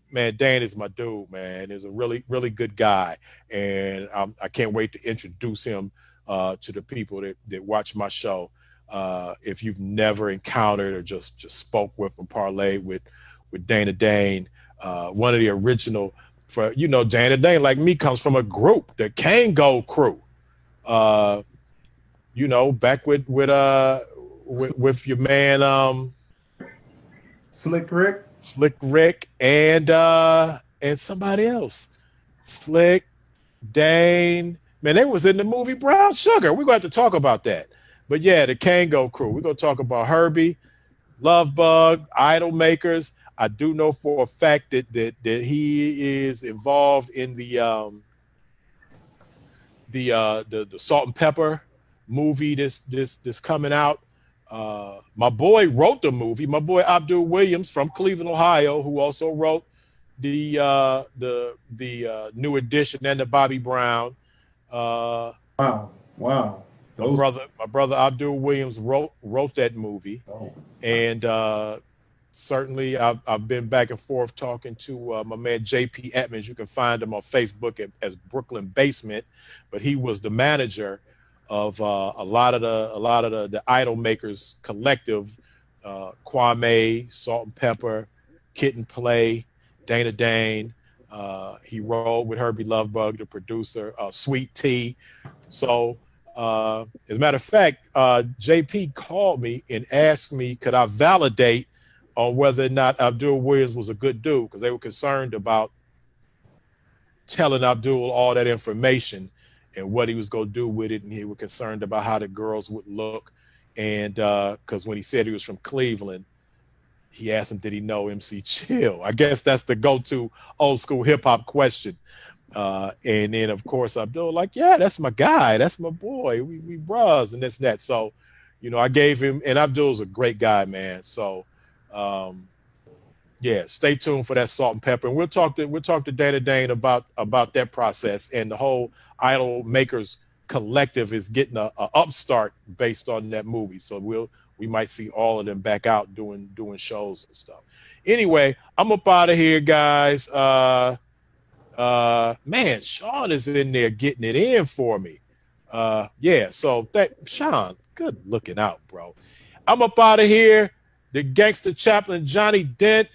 A: Man, Dan is my dude, man. He's a really, really good guy. And I can't wait to introduce him to the people that watch my show. If you've never encountered or just spoke with and parlayed with Dana Dane, one of the original Dana Dane, like me, comes from a group, the Kango crew. Back with your man
C: Slick Rick.
A: Slick Rick and somebody else. Slick, Dane. Man, they was in the movie Brown Sugar. We're going to have to talk about that. But yeah, the Kango crew. We're going to talk about Herbie, Love Bug, Idol Makers. I do know for a fact that he is involved in the Salt and Pepper movie this coming out. My boy wrote the movie. My boy Abdul Williams from Cleveland, Ohio, who also wrote the New Edition and the Bobby Brown.
C: Wow.
A: My brother Abdul Williams wrote that movie,
C: Oh.
A: and certainly I've been back and forth talking to my man JP Edmonds. You can find him on Facebook as Brooklyn Basement, but he was the manager of a lot of the Idol Makers collective, Kwame, Salt and Pepper, Kitten Play, Dana Dane. He rolled with Herbie Lovebug, the producer, Sweet Tea. So as a matter of fact, JP called me and asked me, could I validate on whether or not Abdul Williams was a good dude, because they were concerned about telling Abdul all that information and what he was going to do with it. And he was concerned about how the girls would look. And because when he said he was from Cleveland, he asked him, did he know MC Chill? I guess that's the go-to old school hip hop question. And then of course Abdul like, yeah, that's my guy. That's my boy. We bros and this and that. So, I gave him, and Abdul's a great guy, man. So Yeah, stay tuned for that Salt and Pepper, and we'll talk to Dana Dane about that process, and the whole Idol Makers Collective is getting a upstart based on that movie. So we might see all of them back out doing shows and stuff. Anyway, I'm up out of here, guys. Man, Sean is in there getting it in for me. Yeah, so that Sean, good looking out, bro. I'm up out of here. The gangster chaplain Johnny Dent,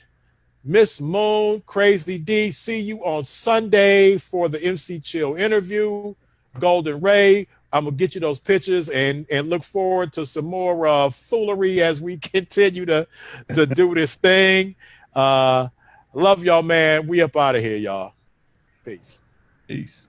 A: Miss Moon, Crazy D. See you on Sunday for the MC Chill interview. Golden Ray, I'm gonna get you those pictures and look forward to some more foolery as we continue to do this thing. Love y'all, man. We up out of here, y'all. Peace.
E: Peace.